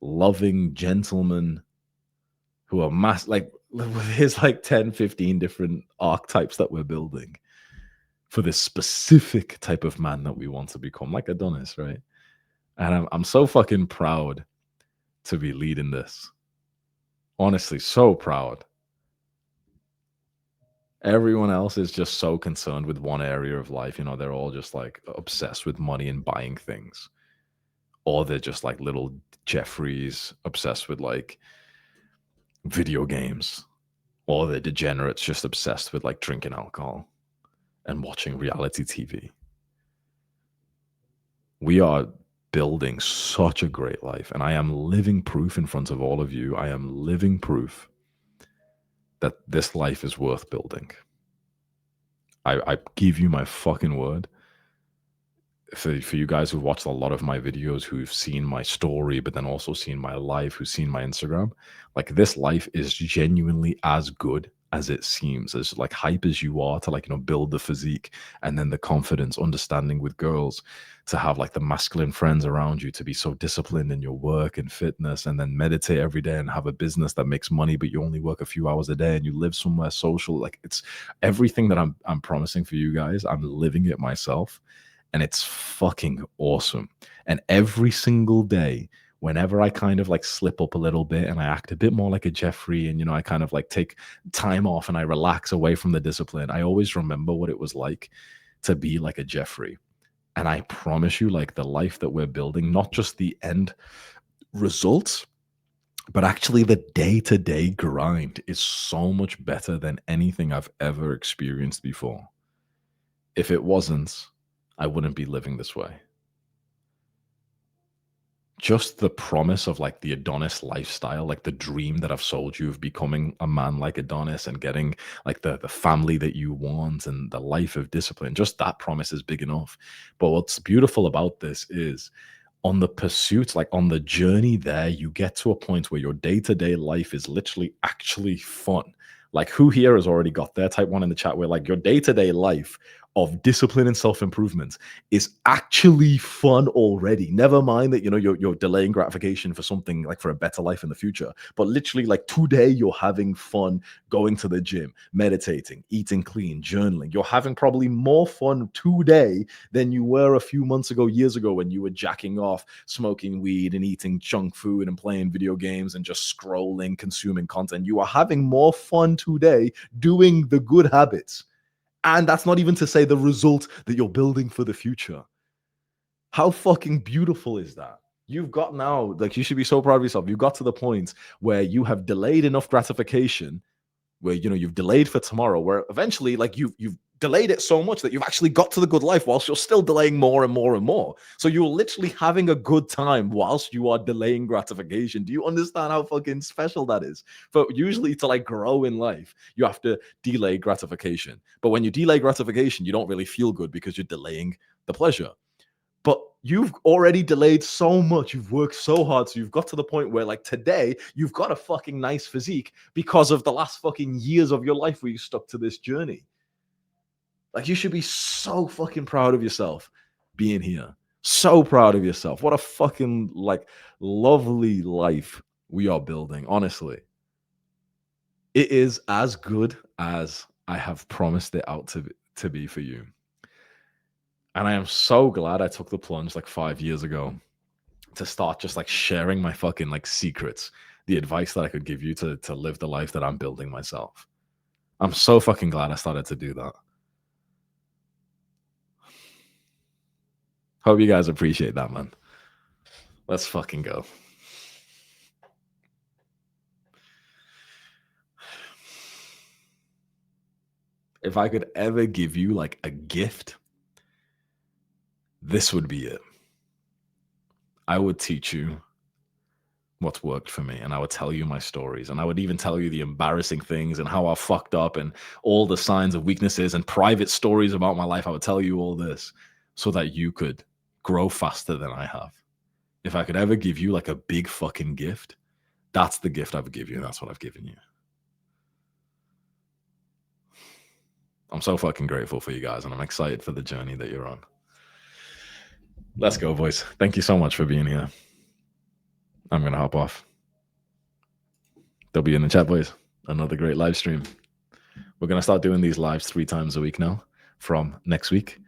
loving gentlemen who are like here's like 10, 15 different archetypes that we're building for this specific type of man that we want to become, like Adonis, right? And I'm so fucking proud to be leading this. Honestly, so proud. Everyone else is just so concerned with one area of life. You know, they're all just like obsessed with money and buying things. Or they're just like little Jeffreys obsessed with like video games. Or they're degenerates just obsessed with like drinking alcohol and watching reality TV. We are building such a great life. And I am living proof in front of all of you. I am living proof that this life is worth building. I give you my fucking word. For you guys who've watched a lot of my videos, who've seen my story, but then also seen my life, who've seen my Instagram, like this life is genuinely as good as it seems. As like hype as you are to like, you know, build the physique and then the confidence, understanding with girls, to have like the masculine friends around you, to be so disciplined in your work and fitness, and then meditate every day and have a business that makes money, but you only work a few hours a day and you live somewhere social. Like it's everything that I'm promising for you guys. I'm living it myself. And it's fucking awesome. And every single day, whenever I kind of like slip up a little bit and I act a bit more like a Jeffrey, and you know, I kind of like take time off and I relax away from the discipline, I always remember what it was like to be like a Jeffrey. And I promise you, like the life that we're building, not just the end results, but actually the day-to-day grind is so much better than anything I've ever experienced before. If it wasn't, I wouldn't be living this way. Just the promise of like the Adonis lifestyle, like the dream that I've sold you of becoming a man like Adonis and getting like the family that you want and the life of discipline, just that promise is big enough. But what's beautiful about this is on the pursuit, like on the journey there, you get to a point where your day-to-day life is literally actually fun. Like who here has already got there? Type one in the chat where like your day-to-day life of discipline and self-improvement is actually fun already. Never mind that, you know, you're delaying gratification for something like for a better life in the future. But literally like today you're having fun going to the gym, meditating, eating clean, journaling. You're having probably more fun today than you were a few months ago, years ago, when you were jacking off, smoking weed and eating junk food and playing video games and just scrolling, consuming content. You are having more fun today doing the good habits. And that's not even to say the result that you're building for the future. How fucking beautiful is that? You've got now, like, you should be so proud of yourself. You got to the point where you have delayed enough gratification, where, you know, you've delayed for tomorrow, where eventually, like, you've delayed it so much that you've actually got to the good life whilst you're still delaying more and more and more. So you're literally having a good time whilst you are delaying gratification. Do you understand how fucking special that is? But usually to like grow in life, you have to delay gratification. But when you delay gratification, you don't really feel good because you're delaying the pleasure. But you've already delayed so much. You've worked so hard. So you've got to the point where, like, today, you've got a fucking nice physique because of the last fucking years of your life where you stuck to this journey. Like, you should be so fucking proud of yourself being here. So proud of yourself. What a fucking, like, lovely life we are building, honestly. It is as good as I have promised it out to be for you. And I am so glad I took the plunge like 5 years ago to start just like sharing my fucking like secrets, the advice that I could give you to live the life that I'm building myself. I'm so fucking glad I started to do that. Hope you guys appreciate that, man. Let's fucking go. If I could ever give you like a gift, this would be it. I would teach you what's worked for me, and I would tell you my stories, and I would even tell you the embarrassing things and how I fucked up and all the signs of weaknesses and private stories about my life. I would tell you all this so that you could grow faster than I have. If I could ever give you like a big fucking gift, that's the gift I would give you, and that's what I've given you. I'm so fucking grateful for you guys, and I'm excited for the journey that you're on. Let's go, boys. Thank you so much for being here. I'm going to hop off. They'll be in the chat, boys. Another great live stream. We're going to start doing these lives 3 times a week now from next week.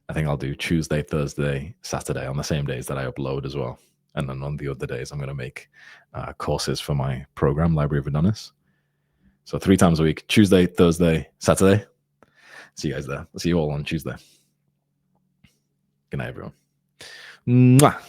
I think I'll do Tuesday, Thursday, Saturday on the same days that I upload as well. And then on the other days, I'm going to make courses for my program, Library of Adonis. So 3 times a week, Tuesday, Thursday, Saturday. See you guys there. I'll see you all on Tuesday. Good night, everyone. Mwah.